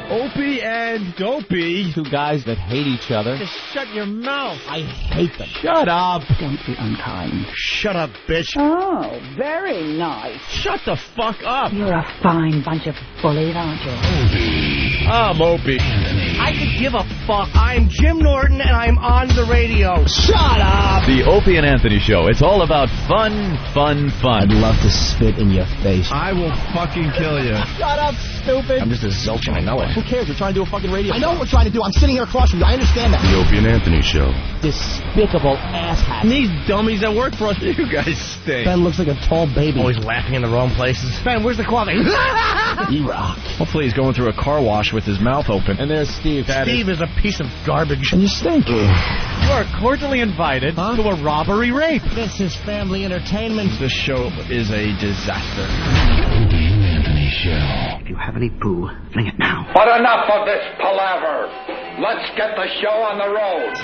Opie and Dopey. Two guys that hate each other. Just shut your mouth. I hate them. Shut up. Don't be unkind. Shut up, bitch. Oh, very nice. Shut the fuck up. You're a fine bunch of bullies, aren't you? I'm Opie. I could give a fuck. I'm Jim Norton, and I'm on the radio. Shut up. The Opie and Anthony Show. It's all about fun, fun, fun. I'd love to spit in your face. I will fucking kill you. Shut up, stupid. I'm just a zilch and I know it. Who cares? We're trying to do a fucking radio. I know what we're trying to do. I'm sitting here across from you. I understand that. The Opie and Anthony Show. Despicable asshat. And these dummies that work for us, you guys stink. Ben looks like a tall baby. Always laughing in the wrong places. Ben, where's the coffee? E-rock. Hopefully he's going through a car wash with his mouth open. And there's Steve. Steve is a piece of garbage. And you stink. You are cordially invited to a robbery rape. This is family entertainment. This show is a disaster. Opie and Anthony Show. If you have any poo, fling it now. But enough of this palaver. Let's get the show on the road.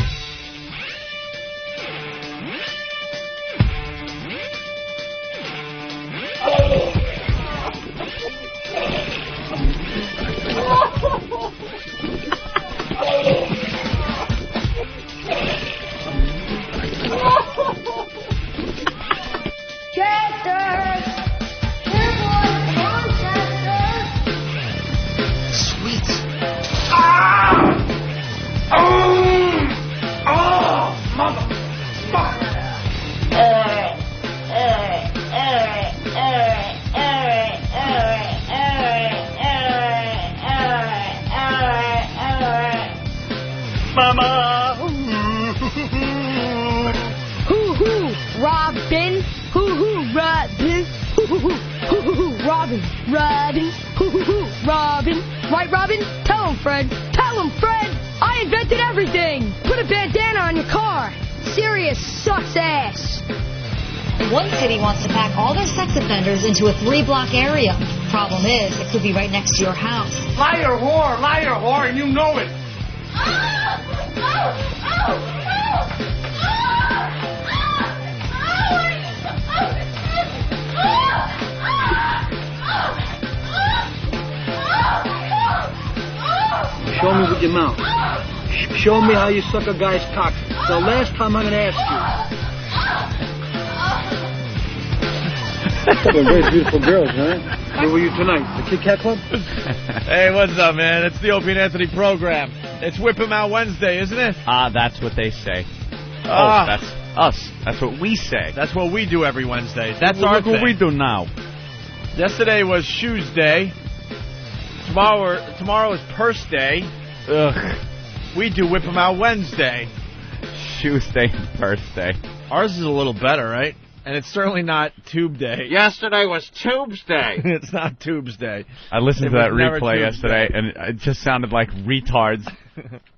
Sweet. Mama. Hoo-hoo, Robin. Hoo-hoo, Robin. Hoo-hoo, Robin. Robin. Hoo-hoo, Robin. Right, Robin? Tell him, Fred. Tell him, Fred. I invented everything. Put a bandana on your car. Sirius sucks ass. One city wants to pack all their sex offenders into a 3-block area. Problem is, it could be right next to your house. Liar whore, and you know it. Show me with your mouth. Show me how you suck a guy's cock. It's the last time I'm going to ask you. They're very beautiful girls, huh? Where were you tonight? The Kit Kat Club? Hey, what's up, man? It's the Opie and Anthony program. It's Whip 'em Out Wednesday, isn't it? That's what they say. That's us. That's what we say. That's what we do every Wednesday. That's our thing. What we do now. Yesterday was Shoes Day. Tomorrow is Purse Day. Ugh. We do Whip 'em Out Wednesday. Shoes Day and Purse Day. Ours is a little better, right? And it's certainly not Tube Day. Yesterday was Tubes Day. It's not Tubes Day. I listened to that replay Tube's yesterday, Day. and it just sounded like retards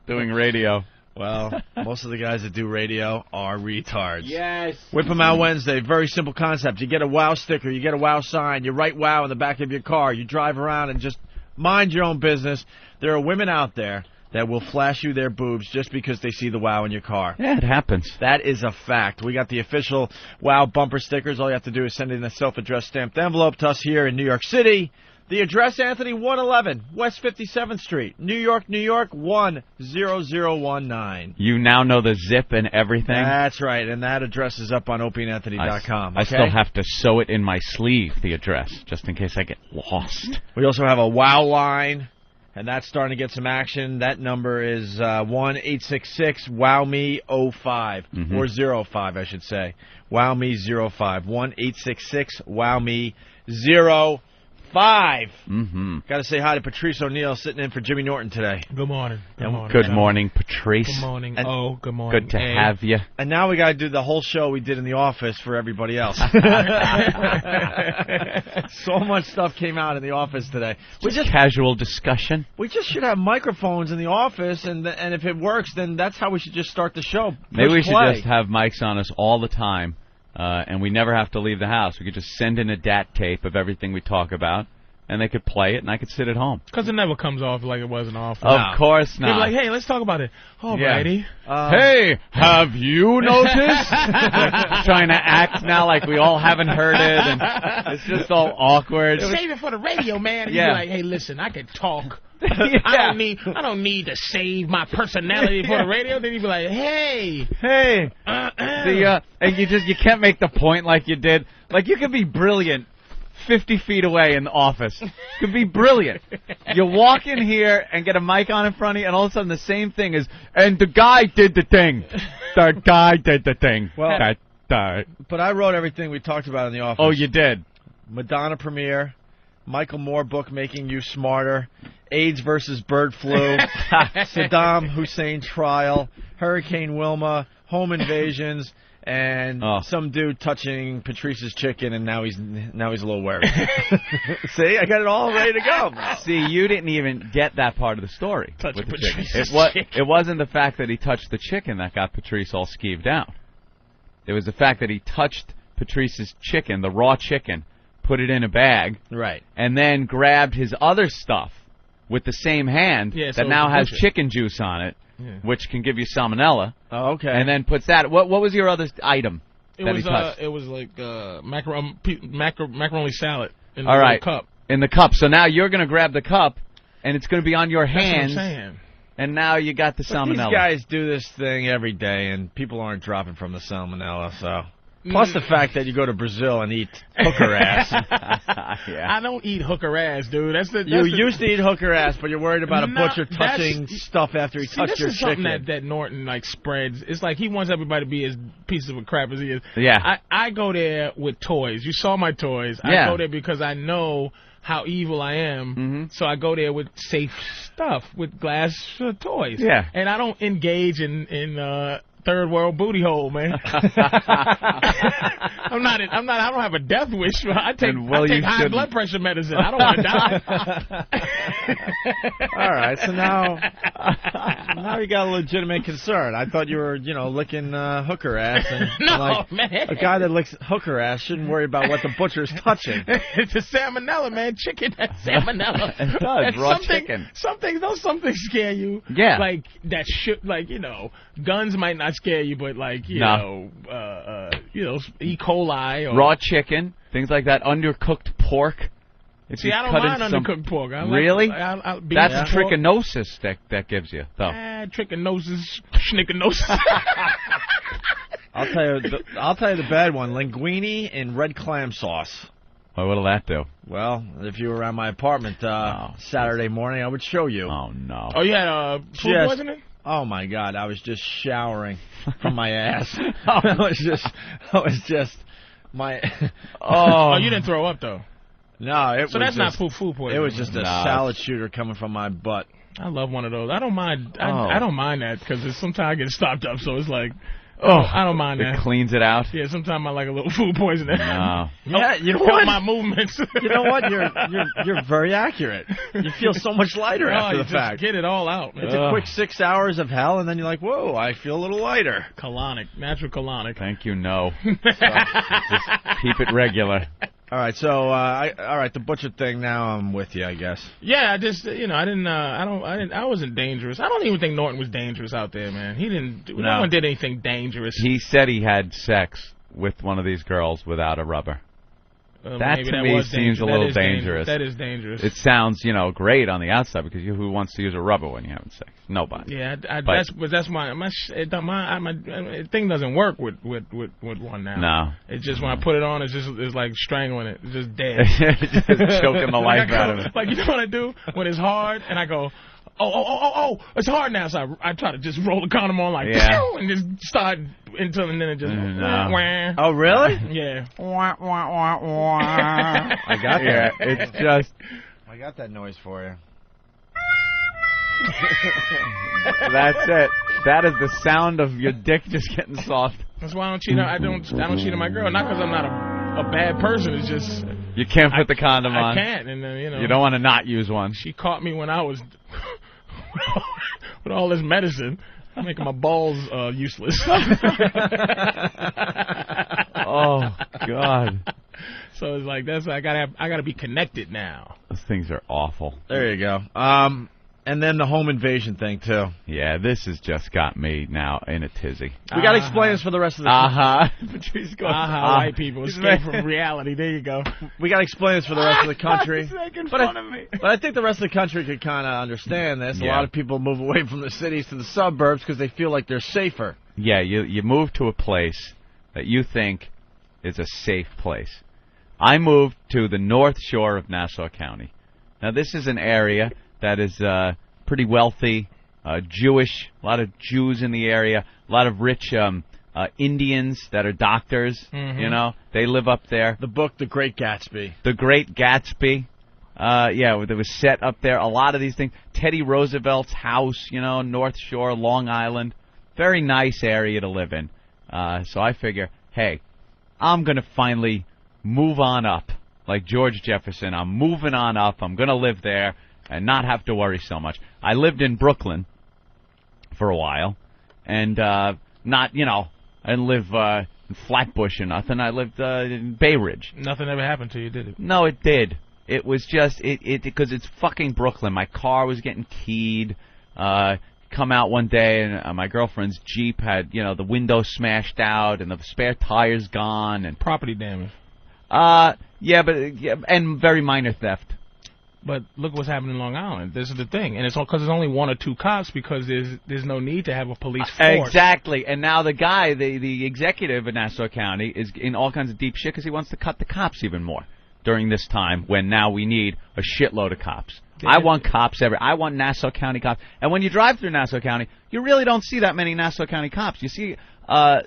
doing radio. Well, most of the guys that do radio are retards. Yes. Whip 'em Out Wednesday, very simple concept. You get a WOW sticker, you get a WOW sign, you write WOW in the back of your car, you drive around and just mind your own business. There are women out there that will flash you their boobs just because they see the WOW in your car. Yeah, it happens. That is a fact. We got the official WOW bumper stickers. All you have to do is send in a self-addressed stamped envelope to us here in New York City. The address, Anthony, 111 West 57th Street, New York, 10019. You now know the zip and everything? That's right, and that address is up on opieandanthony.com. Okay? I still have to sew it in my sleeve, the address, just in case I get lost. We also have a WOW line, and that's starting to get some action. That number is 1-866-WOW-ME-05, or 05, I should say. WOW-ME-05, 1-866-WOW-ME-05. Got to say hi to Patrice O'Neill sitting in for Jimmy Norton today. Good morning. Good morning, Patrice. Good morning. And good morning. Good to have you. And now we got to do the whole show we did in the office for everybody else. So much stuff came out in the office today. Just casual discussion. We just should have microphones in the office, and if it works, then that's how we should just start the show. Maybe we should just have mics on us all the time. And we never have to leave the house. We could just send in a DAT tape of everything we talk about, and they could play it, and I could sit at home. Because it never comes off like it wasn't off. Of course not. You're like, hey, let's talk about it. Alrighty. Yeah. Hey, have you noticed? Trying to act now like we all haven't heard it, and it's just all awkward. Save it for the radio, man. And Yeah. you're like, hey, listen, I can talk. Yeah. I don't need to save my personality for the radio. Then you'd be like, hey. And you can't make the point like you did. Like, you can be brilliant 50 feet away in the office. You can be brilliant. You walk in here and get a mic on in front of you, and all of a sudden the same thing is, and the guy did the thing. The guy did the thing. Well, but I wrote everything we talked about in the office. Oh, you did? Madonna premiere, Michael Moore book Making You Smarter, AIDS versus bird flu, Saddam Hussein trial, Hurricane Wilma, home invasions, and some dude touching Patrice's chicken, and now he's a little worried. See, I got it all ready to go. See, you didn't even get that part of the story. Touch with the Patrice's chicken. It wasn't the fact that he touched the chicken that got Patrice all skeeved out. It was the fact that he touched Patrice's chicken, the raw chicken, put it in a bag, right, and then grabbed his other stuff with the same hand that now has chicken juice on it, which can give you salmonella. Oh, okay. And then puts that. What was your other item It that was he touched? it was like macaroni salad in All the right. cup. In the cup. So now you're going to grab the cup, and it's going to be on your hands. That's what I'm saying. And now you got the salmonella. These guys do this thing every day, and people aren't dropping from the salmonella, so... Plus the fact that you go to Brazil and eat hooker ass. I don't eat hooker ass, dude. You used to eat hooker ass, but you're worried about a butcher touching stuff after he touched your chicken. This is something that Norton like spreads. It's like he wants everybody to be as pieces of crap as he is. Yeah. I go there with toys. You saw my toys. Yeah. I go there because I know how evil I am. So I go there with safe stuff, with glass toys. Yeah. And I don't engage in third world booty hole, man. I don't have a death wish. I take high blood pressure medicine. I don't want to die. All right, so now you got a legitimate concern. I thought you were, licking hooker ass, and man. A guy that licks hooker ass shouldn't worry about what the butcher's touching. It's a salmonella, man. Chicken, that's salmonella. It does. Raw chicken. Some things scare you. Yeah. Like that guns might not scare you, but E. coli or raw chicken, things like that, undercooked pork. See, I don't mind undercooked pork. Really? That's trichinosis that gives you, though. Trichinosis, schnickinosis. I'll tell you the bad one: linguine in red clam sauce. Well, what'll that do? Well, if you were around my apartment Saturday morning, I would show you. Oh no! Oh, you had food poisoning? Oh my God! I was just showering from my ass. I was just my. Oh, you didn't throw up though. No, so that's not food poisoning. It was just a salad shooter coming from my butt. I love one of those. I don't mind. I don't mind that because sometimes I get stopped up, so it's like. I don't mind that. It cleans it out? Yeah, sometimes I like a little food poisoning. No. Yeah, you know what? my movements. You know what? You're very accurate. You feel so much lighter after the fact. Get it all out. It's a quick 6 hours of hell, and then you're like, whoa, I feel a little lighter. Natural colonic. Thank you, no. Just keep it regular. All right, so the butcher thing. Now I'm with you, I guess. Yeah, I just I wasn't dangerous. I don't even think Norton was dangerous out there, man. He didn't. No one did anything dangerous. He said he had sex with one of these girls without a rubber. That to me seems a little dangerous. That is dangerous. It sounds, great on the outside because who wants to use a rubber when you're having sex? Nobody. Yeah, that's my thing doesn't work with one now. No. It's just when I put it on, it's like strangling it. It's just dead. Just choking the life out of it. Like you know what I do when it's hard and I go. Oh, it's hard now, so I try to just roll the condom on like, and just start until, and then it just, no. Oh, really? Yeah. I got that. It's just. I got that noise for you. That's it. That is the sound of your dick just getting soft. That's why I don't cheat. I don't cheat on my girl. Not because I'm not a bad person. It's just you can't put the condom on. I can't, and then you don't want to not use one. She caught me when I was with all this medicine, making my balls useless. Oh God. So it's like I gotta be connected now. Those things are awful. There you go. And then the home invasion thing, too. Yeah, this has just got me now in a tizzy. We got to explain this for the rest of the Patrice goes, white people escape from reality. There you go. We got to explain this for the rest of the country. He's making fun of me. But I think the rest of the country could kind of understand this. Yeah. A lot of people move away from the cities to the suburbs because they feel like they're safer. Yeah, you move to a place that you think is a safe place. I moved to the North Shore of Nassau County. Now, this is an area that is pretty wealthy, Jewish, a lot of Jews in the area, a lot of rich Indians that are doctors, you know, they live up there. The book, The Great Gatsby. The Great Gatsby, yeah, it was set up there. A lot of these things. Teddy Roosevelt's house, you know, North Shore, Long Island, very nice area to live in. So I figure, hey, I'm going to finally move on up. Like George Jefferson, I'm moving on up. I'm going to live there and not have to worry so much. I lived in Brooklyn for a while, and not, you know, I didn't live in Flatbush or nothing. I lived in Bay Ridge. Nothing ever happened to you, did it? No, it did. It was just, because it's fucking Brooklyn. My car was getting keyed. Come out one day, and my girlfriend's Jeep had, you know, the window smashed out, and the spare tire's gone. And property damage. Yeah, and very minor theft. But look what's happening in Long Island. This is the thing, and it's all because there's only one or two cops because there's no need to have a police force. Exactly, and now the guy, the executive of Nassau County, is in all kinds of deep shit because he wants to cut the cops even more during this time when now we need a shitload of cops. I want cops I want Nassau County cops. And when you drive through Nassau County, you really don't see that many Nassau County cops. You see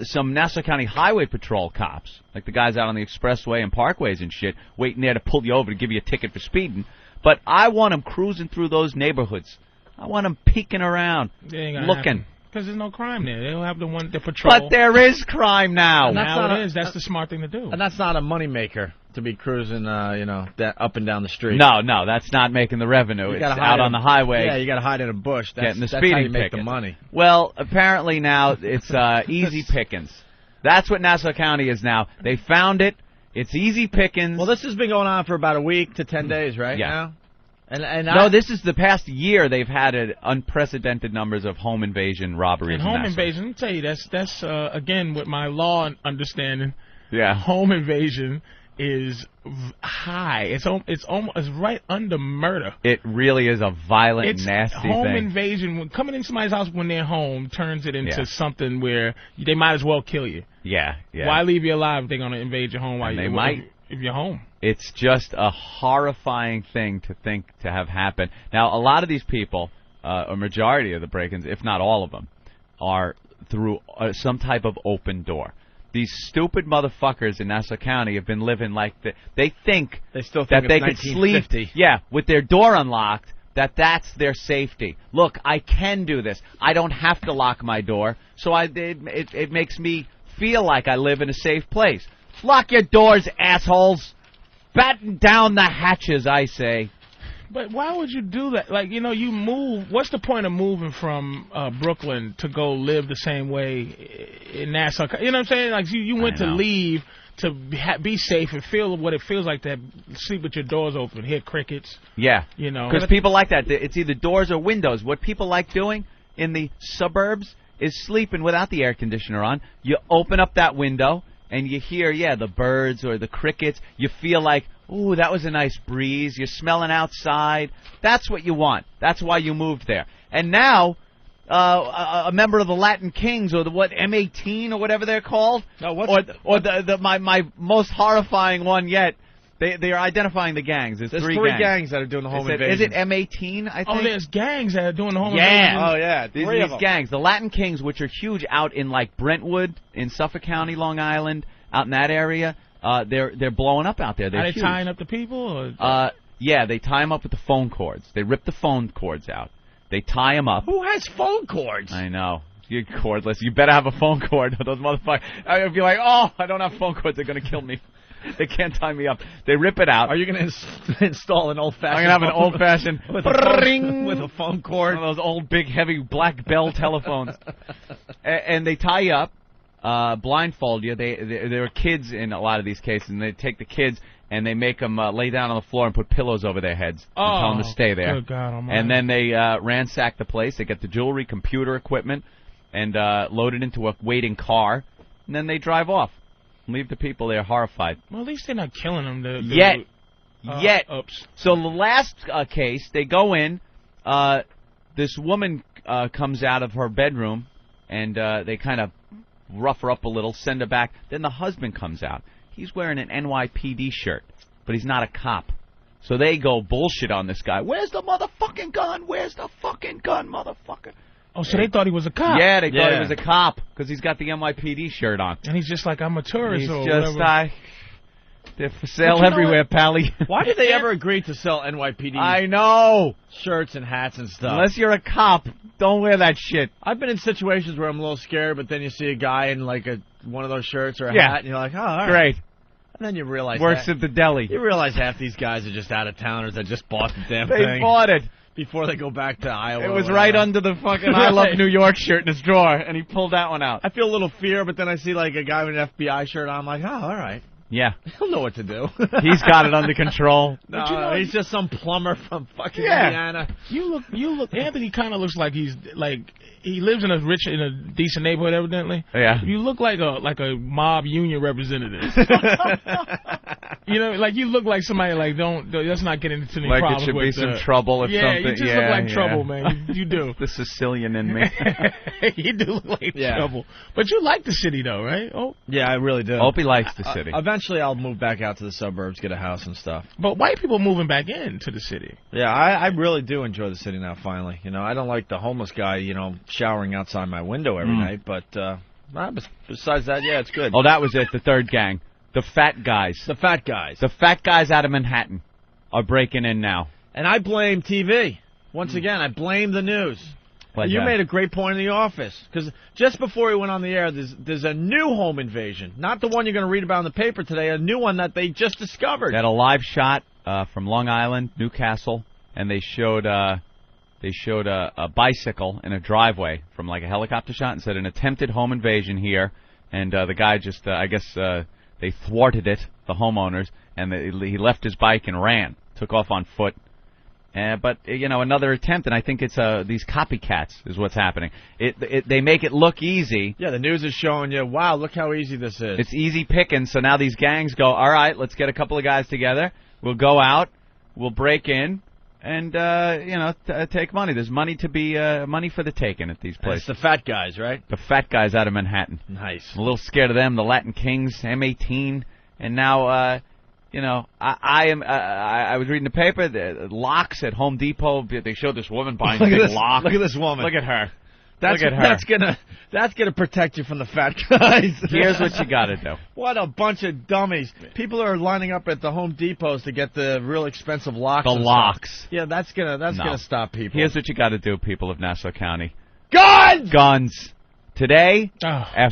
some Nassau County Highway Patrol cops, like the guys out on the expressway and parkways and shit, waiting there to pull you over to give you a ticket for speeding. But I want them cruising through those neighborhoods. I want them peeking around, looking. Because there's no crime there. They don't have the patrol. But there is crime now. That's the smart thing to do. And that's not a moneymaker to be cruising, you know, up and down the street. No, that's not making the revenue. It's out on the highway. Yeah, you got to hide in a bush. Getting the that's speeding how you make ticket. the money. Well, apparently now it's easy pickings. That's what Nassau County is now. They found it. It's easy pickings. Well, this has been going on for about a week to 10 days, right? Yeah. Now? No, this is the past year they've had unprecedented numbers of home invasion robberies. And home invasion, let me tell you, that's again with my law understanding. Yeah. Home invasion is high. It's right under murder. It really is a violent, nasty home thing. Invasion, when coming into somebody's house when they're home, turns it into something where they might as well kill you. Yeah. Why leave you alive if they're going to invade your home if you're home? It's just a horrifying thing to think to have happened. Now, a lot of these people, a majority of the break-ins, if not all of them, are through some type of open door. These stupid motherfuckers in Nassau County have been living like they think still think that they could sleep, with their door unlocked. That's their safety. Look, I can do this. I don't have to lock my door, so it makes me feel like I live in a safe place. Lock your doors, assholes. Batten down the hatches, I say. But why would you do that? Like, you know, you move. What's the point of moving from Brooklyn to go live the same way in Nassau? You know what I'm saying? Like, you went to leave to be safe and feel what it feels like to sleep with your doors open, hear crickets. Yeah. You know. Because people like that. It's either doors or windows. What people like doing in the suburbs is sleeping without the air conditioner on. You open up that window, and you hear, the birds or the crickets. You feel like, ooh, that was a nice breeze. You're smelling outside. That's what you want. That's why you moved there. And now, a member of the Latin Kings, or the M18 or whatever they're called, my most horrifying one yet. They are identifying the gangs. There's three gangs that are doing the home invasion. Is it M18, I think? Oh, there's gangs that are doing the home invasion. Yeah. Oh, yeah. These gangs. The Latin Kings, which are huge out in, like, Brentwood, in Suffolk County, Long Island, out in that area, they're blowing up out there. They're Are they huge. tying up the people? Or? Yeah, they tie them up with the phone cords. They rip the phone cords out. They tie them up. Who has phone cords? I know. You're cordless. You better have a phone cord. Those motherfuckers. I'd be like, oh, I don't have phone cords. They're going to kill me. They can't tie me up. They rip it out. Are you going to install an old-fashioned? I'm going to have an old-fashioned with a phone cord. One of those old, big, heavy Black Bell telephones. And they tie you up, blindfold you. There are kids in a lot of these cases, and they take the kids and they make them lay down on the floor and put pillows over their heads and tell them to stay there. Good God Almighty. And then they ransack the place. They get the jewelry, computer equipment, and load it into a waiting car, and then they drive off. Leave the people there horrified. Well, at least they're not killing them. Yet. Oops. So the last case, they go in. This woman comes out of her bedroom, and they kind of rough her up a little, send her back. Then the husband comes out. He's wearing an NYPD shirt, but he's not a cop. So they go bullshit on this guy. Where's the motherfucking gun? Where's the fucking gun, motherfucker? Oh, so they thought he was a cop. Yeah, they thought he was a cop because he's got the NYPD shirt on. And he's just like, I'm a tourist He's or just, whatever. They're for sale everywhere, Pally. Why did they ever agree to sell NYPD I know. shirts and hats and stuff? Unless you're a cop, don't wear that shit. I've been in situations where I'm a little scared, but then you see a guy in like one of those shirts or a Yeah. hat, and you're like, oh, all right. Great. And then you realize Works at the deli. You realize half these guys are just out-of-towners that just bought the damn They thing. bought it. Before they go back to Iowa. It was right under the fucking I Love New York shirt in his drawer, and he pulled that one out. I feel a little fear, but then I see like a guy with an FBI shirt on. I'm like, oh, all right. Yeah. He'll know what to do. He's got it under control. No, he's just some plumber from fucking Indiana. You look. Anthony kind of looks like he lives in a decent neighborhood, evidently. Yeah. You look like a mob union representative. You know, like you look like somebody like let's not get into any like problems. It should with be some trouble if something. You just look like trouble, man. You do. The Sicilian in me. You do look like trouble. But you like the city, though, right? Oh. Yeah, I really do. Opie likes the city. Eventually, I'll move back out to the suburbs, get a house and stuff. But white people moving back into the city. Yeah, I really do enjoy the city now, finally. You know, I don't like the homeless guy, showering outside my window every night. But besides that, yeah, it's good. Oh, that was it, the third gang. The fat guys. The fat guys. The fat guys out of Manhattan are breaking in now. And I blame TV. Once again, I blame the news. You made a great point in the office. Because just before we went on the air, there's a new home invasion. Not the one you're going to read about in the paper today, a new one that they just discovered. They had a live shot from Long Island, Newcastle, and they showed a bicycle in a driveway from like a helicopter shot and said an attempted home invasion here. And the guy just, they thwarted it, the homeowners, and he left his bike and ran, took off on foot. But another attempt, and I think it's these copycats is what's happening. They make it look easy. Yeah, the news is showing you, wow, look how easy this is. It's easy picking, so now these gangs go, all right, let's get a couple of guys together. We'll go out, we'll break in, and, take money. There's money to be money for the taking at these places. It's the fat guys, right? The fat guys out of Manhattan. Nice. I'm a little scared of them, the Latin Kings, M18, and now, I was reading the paper, the locks at Home Depot, they showed this woman buying a big lock. Look at this woman. Look at her. That's gonna protect you from the fat guys. Here's what you gotta do. What a bunch of dummies. People are lining up at the Home Depots to get the real expensive locks. The locks. Yeah, that's gonna stop people. Here's what you gotta do, people of Nassau County. Guns! Guns. Today,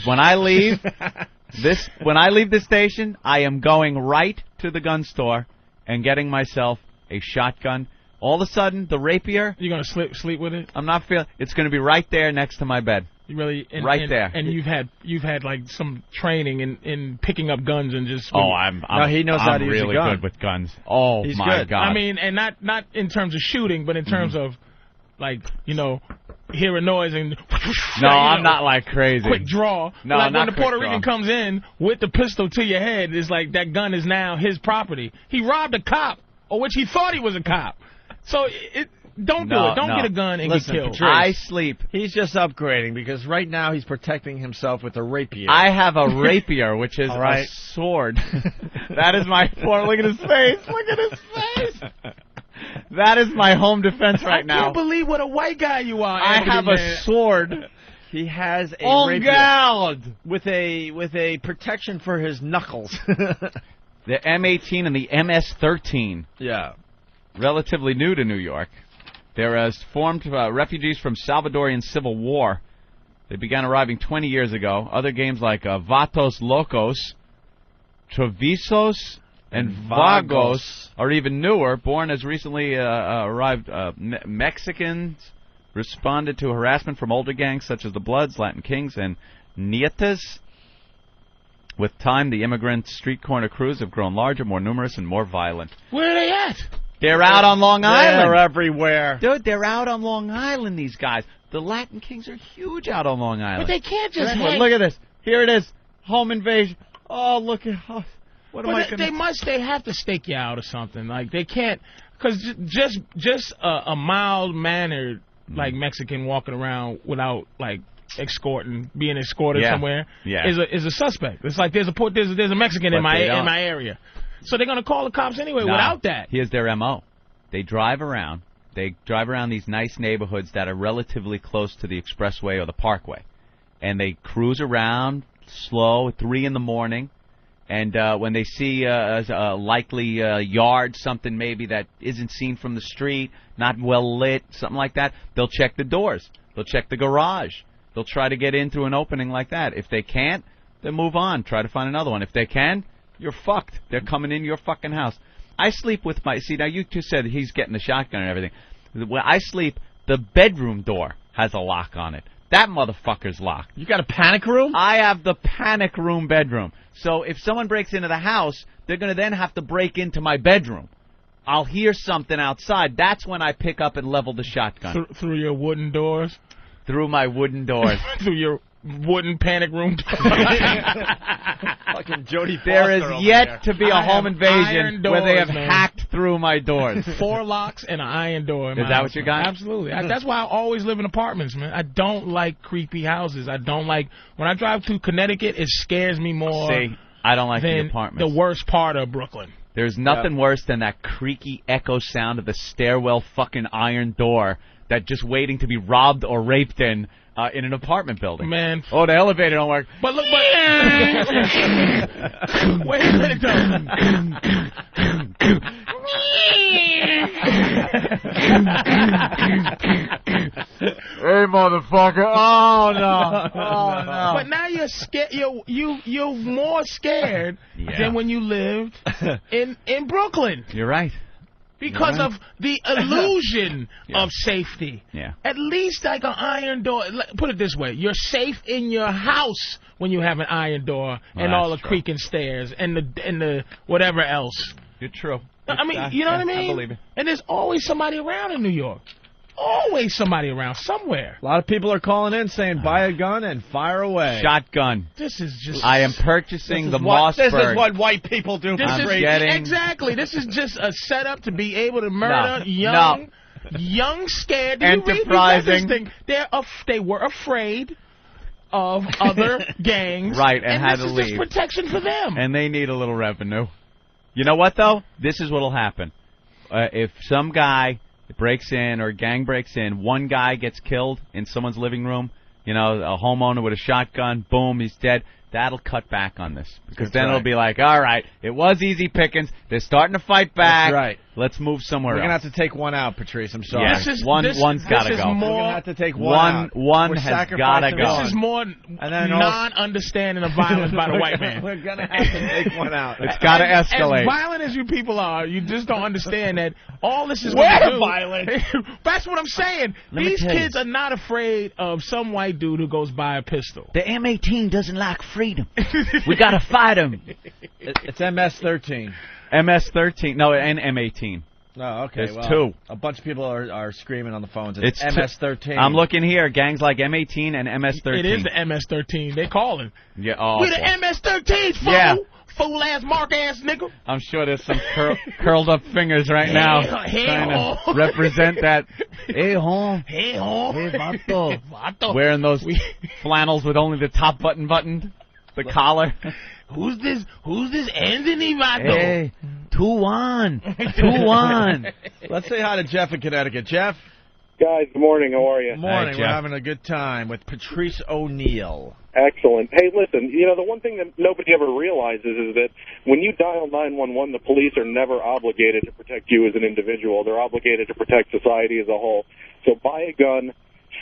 when I leave the station, I am going right to the gun store and getting myself a shotgun. All of a sudden, the rapier. You're gonna sleep with it? I'm not feeling. It's gonna be right there next to my bed. You really right there. And you've had like some training in picking up guns and just. He knows how to use a gun. I'm really good with guns. Oh He's my good. God! I mean, and not in terms of shooting, but in terms of like hear a noise and. No, I'm not like crazy. Quick draw. No, like not when the Puerto quick Rican draw. comes in with the pistol to your head, it's like that gun is now his property. He robbed a cop, or which he thought he was a cop. So don't do it. Don't get a gun and get killed. Patrice, I sleep. He's just upgrading because right now he's protecting himself with a rapier. I have a rapier, which is right. a sword. That is my Look at his face. Look at his face. That is my home defense right now. I can't believe what a white guy you are. I Anthony, have man. a sword. He has a Oh rapier God! with a protection for his knuckles. The M18 and the MS-13. Yeah. Relatively new to New York. They're formed refugees from Salvadorian Civil War. They began arriving 20 years ago. Other games like Vatos Locos, Trevisos, and Vagos are even newer. Born as recently arrived Mexicans responded to harassment from older gangs such as the Bloods, Latin Kings, and Nietas. With time, the immigrant street corner crews have grown larger, more numerous, and more violent. Where are they at? They're out on Long Island. They're everywhere. Dude, they're out on Long Island, these guys. The Latin Kings are huge out on Long Island. But they can't just hang. Look at this. Here it is. Home invasion. Oh, look at... Oh, what am I gonna... They have to stake you out or something. Like, they can't... Because just a mild-mannered, like, Mexican walking around without, like... being escorted somewhere is a suspect. It's like there's a Mexican in my area, so they're gonna call the cops anyway. Without that, here's their MO. They drive around these nice neighborhoods that are relatively close to the expressway or the parkway, and they cruise around slow at 3 a.m. And when they see a likely yard, something maybe that isn't seen from the street, not well lit, something like that, they'll check the doors. They'll check the garage. They'll try to get in through an opening like that. If they can't, then move on. Try to find another one. If they can, you're fucked. They're coming in your fucking house. I sleep with my... See, now you just said he's getting the shotgun and everything. When I sleep, the bedroom door has a lock on it. That motherfucker's locked. You got a panic room? I have the panic room bedroom. So if someone breaks into the house, they're going to then have to break into my bedroom. I'll hear something outside. That's when I pick up and level the shotgun. Through your wooden doors? Through my wooden doors. Through your wooden panic room door. Fucking Jodie Foster. There is yet to be a home invasion where they have hacked through my doors. 4 locks and an iron door in my house. Is that house, what you got? Absolutely. That's why I always live in apartments, man. I don't like creepy houses. I don't like... When I drive through Connecticut, it scares me more. See, I don't like the apartments. The worst part of Brooklyn. There's nothing worse than that creaky echo sound of the stairwell fucking iron door that just waiting to be robbed or raped in an apartment building. Man. Oh, the elevator don't work. But look, wait a minute, though. Hey, motherfucker. Oh, no. Oh, no. But now you're scared. You're more scared than when you lived in Brooklyn. You're right. Because of the illusion of safety. Yeah. At least like an iron door. Put it this way. You're safe in your house when you have an iron door and all the creaking stairs and the whatever else. You're true. I mean, you know what I mean? I believe it. And there's always somebody around in New York. Always somebody around somewhere. A lot of people are calling in saying, buy a gun and fire away. Shotgun. This is just... I am purchasing the Mossberg. This is what white people do. Exactly. This is just a setup to be able to murder young, scared... Enterprising. They were afraid of other gangs. Right, and had to leave. This is just protection for them. And they need a little revenue. You know what, though? This is what will happen. If some guy... breaks in or a gang breaks in, one guy gets killed in someone's living room, you know, a homeowner with a shotgun, boom, he's dead. That'll cut back on this. Because then it'll be like, all right, it was easy pickings. They're starting to fight back. That's right. Let's move somewhere else. We're going to have to take one out, Patrice. I'm sorry. Yes, one's got to go. We're going to have to take one out. One has got to go. This is more non-understanding of violence by the white man. We're going to have to take one out. It's got to escalate. As violent as you people are, you just don't understand that all this is going to do... We're violent. That's what I'm saying. These kids are not afraid of some white dude who goes by a pistol. The M18 doesn't like freedom. We got to fight him. It's MS-13. MS-13. No, and M18. Oh, okay. There's two. A bunch of people are screaming on the phones. It's MS-13. I'm looking here. Gangs like M18 and MS-13. It is the MS-13. They calling. Yeah. Oh, we the MS-13, fool. Yeah. Fool-ass, mark-ass nigga. I'm sure there's some curled up fingers right now trying to represent that. Hey, home. Hey, home. Hey, vato. Wearing those flannels with only the top button buttoned. The collar. Who's this Anthony Vato? Hey, 2-1. 2-1. Let's say hi to Jeff in Connecticut. Jeff? Guys, good morning. How are you? Good morning. We're having a good time with Patrice O'Neill. Excellent. Hey, listen, you know, the one thing that nobody ever realizes is that when you dial 911, the police are never obligated to protect you as an individual. They're obligated to protect society as a whole. So buy a gun,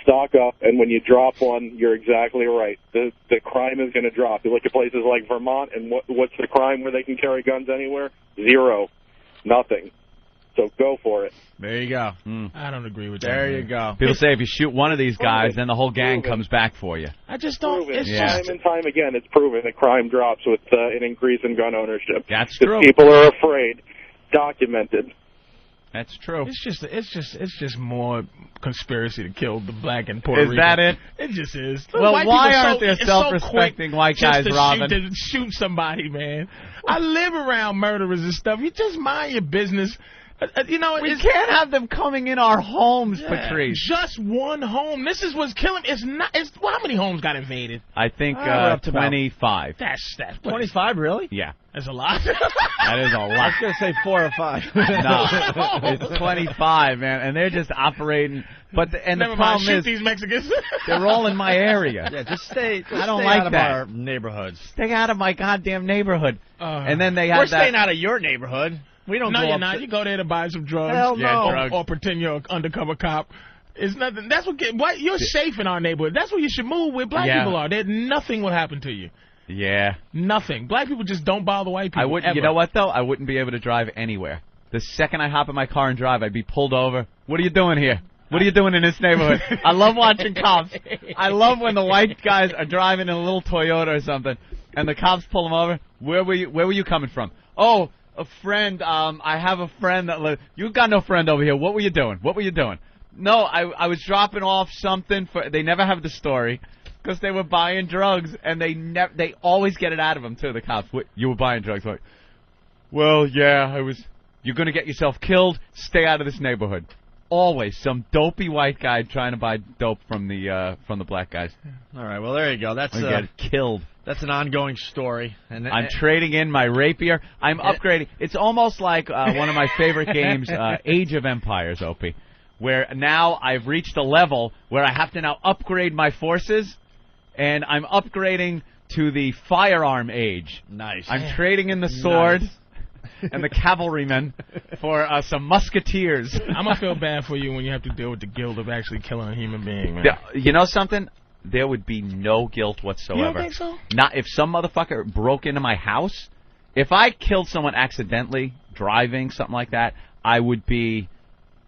stock up, and when you drop one, you're exactly right. The crime is going to drop. You look at places like Vermont, and what's the crime where they can carry guns anywhere? Zero. Nothing. So go for it. There you go. I don't agree with that. There you go. People say if you shoot one of these guys, then the whole gang comes back for you. I just don't. Proven. It's Time and time again, it's proven that crime drops with an increase in gun ownership. That's Because true. people are afraid. Documented. That's true. It's just more conspiracy to kill the black and Puerto Rican. Is that it? It just is. Well, White why people aren't there self-respecting white guys, Robin? To shoot somebody, man. I live around murderers and stuff. You just mind your business. You know, we can't have them coming in our homes, Patrice. Just one home. This is what's killing. It's not. It's how many homes got invaded? I think we're up to 25. That's 25, really? Yeah. That's a lot. That is a lot. I was going to say 4 or 5. No, it's 25, man, and they're just operating. But the problem is, these Mexicans. they're all in my area. Yeah, just stay. I don't stay like out of that. our neighborhoods. Stay out of my goddamn neighborhood. And then they have We're staying out of your neighborhood. We don't. No, go you're up not. You go there to buy some drugs. Hell no. Or pretend you're an undercover cop. It's nothing. That's what. You're safe in our neighborhood. That's where you should move. Where black people are, nothing will happen to you. Yeah. Nothing. Black people just don't bother white people. I wouldn't. Ever. You know what though? I wouldn't be able to drive anywhere. The second I hop in my car and drive, I'd be pulled over. What are you doing here? What are you doing in this neighborhood? I love watching cops. I love when the white guys are driving in a little Toyota or something, and the cops pull them over. Where were you coming from? Oh, a friend. I have a friend that you got no friend over here. What were you doing? What were you doing? No, I was dropping off something for. They never have the story because they were buying drugs, and they always get it out of them too. The cops. What, you were buying drugs? Like, well, yeah, I was. You're gonna get yourself killed. Stay out of this neighborhood. Always some dopey white guy trying to buy dope from the black guys. All right, well there you go. That's get killed. That's an ongoing story. And I'm trading in my rapier. I'm upgrading. It's almost like one of my favorite games, Age of Empires, Opie, where now I've reached a level where I have to now upgrade my forces, and I'm upgrading to the firearm age. Nice. I'm trading in the sword. Nice. And the cavalrymen for some musketeers. I'm going to feel bad for you when you have to deal with the guilt of actually killing a human being, man. You know something? There would be no guilt whatsoever. You don't think so? Not if some motherfucker broke into my house. If I killed someone accidentally, driving, something like that, it would be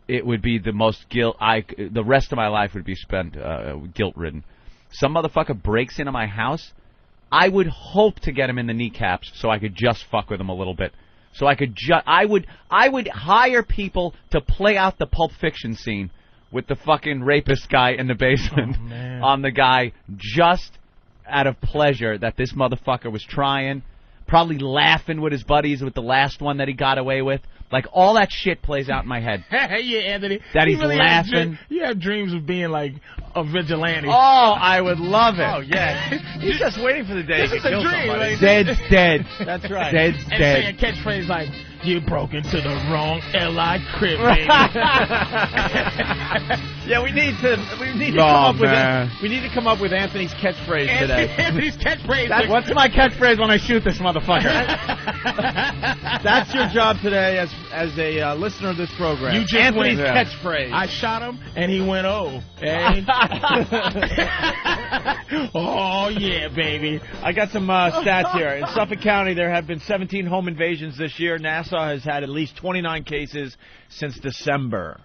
the most guilt. The rest of my life would be spent guilt-ridden. Some motherfucker breaks into my house, I would hope to get him in the kneecaps so I could just fuck with him a little bit. So I could I would hire people to play out the Pulp Fiction scene with the fucking rapist guy in the basement on the guy just out of pleasure that this motherfucker was trying, probably laughing with his buddies with the last one that he got away with. Like, all that shit plays out in my head. Yeah, Anthony. That he's really laughing. You have dreams of being, like, a vigilante. Oh, I would love it. Oh, yeah. He's just waiting for the day to kill dream, somebody. like, Dead's dead. That's right. Dead's and dead. say a catchphrase like, you broke into the wrong L.I. crib, baby. Yeah, we need to come up with Anthony's catchphrase today. Anthony's catchphrase. What's my catchphrase when I shoot this motherfucker? That's your job today as a listener of this program. You just Anthony's went, catchphrase. I shot him and he went, oh. Hey. Oh, yeah, baby. I got some stats here. In Suffolk County, there have been 17 home invasions this year. Nassau has had at least 29 cases since December.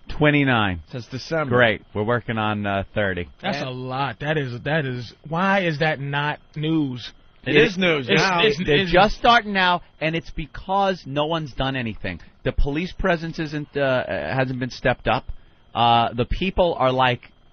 29. Since December. Great. We're working on 30. That's a lot. That is. Why is that not news? It is news now. They're just starting now, and it's because no one's done anything. The police presence hasn't been stepped up. The people are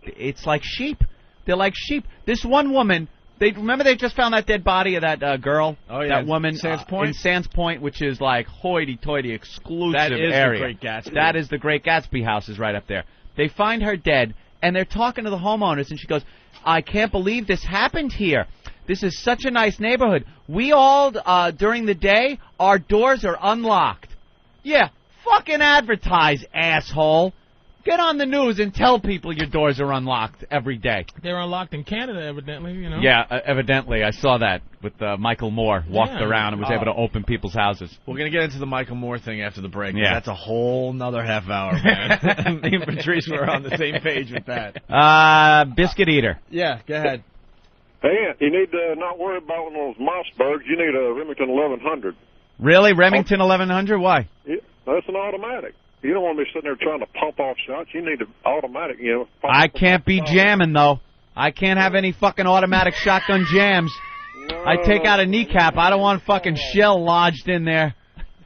it's like sheep. They're like sheep. This one woman, they just found that dead body of that girl. Oh, yeah. That woman Sands Point? in Sands Point, which is like hoity-toity exclusive that is area. The Great Gatsby. That is the Great Gatsby house is right up there. They find her dead, and they're talking to the homeowners, and she goes, I can't believe this happened here. This is such a nice neighborhood. We all, during the day, our doors are unlocked. Yeah, fucking advertise, asshole. Get on the news and tell people your doors are unlocked every day. They're unlocked in Canada, evidently, you know. Yeah, evidently. I saw that with Michael Moore. Walked around and was able to open people's houses. We're going to get into the Michael Moore thing after the break. Yeah. That's a whole nother half hour, man. Me and Patrice were on the same page with that. Biscuit eater. Yeah, go ahead. Hey, you need to not worry about one of those Mossbergs. You need a Remington 1100. Really? Remington 1100? Why? Yeah, that's an automatic. You don't want to be sitting there trying to pump off shots. You need an automatic, you know. I can't be jamming, though. I can't have any fucking automatic shotgun jams. No. I take out a kneecap. I don't want fucking shell lodged in there.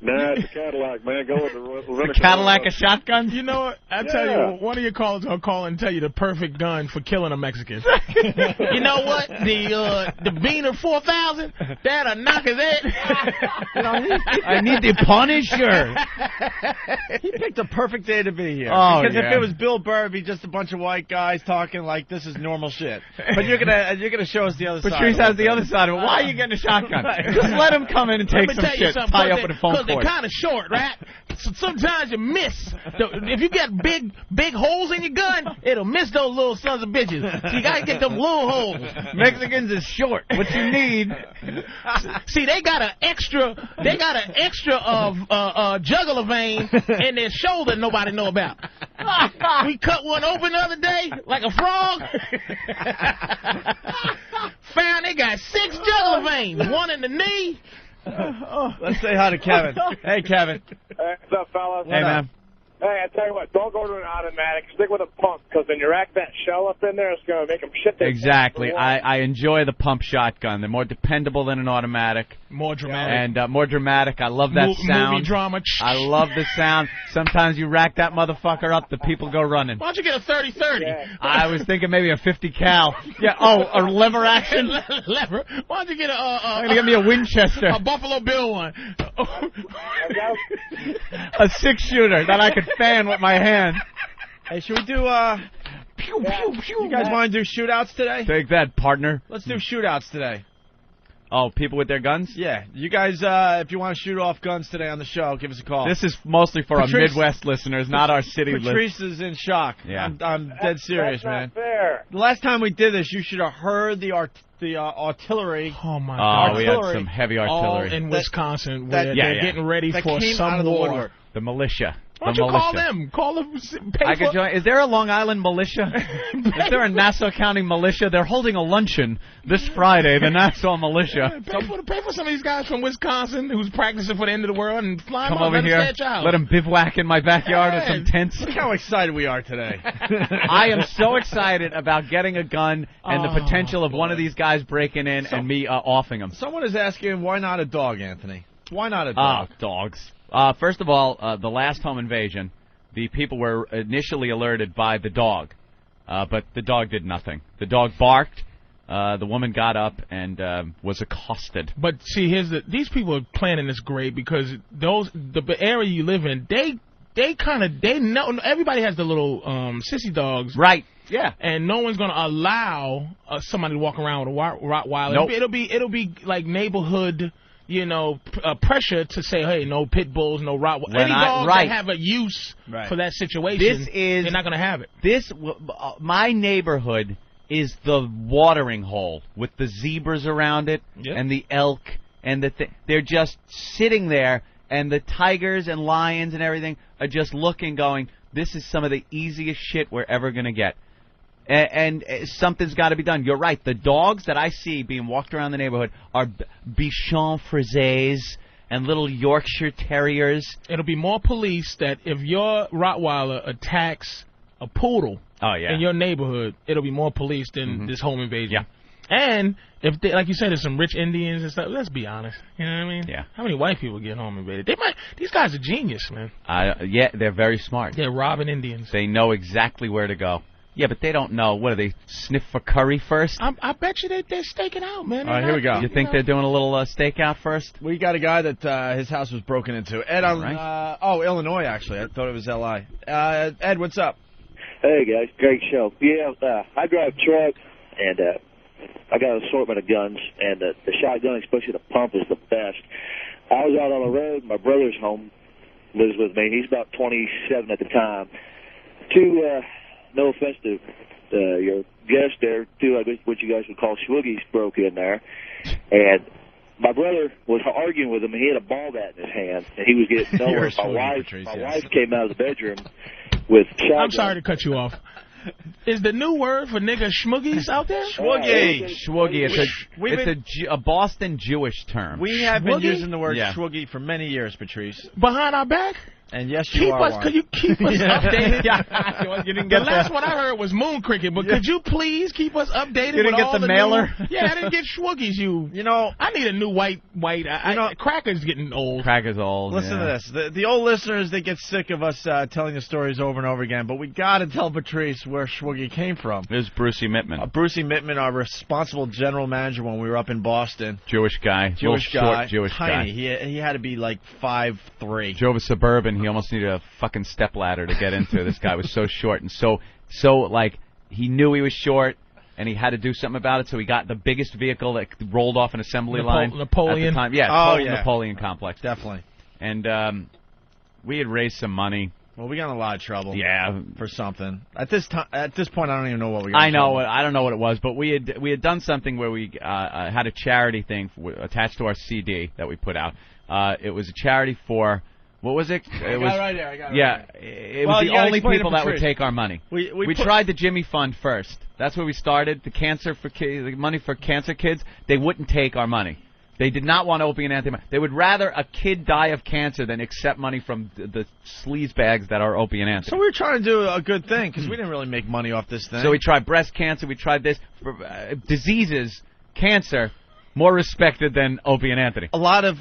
Nah, it's a Cadillac, man. Go with the Cadillac of shotguns? You know what? I tell you, one of your callers will call and tell you the perfect gun for killing a Mexican. You know what? The Beaner 4000, that'll knock his head. I need the Punisher. He picked a perfect day to be here. Oh, because yeah. if it was Bill Burr, it'd be just a bunch of white guys talking like this is normal shit. But you're gonna show us the other side. Patrice has the other side of it. Why are you getting a shotgun? Just let him come in and take some shit, tie up with a phone cord. They're kind of short, right? So sometimes you miss. If you get big holes in your gun, it'll miss those little sons of bitches. So you gotta get them little holes. Mexicans is short. What you need? See, they got an extra of jugular vein in their shoulder nobody know about. We cut one open the other day like a frog. Found they got 6 jugular veins, one in the knee. Let's say hi to Kevin. Hey, Kevin. Hey, what's up, fellas? Hey, man. Hey, I tell you what, don't go to an automatic. Stick with a pump, because when you rack that shell up in there, it's going to make them shit their Exactly. I enjoy the pump shotgun. They're more dependable than an automatic. More dramatic. And more dramatic. I love that sound. Movie drama. I love the sound. Sometimes you rack that motherfucker up, the people go running. Why don't you get a 30-30? Yeah. I was thinking maybe a 50 cal. Yeah. Oh, a lever action. Lever. Why don't you get I'm gonna give me a Winchester. A Buffalo Bill one. A 6-shooter that I could fan with my hand. Hey, should we do pew, pew, pew? You guys want to do shootouts today? Take that, partner. Let's do shootouts today. Oh, people with their guns? Yeah. You guys, if you want to shoot off guns today on the show, give us a call. This is mostly for our Patrice, Midwest listeners, not our city listeners. Patrice is in shock. Yeah. I'm dead serious, man. That's not fair. The last time we did this, you should have heard the artillery. Oh, my God. Oh, we had some heavy artillery. All in Wisconsin, where that- they're getting ready for some war. The militia. Why don't you call them? Call them. I could join. Is there a Long Island militia? Is there a Nassau County militia? They're holding a luncheon this Friday, the Nassau militia. Pay for some of these guys from Wisconsin who's practicing for the end of the world and fly them Come over here. Let them bivouac in my backyard with some tents. Look how excited we are today. I am so excited about getting a gun and the potential of one of these guys breaking in and me offing them. Someone is asking, why not a dog, Anthony? Why not a dog? Dogs. First of all, the last home invasion, the people were initially alerted by the dog, but the dog did nothing. The dog barked. The woman got up and was accosted. But see, these people are planning this great because the area you live in, they know everybody has the little sissy dogs, right? Yeah, and no one's gonna allow somebody to walk around with a Rottweiler. Nope. It'll be like neighborhood. Pressure to say, hey, no pit bulls, no Rottweiler. Any dogs that have a use for that situation, they're not going to have it. My neighborhood is the watering hole with the zebras around it and the elk, and they're just sitting there, and the tigers and lions and everything are just looking, going, this is some of the easiest shit we're ever going to get. And something's got to be done. You're right. The dogs that I see being walked around the neighborhood are Bichon Frisés and little Yorkshire Terriers. It'll be more police that if your Rottweiler attacks a poodle in your neighborhood, it'll be more police than this home invasion. Yeah. And if like you said, there's some rich Indians and stuff. Let's be honest. You know what I mean? Yeah. How many white people get home invaded? These guys are genius, man. Yeah, they're very smart. They're robbing Indians. They know exactly where to go. Yeah, but they don't know. What, do they sniff for curry first? I bet you they're staking out, man. All right, here we go. You think they're doing a little stakeout first? We got a guy that his house was broken into. Ed, Illinois, actually. I thought it was L.I. Ed, what's up? Hey, guys. Great show. Yeah, I drive a truck, and I got an assortment of guns, and the shotgun, especially the pump, is the best. I was out on the road. My brother's home lives with me. He's about 27 at the time. No offense to your guest there, too, I guess what you guys would call swoogies broke in there. And my brother was arguing with him, and he had a ball bat in his hand, and he was getting nowhere. My wife came out of the bedroom with shotgun. I'm sorry to cut you off. Is the new word for nigga schmoogies out there? Schwoogie. It's a Boston Jewish term. We have been using the word schwoogie for many years, Patrice. Behind our back? And yes, you are one. Could you keep us updated? You didn't The get last one I heard was Moon Cricket, but could you please keep us updated? You didn't with get all the mailer? Yeah, I didn't get Schwoogies. You know, I need a new white. Cracker's getting old. Cracker's old. Listen to this. The old listeners, they get sick of us telling the stories over and over again, but we got to tell Patrice where Schwoogie came from. It was Brucey Mittman. Brucey Mittman, our responsible general manager when we were up in Boston. Jewish guy. Jewish guy. Short Jewish tiny. guy. He had to be like 5'3". Drove a Suburban. He almost needed a fucking stepladder to get into. This guy was so short and so like he knew he was short and he had to do something about it. So he got the biggest vehicle that rolled off an assembly line. Napoleon. At the time. Yeah. Napoleon complex. Definitely. And we had raised some money. Well, we got in a lot of trouble. Yeah, for something. At this point, I don't even know what we got. I don't know what it was, but we had done something where we had a charity thing attached to our CD that we put out. It was a charity for. What was it? I got it right there. It was the only people that would take our money. We tried the Jimmy Fund first. That's where we started. The money for cancer kids. They wouldn't take our money. They did not want Opie and Anthony. They would rather a kid die of cancer than accept money from the sleaze bags that are Opie and Anthony. So we were trying to do a good thing because we didn't really make money off this thing. So we tried breast cancer. We tried this. Diseases, cancer, more respected than Opie and Anthony. A lot of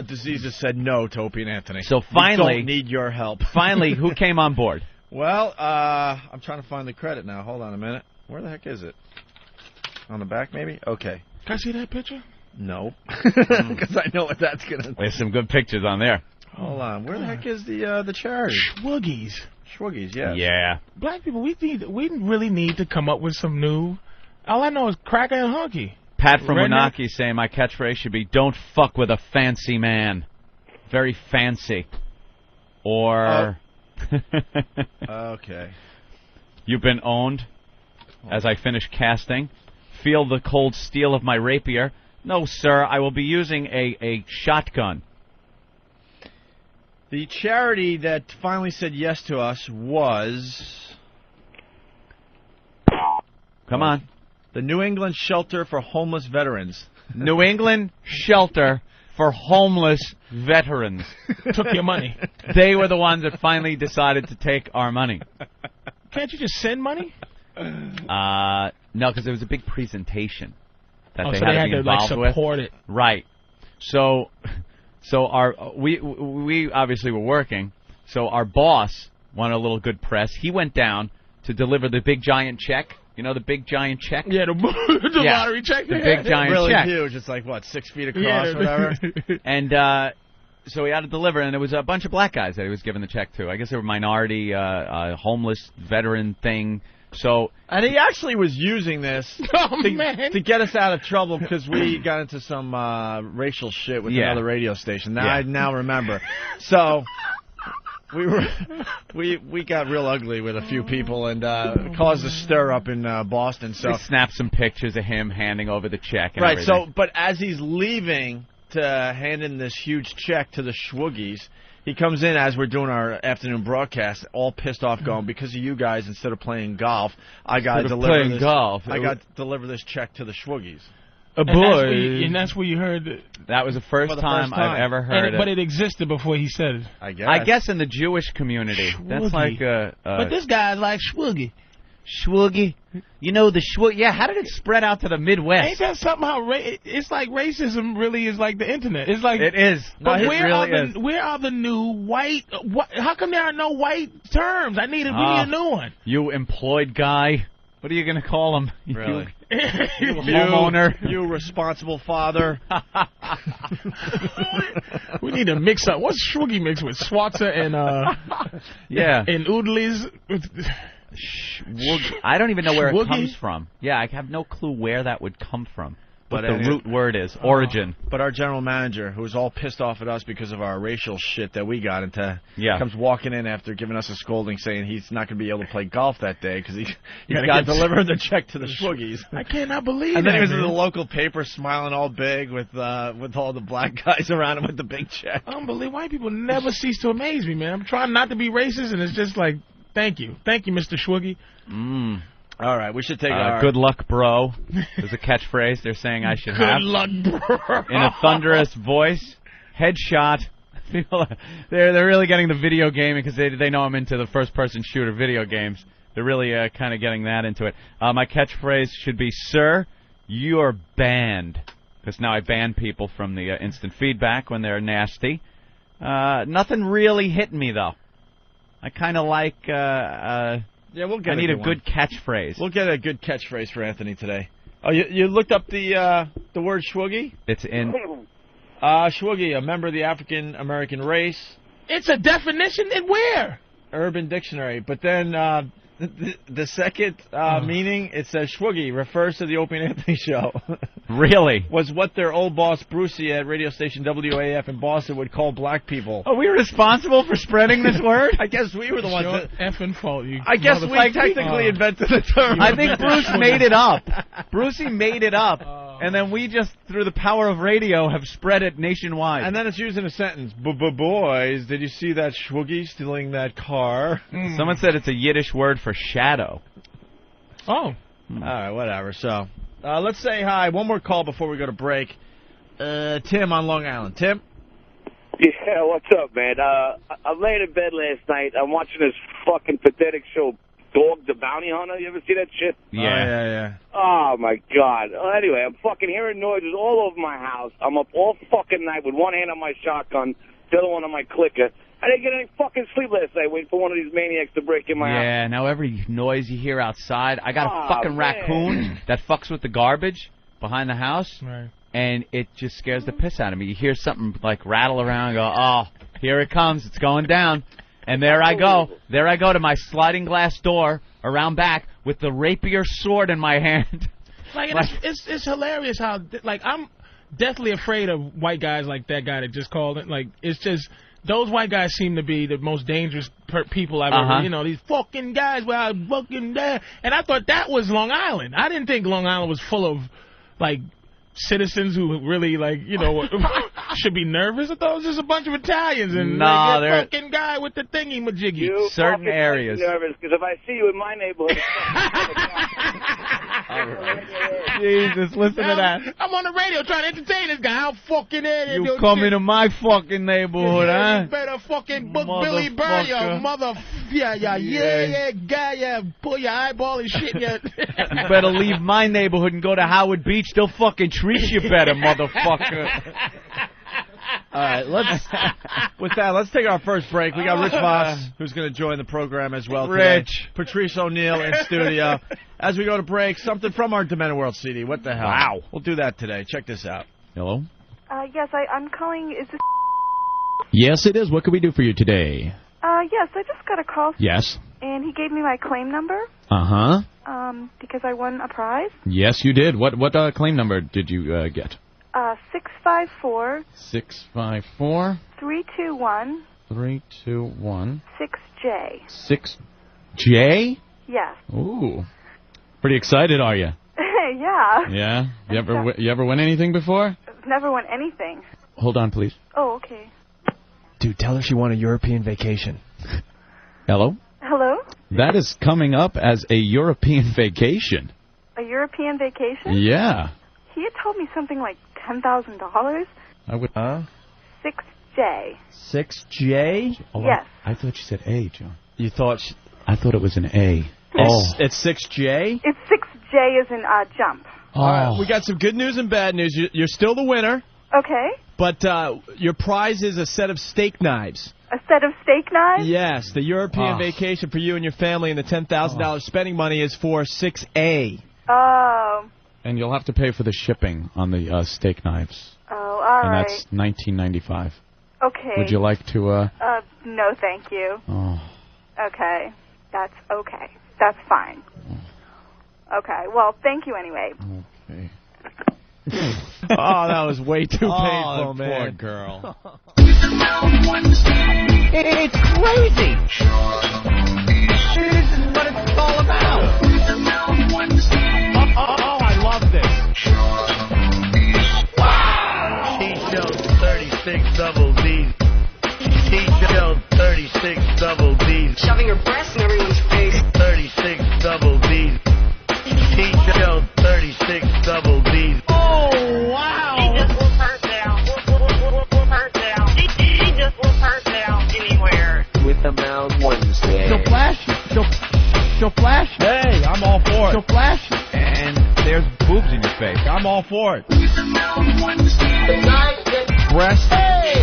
diseases said no to Opie and Anthony. So finally, we don't need your help. Finally, who came on board? Well, I'm trying to find the credit now. Hold on a minute. Where the heck is it? On the back, maybe? Okay. Can I see that picture? No, because I know what that's gonna. There's some good pictures on there. Hold on, where the heck is the charity? Schwoogies. Schwoogies, yeah. Yeah. Black people, we really need to come up with some new. All I know is Cracker and Hunky. Pat from Wanaki saying my catchphrase should be "Don't fuck with a fancy man." Very fancy. Or. Okay. You've been owned. As I finish casting, feel the cold steel of my rapier. No, sir, I will be using a shotgun. The charity that finally said yes to us was... Come on. The New England Shelter for Homeless Veterans. New England Shelter for Homeless Veterans. Took your money. They were the ones that finally decided to take our money. Can't you just send money? No, because there was a big presentation that they so had they to be involved with. Support it. Right. So we obviously were working. So our boss wanted a little good press. He went down to deliver the big giant check. You know the big giant check? Yeah, the lottery check. The big giant really check. Really huge. It's like, what, 6 feet across or whatever? And so he had to deliver, and there was a bunch of black guys that he was giving the check to. I guess they were minority, homeless veteran thing. And he actually was using this to get us out of trouble because we got into some racial shit with another radio station. Now I now remember. So we got real ugly with a few people and caused a stir up in Boston. So they snapped some pictures of him handing over the check. And right. everything. So, but as he's leaving to hand in this huge check to the Schwoogies, he comes in as we're doing our afternoon broadcast, all pissed off, going, because of you guys, instead of playing golf, I got to deliver this check to the Schwoogies. And that's where you heard it. That was the first time I've ever heard it. But it existed before he said it. I guess in the Jewish community. Schwoogie. That's like but this guy's like Schwoogie. Schwoogie. You know the Schwoogie. Yeah, how did it spread out to the Midwest? Ain't that somehow it's like racism really is like the internet. It's like it is. But no, where are the new white? How come there are no white terms? We need a new one. You employed guy. What are you going to call him? Really? You homeowner. You responsible father. We need to mix up. What's Schwoogie mixed with? Schwarzer and and Oodleys. I don't even know where it comes from. Yeah, I have no clue where that would come from. What the root word is. Origin. But our general manager, who was all pissed off at us because of our racial shit that we got into, comes walking in after giving us a scolding saying he's not going to be able to play golf that day because he's got to deliver the check to the Schwoogies. I cannot believe And then he was in the local paper smiling all big with all the black guys around him with the big check. Unbelievable. White people never cease to amaze me, man. I'm trying not to be racist, and it's just like, thank you, Mr. Schwoogie. All right, we should take good luck, bro. There's a catchphrase they're saying I should have. Good luck, bro. In a thunderous voice. Headshot. People, they're really getting the video gaming because they know I'm into the first-person shooter video games. They're really kind of getting that into it. My catchphrase should be, "Sir, you're banned," because now I ban people from the instant feedback when they're nasty. Nothing really hit me though. I kind of like. Yeah, we'll get. I need a good catchphrase. We'll get a good catchphrase for Anthony today. Oh, you looked up the word schwoogie? It's in. Schwoogie, a member of the African American race. It's a definition in where? Urban Dictionary. But then the second meaning, it says schwoogie refers to the Opie and Anthony show. Really? Was what their old boss Brucey at radio station WAF in Boston would call black people. Are we responsible for spreading this word? I guess we were the ones that... effing fault, you. I guess we technically invented the term. I think Bruce made it up. Brucey made it up. And then we just, through the power of radio, have spread it nationwide. And then it's used in a sentence. Boys, did you see that schwoogie stealing that car? Someone said it's a Yiddish word for shadow. Oh. All right, whatever. So, let's say hi. One more call before we go to break. Tim on Long Island. Tim? Yeah, what's up, man? I'm laying in bed last night. I'm watching this fucking pathetic show, Dog the Bounty Hunter. You ever see that shit? Yeah. Oh, my God. Anyway, I'm fucking hearing noises all over my house. I'm up all fucking night with one hand on my shotgun, the other one on my clicker. I didn't get any fucking sleep last night waiting for one of these maniacs to break in my house. Yeah, now every noise you hear outside. I got a fucking raccoon that fucks with the garbage behind the house, and it just scares the piss out of me. You hear something, like, rattle around and go, oh, here it comes. It's going down. And there I go. There I go to my sliding glass door around back with the rapier sword in my hand. Like, it's hilarious how, like, I'm deathly afraid of white guys like that guy that just called it. Like, it's just, those white guys seem to be the most dangerous people I've ever, you know, these fucking guys where I fucking there. And I thought that was Long Island. I didn't think Long Island was full of, like, citizens who really, like, you know, should be nervous. I thought it was just a bunch of Italians and like, that fucking guy with the thingy-majiggy. Certain areas. Nervous, because if I see you in my neighborhood... Jesus, listen to that. I'm on the radio trying to entertain this guy. How fucking idiot. You come into my fucking neighborhood, huh? You better fucking book Billy Burr, you mother... Yeah, guy, pull your eyeball and shit. You better leave my neighborhood and go to Howard Beach. They'll fucking treat you better, motherfucker. All right, let's take our first break. We got Rich Voss, who's going to join the program as well today. Rich. Patrice O'Neill in studio. As we go to break, something from our Demented World CD. What the hell? Wow. We'll do that today. Check this out. Hello? Yes, I'm calling. Is this... Yes, it is. What can we do for you today? Yes, I just got a call. Yes. And he gave me my claim number. Uh-huh. Because I won a prize. Yes, you did. What claim number did you get? 654. 654. 321. 321. 6J. 6J? Yes. Ooh. Pretty excited, are you? Yeah. Yeah? You ever win anything before? Never won anything. Hold on, please. Oh, okay. Dude, tell her she won a European vacation. Hello? Hello? That is coming up as a European vacation. A European vacation? Yeah. He had told me something like $10,000. I would. 6J. 6J? Oh, Yes. I thought you said A, John. You thought... I thought it was an A. It's 6J? It's 6J as in jump. All right, we got some good news and bad news. You're still the winner. Okay. But your prize is a set of steak knives. A set of steak knives? Yes, the European vacation for you and your family, and the $10,000 spending money is for 6A. Oh. And you'll have to pay for the shipping on the steak knives. Oh, all and right. that's $19.95. Okay. Would you like to... No, thank you. Oh. Okay. That's okay. That's fine. Okay. Well, thank you anyway. Okay. Oh, that was way too painful, man. Poor girl. It's crazy. This is what it's all about. Oh, I love this. Wow. She showed 36 double D's. She showed 36 double D's. Shoving her breasts in everyone's face. 36 double D's. She showed 36 double D's. Oh, wow. She just whooped her down. Whoop her down. She just She'll flash. Hey, I'm all for it. She'll flash, and there's boobs in your face. I'm all for it. Breast. Hey!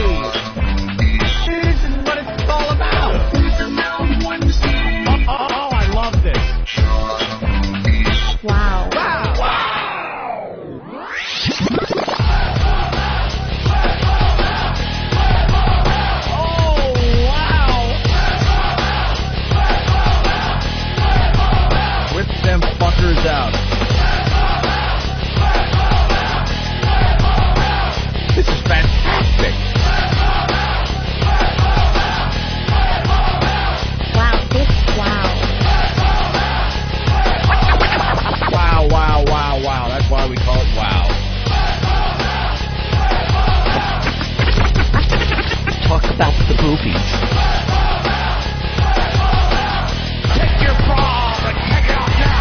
This is what it's all about. Oh, I love this. Wow. Whip them fuckers out. This is fantastic. Wow. That's why we call it wow. Talk about the boobies. Take your bra and take it off now.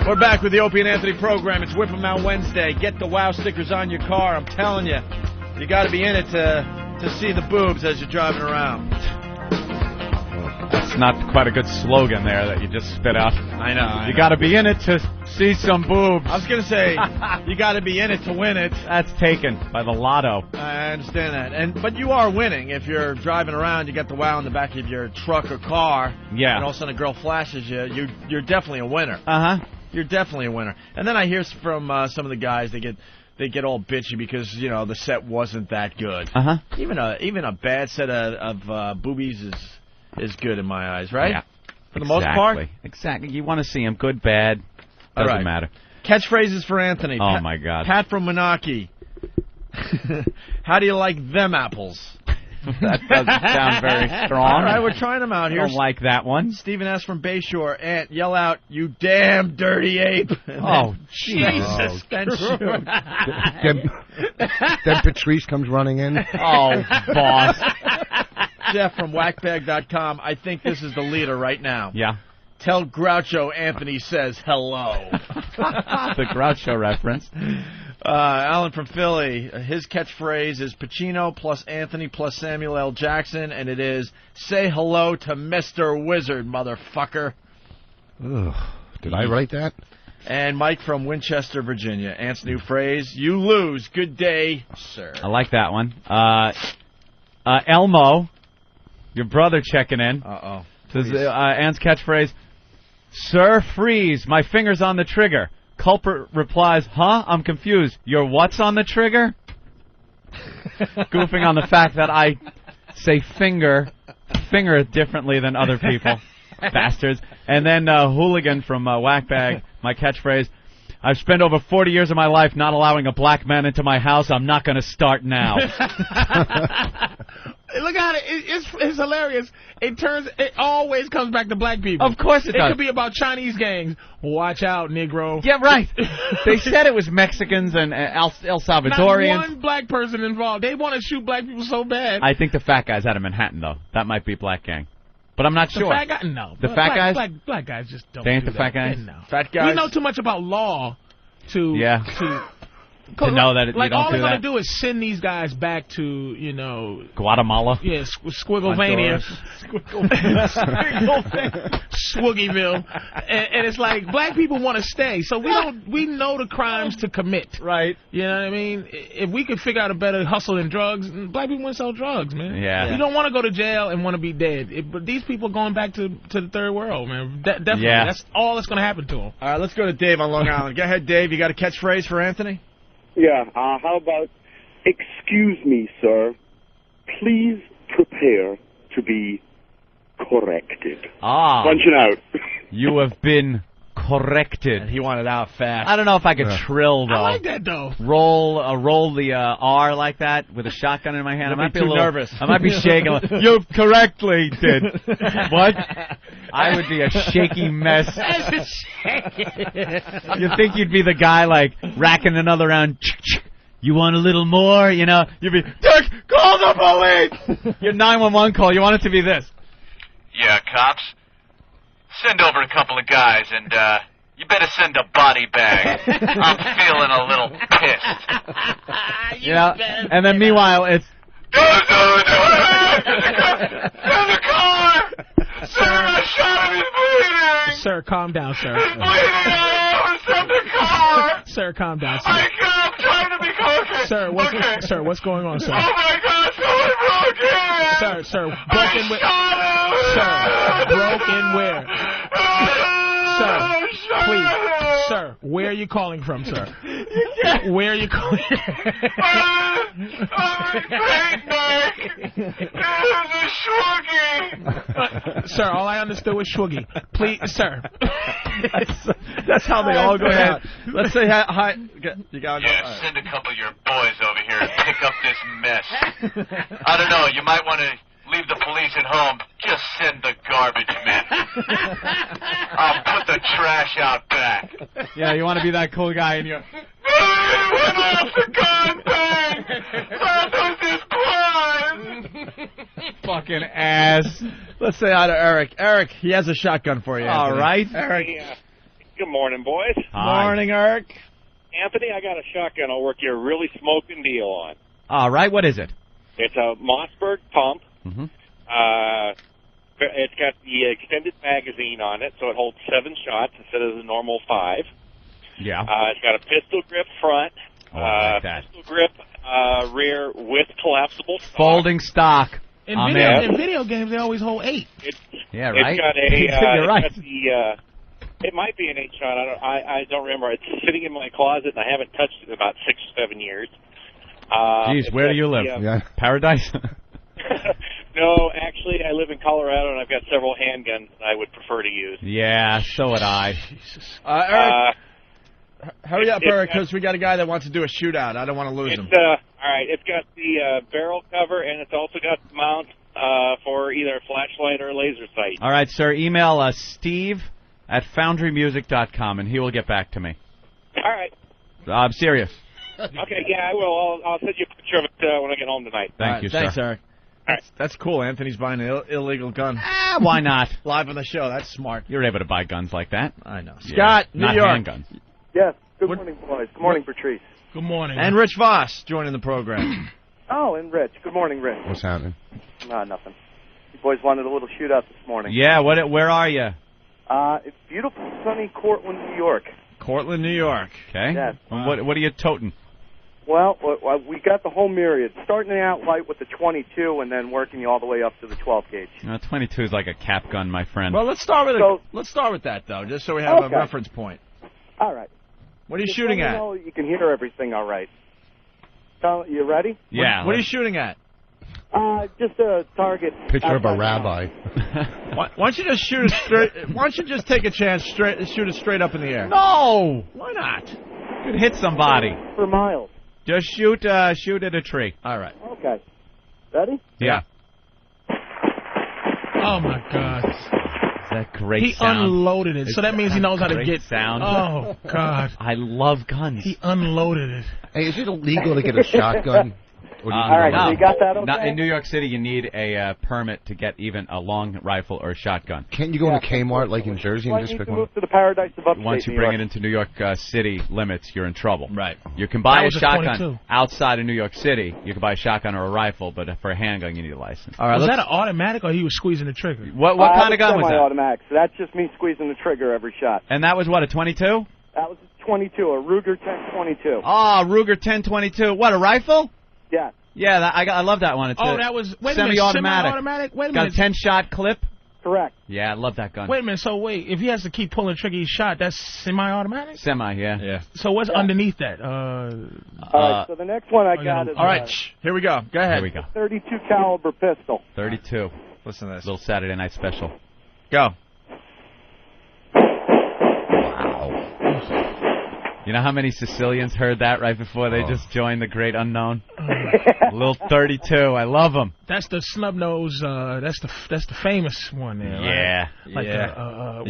We're back with the Opie and Anthony program. It's Whip 'em Out Wednesday. Get the wow stickers on your car. I'm telling you, you got to be in it to see the boobs as you're driving around. That's not quite a good slogan there that you just spit out. I know. You got to be in it to see some boobs. I was going to say, you got to be in it to win it. That's taken by the lotto. I understand that. But you are winning. If you're driving around, you got the wow in the back of your truck or car. Yeah. And all of a sudden a girl flashes you. You're definitely a winner. Uh-huh. You're definitely a winner. And then I hear from some of the guys, they get all bitchy because, you know, the set wasn't that good. Uh-huh. Even a bad set of boobies is good in my eyes, right? Yeah. For the most part? Exactly. You want to see them good, bad, doesn't matter. Catchphrases for Anthony. Oh, my God. Pat from Menaki. How do you like them apples? That doesn't sound very strong. All right, we're trying them out here. I don't like that one. Stephen S. from Bayshore. Ant, yell out, you damn dirty ape. Oh, Jesus. Then Patrice comes running in. Oh, boss. Jeff from whackbag.com. I think this is the leader right now. Yeah. Tell Groucho Anthony says hello. The Groucho reference. Alan from Philly, his catchphrase is Pacino plus Anthony plus Samuel L. Jackson, and it is, say hello to Mr. Wizard, motherfucker. Ugh, did I write that? And Mike from Winchester, Virginia, Ant's new phrase, you lose, good day, sir. I like that one. Elmo, your brother checking in. Uh-oh. Says, Ant's catchphrase, sir, freeze, my finger's on the trigger. Culprit replies, huh? I'm confused. Your what's on the trigger? Goofing on the fact that I say finger differently than other people. Bastards. And then Hooligan from Whackbag, my catchphrase, I've spent over 40 years of my life not allowing a black man into my house. I'm not going to start now. Look at it. It's hilarious. It always comes back to black people. Of course it does. It could be about Chinese gangs. Watch out, Negro. Yeah, right. They said it was Mexicans and El Salvadorians. Not one black person involved. They want to shoot black people so bad. I think the fat guys out of Manhattan, though. That might be black gang. But I'm not sure. The fat guy? No. The fat guys? Black guys just don't They ain't do the fat that. guys? No. Fat guys? We know too much about law to to know that like you don't all do they're that? gonna do is send these guys back to, you know, Guatemala. yeah, Squigglemania, Swoogieville, and it's like black people want to stay, so we know the crimes to commit, right? You know what I mean? If we could figure out a better hustle than drugs, black people want to sell drugs, man. Yeah. You don't want to go to jail and want to be dead, but these people going back to the third world, man. Definitely, that's all that's gonna happen to them. All right, let's go to Dave on Long Island. Go ahead, Dave. You got a catchphrase for Anthony? Yeah, how about, excuse me, sir, please prepare to be corrected. Ah. Punch it out. You have been corrected. And he wanted out fast. I don't know if I could trill, though. I like that, though. Roll the R like that with a shotgun in my hand. You'll I might be be a too little nervous. I might be shaking. You've correctly did. What? I would be a shaky mess. You think you'd be the guy, like, racking another round. You want a little more? You know, you'd be, Dick, call the police! Your 911 call, you want it to be this. Yeah, cops. Send over a couple of guys, and you better send a body bag. I'm feeling a little pissed. Yeah, and then meanwhile, it's... Send the car! Sir, I shot him, he's bleeding! Sir, calm down, sir. He's bleeding all over, send the car! Sir, calm down, sir. I'm trying to be okay. Sir, what's going on, sir? Oh my God, someone broke in! Sir, broken where? Sir, broken where? Sir, please. Sir, where are you calling from, sir? Where are you calling? Sir, all I understood was Swoogie. Please, sir. That's how they all go out. Let's say hi. You got Yeah, send a couple of your boys over here and pick up this mess. I don't know, you might want to leave the police at home. Just send the garbage men. I'll put the trash out back. Yeah, you want to be that cool guy in your... Fucking ass. Let's say hi to Eric. Eric, he has a shotgun for you. All Anthony. right. Eric. Good morning, boys. Morning, Eric. Anthony, I got a shotgun I'll work you a really smoking deal on. All right, what is it? It's a Mossberg pump. Mm-hmm. It's got the extended magazine on it, so it holds 7 shots instead of the normal 5. Yeah. It's got a pistol grip front. I like that. Pistol grip rear with collapsible stock. Folding stock. In video games, they always hold 8. Yeah, right? It's got a. You're right. It's got the, it might be an 8-shot. I don't remember. It's sitting in my closet, and I haven't touched it in about 6 or 7 years. Jeez, where do you live? Paradise? No, actually, I live in Colorado, and I've got several handguns I would prefer to use. Yeah, so would I. Eric, hurry up, Eric, because we got a guy that wants to do a shootout. I don't want to lose him. All right, it's got the barrel cover, and it's also got the mount for either a flashlight or a laser sight. All right, sir, email steve@foundrymusic.com, and he will get back to me. All right. I'm serious. Okay, yeah, I will. I'll send you a picture of it when I get home tonight. Thank you, sir. Thanks, Eric. That's cool. Anthony's buying an illegal gun. Why not? Live on the show. That's smart. You're able to buy guns like that. I know. Scott, New not York. handguns. Yes. Good morning, boys. Good morning, Patrice. Good morning. And Rich Voss joining the program. Oh, and Rich. Good morning, Rich. What's happening? Nothing. You boys wanted a little shootout this morning. Yeah, where are you? It's beautiful, sunny Cortland, New York. Cortland, New York. Okay. Yes. What are you toting? Well, we got the whole myriad. Starting out light with the 22 and then working you all the way up to the 12 gauge. 22 is like a cap gun, my friend. Well, let's start with that though, just so we have a reference point. All right. What are you shooting at? You can hear everything all right. So, you ready? Yeah. What are you shooting at? Just a target. Picture of a rabbi. Why don't you just shoot it straight? Why don't you just take a chance, shoot it straight up in the air? No. Why not? You could hit somebody. For miles. Just shoot at a tree. All right. Okay. Ready? Yeah. Oh my God. Is that great He sound? unloaded it, so that means he knows how to Great get sound. Oh God. I love guns. He unloaded it. Hey, is it illegal to get a shotgun? Or do you All need a right, license? so you got that okay? Not in New York City, you need a permit to get even a long rifle or a shotgun. Can't you go into Kmart like in Jersey and just pick to one move up? to the paradise of upstate Once you New bring York. it into New York City limits, you're in trouble. Right. You can buy That a was a shotgun 22. outside of New York City. You can buy a shotgun or a rifle, but for a handgun, you need a license. All right. Was let's- that an automatic or he was squeezing the trigger? What kind of gun was that? Semi-automatic. So that's just me squeezing the trigger every shot. And that was what, a 22? That was a 22, a Ruger 1022. Oh, Ruger 1022. What, a rifle? Yeah. Yeah, I love that one. It's Oh, a that was wait a minute, semi-automatic. semi-automatic. Wait a Got minute. a 10-shot clip. Correct. Yeah, I love that gun. Wait a minute. So wait, if he has to keep pulling the trigger each shot, that's semi-automatic. Semi, yeah. So what's underneath that? All right. So the next one I got is all right. Here we go. Go ahead. Here we go. 32 caliber pistol. 32. Listen to this. Little Saturday night special. Go. You know how many Sicilians heard that right before they just joined the great unknown? Little 32. I love them. That's the snub nose. That's the famous one there. Yeah. Right? Like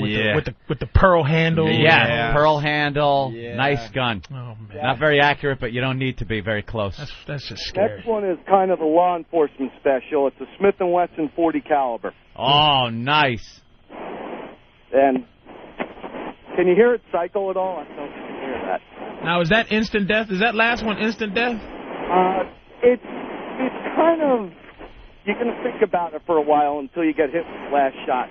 Yeah. with the pearl handle. Yeah. Pearl handle. Yeah. Nice gun. Oh man. Not very accurate, but you don't need to be very close. That's just scary. Next one is kind of a law enforcement special. It's a Smith & Wesson 40 caliber. Oh, nice. And can you hear it cycle at all? I don't know if you can hear that. Now is that instant death? Is that last one instant death? It's kind of, you're going to think about it for a while until you get hit with the last shot.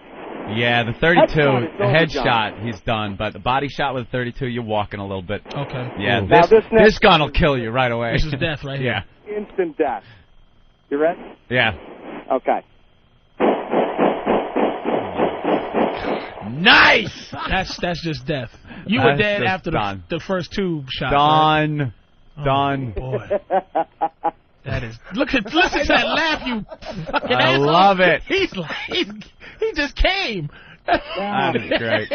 Yeah, the 32, Headshot is the over, headshot, he's done. But the body shot with 32, you're walking a little bit. Okay. Yeah, Now this next this gun will kill you right away. This is death right here. Yeah. Instant death. You ready? Yeah. Okay. Nice. That's just death. You were That's dead just after done. the first two shots. Right? Done. Oh, Done. boy. That is. Listen to that laugh, you fucking I asshole. love it. He just came. That is great.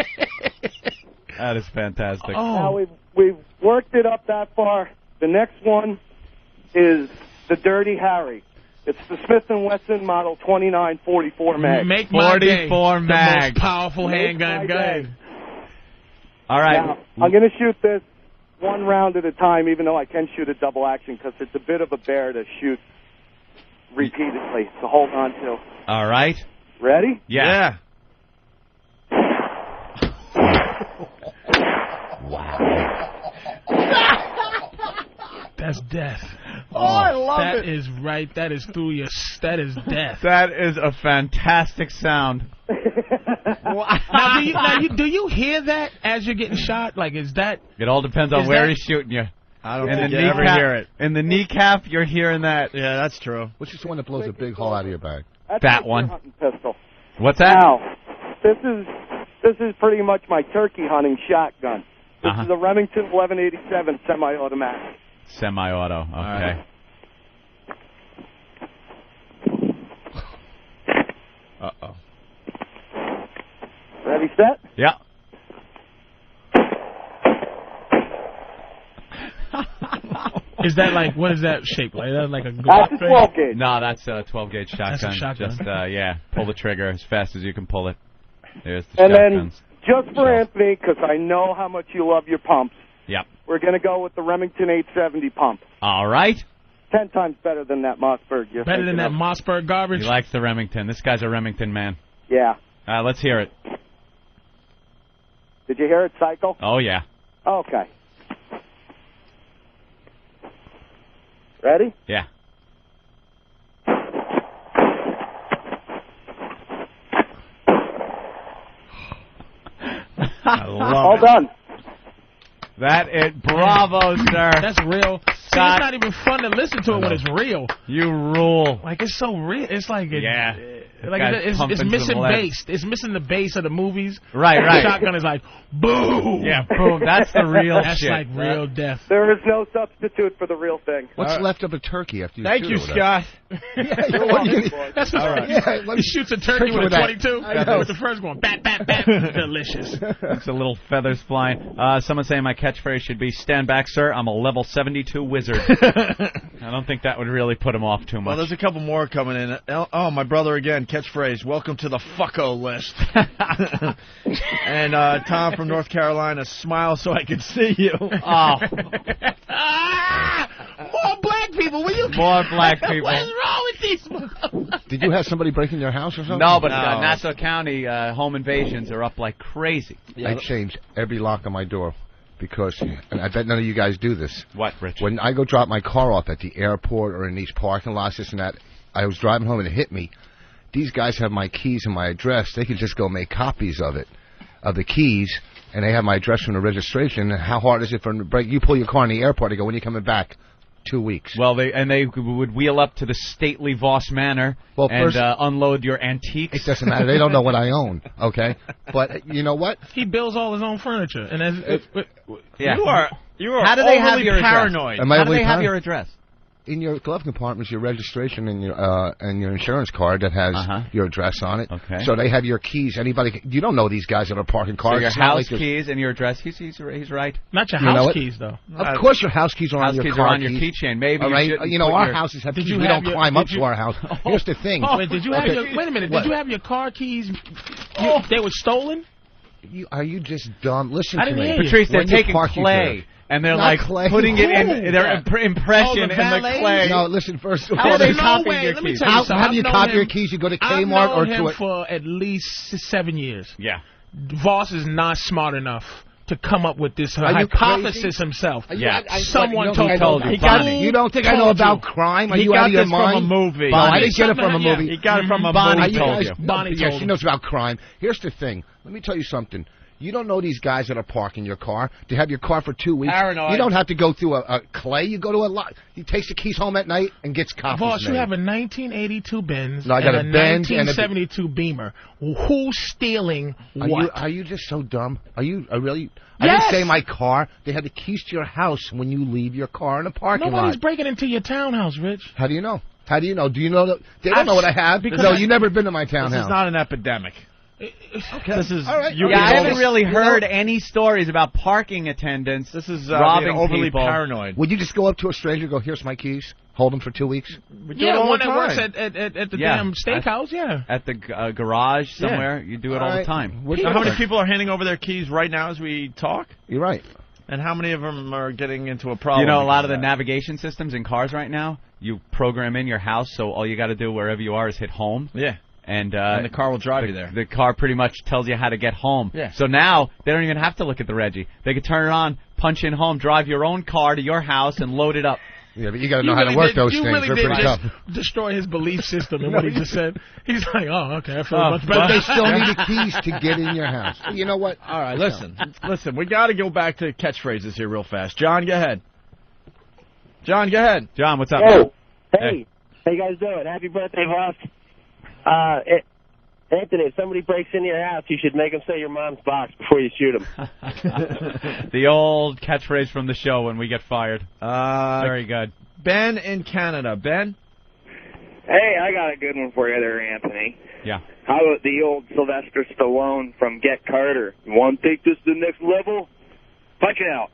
That is fantastic. Oh. Now we've worked it up that far. The next one is the Dirty Harry. It's the Smith & Wesson Model 2944 mag. Make my day. 44 mag. The most powerful handgun. Go ahead. All right. Now, I'm going to shoot this one round at a time, even though I can shoot a double action, because it's a bit of a bear to shoot repeatedly. So hold on to. All right. Ready? Yeah. That's death. Oh, I love it. That is right. That is through your. That is death. That is a fantastic sound. Now, do you hear that as you're getting shot? Like, is that? It all depends on Is where that- he's shooting you. I don't In think the you ever kneecap, hear it. In the kneecap, you're hearing that. Yeah, that's true. What's just the one that blows a big hole out of your bag? That's That my one. deer hunting pistol. What's that? Now, this is pretty much my turkey hunting shotgun. This is a Remington 1187 semi-automatic. Semi-auto. Okay. Uh-oh. Ready, set? Yeah. Is that like, what is that shape like? Is that like a That's a 12 gauge. No, that's a 12-gauge shotgun. That's a shotgun. Just, yeah, pull the trigger as fast as you can pull it. There's the And shotguns. then, just for Anthony, because I know how much you love your pumps, Yep. we're going to go with the Remington 870 pump. All right. 10 times better than that Mossberg. You're Better than thinking that of. Mossberg garbage? He likes the Remington. This guy's a Remington man. Yeah. Let's hear it. Did you hear it cycle? Oh, yeah. Okay. Ready? Yeah. I love All it. done. That is bravo, sir. That's real. See, it's Scott. not even fun to listen to it when it's real. You rule. Like, it's so real. It's like Yeah. like Guy's it's pumping missing some lead. bass. It's missing the bass of the movies. Right, The right. shotgun is like boom. Yeah, boom. That's the real That's shit. like real death. There is no substitute for the real thing. What's left of a turkey after you Thank shoot you, it with that? Scott. You're welcome, boy. That's what All right. Yeah, let he me shoots a trick turkey you with a that. 22. I know. With the first one, bat, bat, bat. Delicious. It's a little feathers flying. Someone saying my catchphrase should be, "Stand back, sir. I'm a level 72 wizard." I don't think that would really put him off too Well, much. there's a couple more coming in. Oh, my brother again, catchphrase, welcome to the fucko list. And Tom from North Carolina, smile so I can see you. Oh. Ah! More black people. Will you More black people. What is wrong with these motherfuckers? Did you have somebody breaking your house or something? No, but Nassau County home invasions are up like crazy. I change every lock on my door because, and I bet none of you guys do this. What, Rich? When I go drop my car off at the airport or in these parking lots, this and that, I was driving home and it hit me. These guys have my keys and my address. They can just go make copies of it, of the keys, and they have my address from the registration. How hard is it for them to break? You pull your car in the airport, they go, when are you coming back? 2 weeks. Well, they would wheel up to the stately Voss Manor and unload your antiques. It doesn't matter. They don't know what I own, okay? But you know what? He builds all his own furniture. And Yeah. You are How do they have your paranoid. Am I How do they overly have paranoid? your address? In your glove compartment is your registration and your insurance card that has your address on it. Okay. So they have your keys. You don't know these guys that are parking cars. So your It's not house like keys and your address. He's right. Not your You know house what? keys, though. Of course your house keys are on House your keys car are on your keys. keychain. Maybe All right. you Our put houses have Did keys. you We have don't your- climb did up you- to our house. Here's the thing. Wait, did you have your? Wait a minute. What? Did you have your car keys? They were stolen. Are you just dumb? Listen I to didn't me. hear you. Patrice, they're When you taking park, you clay. should. And they're Not like clay. putting it in their impression Oh, the in the valet? clay. No, listen first. How are they No copying way. your Let me keys? tell you something. How do you I've known copy your him- keys? You go to I've Kmart known or him to a... for at least 7 years. Yeah. Voss is not smart enough to come up with this you hypothesis crazy? himself. Someone told you. You don't think I know about crime? Are He you got out of your this mind? from a movie. No, I didn't get it Something- from a yeah. movie. He got it from a Bonnie movie. told you. Bonnie Yeah, told she him. knows about crime. Here's the thing. Let me tell you something. You don't know these guys that are parking your car. To have your car for 2 weeks, Paranoid. you don't have to go through a clay. You go to a lot. He takes the keys home at night and gets copies Voss, you made. have a 1982 Benz No, I got and a Benz and a- 1972 Beamer. Who's stealing Are what? Are you just so dumb? Are you really? I Yes. didn't say my car. They have the keys to your house when you leave your car in a parking Nobody's lot. breaking into your townhouse, Rich. How do you know? How do you know? Do you know that they don't know what I have? because No, I- you never been to my This townhouse. is not an epidemic. Okay. This is all right. you Yeah, I can- haven't really heard any stories about parking attendants. This is robbing being overly people. paranoid. Would you just go up to a stranger and go, "Here's my keys. Hold them for 2 weeks"? We do it Yeah, all one the that works time. at the Yeah. damn steakhouse, yeah. At the garage somewhere. You do it all the Alright. time. We're Now, how many different. people are handing over their keys right now as we talk? You're right. And how many of them are getting into a problem? You know, a lot of because the that? navigation systems in cars right now, you program in your house, so all you got to do wherever you are is hit home. Yeah. And And the car will drive you there. The car pretty much tells you how to get home. Yeah. So now they don't even have to look at the Reggie. They can turn it on, punch in home, drive your own car to your house, and load it up. Yeah, but you got to know how to work those you things. really They're did pretty just tough. destroy his belief system in what he just said. He's like, oh, okay, I feel Oh, much But better. they still need the keys to get in your house. You know what? All right, listen. We got to go back to catchphrases here real fast. John, go ahead. John, go ahead. John, what's up? Hey, how you guys doing? Happy birthday, boss. Anthony, if somebody breaks into your house, you should make them say your mom's box before you shoot them. The old catchphrase from the show when we get fired. Very good. Ben in Canada. Ben? Hey, I got a good one for you there, Anthony. Yeah. How about the old Sylvester Stallone from Get Carter? You want to take this to the next level? Punch it out.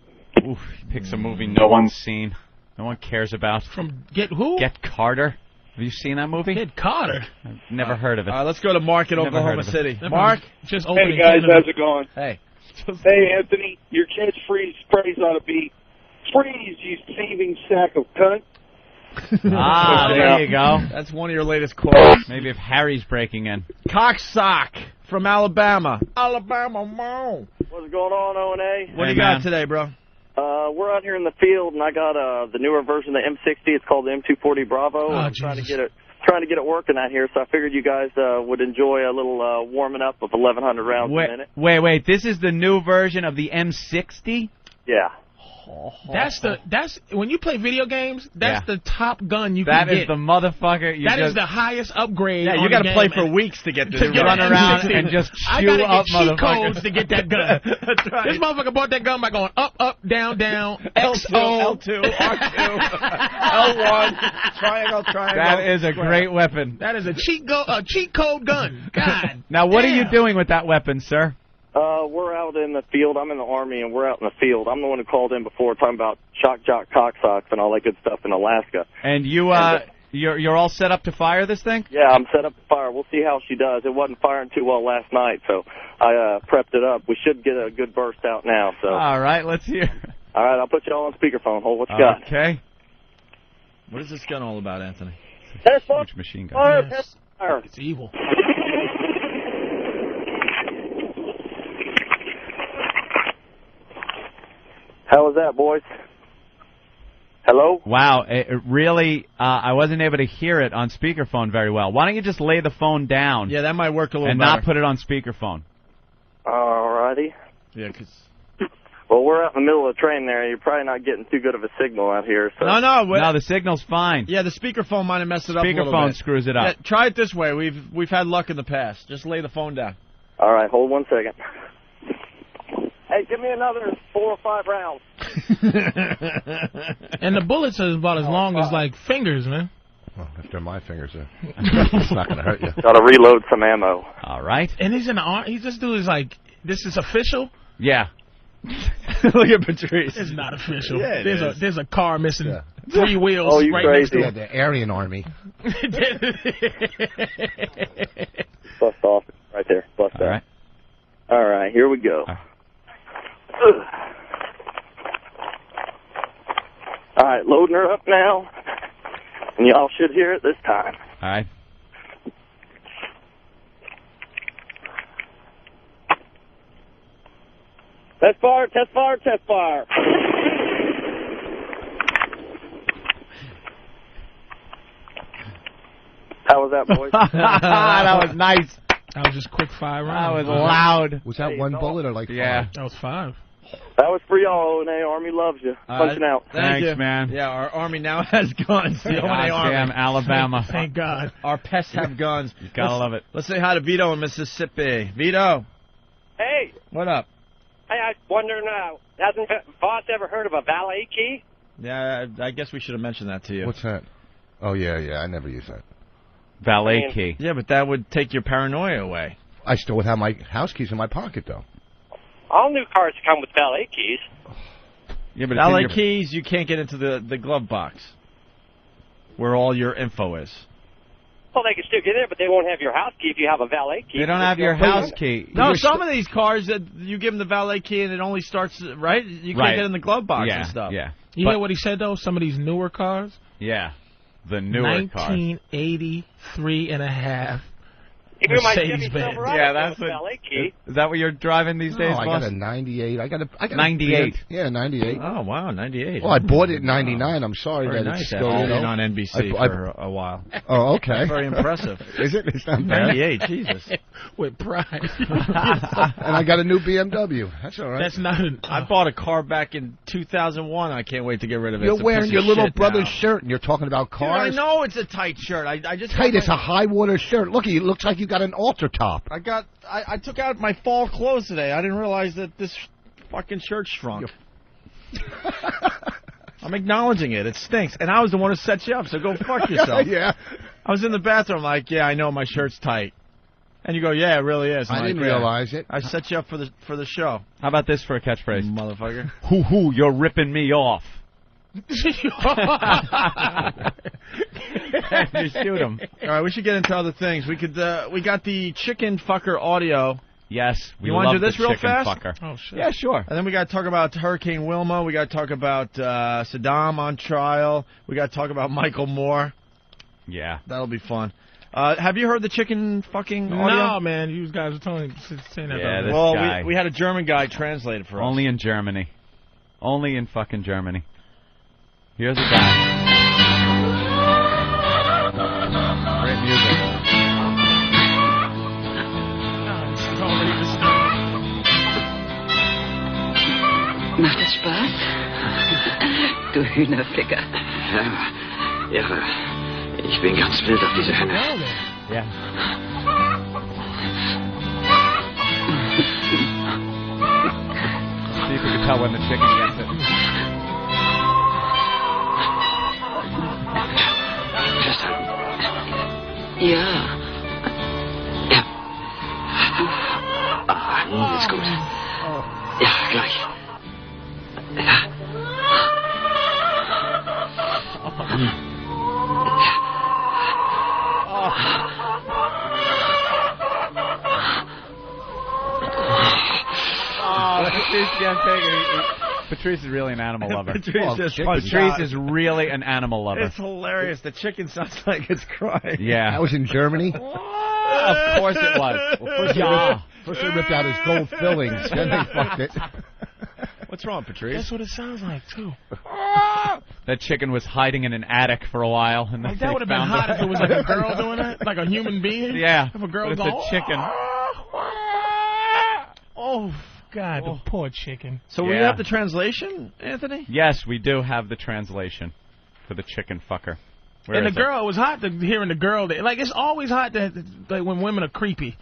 Oof, he picks a movie no one's seen, no one cares about. From Get who? Get Carter. Have you seen that movie? Get Carter. I've never heard of it. Let's go to Mark in Never Oklahoma heard of it. City. That Mark? Just Hey, opening guys, Canada. how's it going? Hey. Hey, Anthony, your catchphrase ought to be, freeze, you thieving sack of cunt. There you go. That's one of your latest quotes. Maybe if Harry's breaking in. Cocksock from Alabama. Alabama, mom. What's going on, O&A? What do you man. got today, bro? We're out here in the field, and I got the newer version of the M60. It's called the M240 Bravo. I'm trying to get it working out here, so I figured you guys would enjoy a little warming up of 1,100 rounds a minute. Wait. This is the new version of the M60? Yeah. That's when you play video games. That's the top gun you That can is get. the motherfucker. That is the highest upgrade. Yeah, on you got to play for weeks to get this. to get run an around M16. and just I chew gotta up get cheat motherfuckers. codes to get that gun. That's right. This motherfucker bought that gun by going up, up, down, down, L2, XO. L2, R2, L1, triangle. That is a great weapon. That is a cheat code gun. God. Now, what are damn. you doing with that weapon, sir? We're out in the field. I'm in the Army, and we're out in the field. I'm the one who called in before talking about shock jock cocksocks and all that good stuff in Alaska. And you're all set up to fire this thing? Yeah, I'm set up to fire. We'll see how she does. It wasn't firing too well last night, so I prepped it up. We should get a good burst out now. So. All right, let's hear. All right, I'll put you all on speakerphone. Hold what you got. Okay. What is this gun all about, Anthony? Test fire. Huge machine gun. Fire. Yes. Test fire. It's evil. How was that, boys? Hello? Wow, it really, I wasn't able to hear it on speakerphone very well. Why don't you just lay the phone down? Yeah, that might work a little and better. not put it on speakerphone. Alrighty. Yeah, because... Well, we're out in the middle of the train there. You're probably not getting too good of a signal out here. So. No, the signal's fine. Yeah, the speakerphone might have messed it up a little bit. Speakerphone screws it up. Yeah, try it this way. We've had luck in the past. Just lay the phone down. All right, hold 1 second. Hey, give me another 4 or 5 rounds. And the bullets are about as long as, like, fingers, man. Well, if they're my fingers, it's not going to hurt you. Got to reload some ammo. All right. And he's in the army. This dude is like, this is official? Yeah. Look at Patrice. It's not official. Yeah, there's a car missing 3 wheels Oh, you right crazy. next to Yeah, it. the Aryan Army. Bust off right there. Bust All out. right. All right, here we go. All right, loading her up now. And y'all should hear it this time. All right. Test fire. Test fire. Test fire. How was that, boys? That was nice. That was just quick 5 rounds. That was loud. Was that one bullet or like 5? Yeah. That was 5. That was for y'all, O&A. Army loves you. Punching out. Thanks, you. man. Yeah, our Army now has guns. The O&A Army. Goddamn Alabama. Thank God. Our pests have guns. You gotta love it. Let's say hi to Vito in Mississippi. Vito, Hey, what up? I was wondering, hasn't Boss ever heard of a valet key? Yeah, I guess we should have mentioned that to you. What's that? Oh, yeah, I never use that. Valet key. Yeah, but that would take your paranoia away. I still would have my house keys in my pocket, though. All new cars come with valet keys. Yeah, but Valet keys, you can't get into the glove box where all your info is. Well, they can still get in, but they won't have your house key if you have a valet key. They don't have your house key. No, some of these cars that you give them the valet key and it only starts right. You can't get in the glove box and stuff. Yeah. You hear what he said though? Some of these newer cars. Yeah. The newer cars. 1983 and a half. Even my Chevy Mercedes-Benz. Silverado Yeah, comes that's with what. valet key. Is that what you're driving these days, I boss? got a 98. I got a 98. Yeah, 98. Oh wow, 98. Well, I bought it in 99. I'm sorry Very that nice. it's still Been on NBC for a while. Oh, okay. Very impressive. Is it? It's not bad. 98. Jesus. With pride. And I got a new BMW. That's all right. That's not. I bought a car back in 2001. I can't wait to get rid of it. You're It's a wearing piece your of little shit brother's now. shirt, and you're talking about Dude, cars. I know it's a tight shirt. I just Tight. got It's a high water shirt. Look, it looks like you got an altar top. I took out my fall clothes today. I didn't realize that this fucking shirt shrunk. I'm acknowledging it. It stinks. And I was the one who set you up, so go fuck yourself. Yeah. I was in the bathroom like, yeah, I know my shirt's tight. And you go, yeah, it really is. I didn't realize it. I set you up for the show. How about this for a catchphrase? Motherfucker. Hoo, you're ripping me off. You shoot him. All right, we should get into other things. We got the chicken fucker audio. Yes, we You want love to do this the real chicken fast? Fucker. Oh shit. Yeah, sure. And then we got to talk about Hurricane Wilma. We got to talk about Saddam on trial. We got to talk about Michael Moore. Yeah. That'll be fun. Have you heard the chicken fucking audio? No, man. You guys are saying that. Yeah, this Well, guy. we had a German guy translate it for us. Only in Germany. Only in fucking Germany. Here's a guy. Great music. Macht es Spaß? Du Hühnerficker. Ja, irre. Ich bin ganz wild auf diese Henne. Ja. See if you can tell when the chicken gets it. Ja. Ja. Ah, nun ist gut. Ja, gleich. Ja. Oh, this guy's taking it. Patrice is really an animal lover. Patrice is really an animal lover. It's hilarious. The chicken sounds like it's crying. Yeah. That was in Germany? Of course it was. Well, first they ripped out his gold fillings, then they fucked it. What's wrong, Patrice? That's what it sounds like, too. That chicken was hiding in an attic for a while. And Like, that would have been hot if it was like a girl doing that, like a human being. Yeah. If a girl But was it's a chicken. Oh, God, the poor chicken. So we have the translation, Anthony? Yes, we do have the translation for the chicken fucker. Where And is the girl, it was hot to hearing the girl. Like, it's always hot to, like, when women are creepy.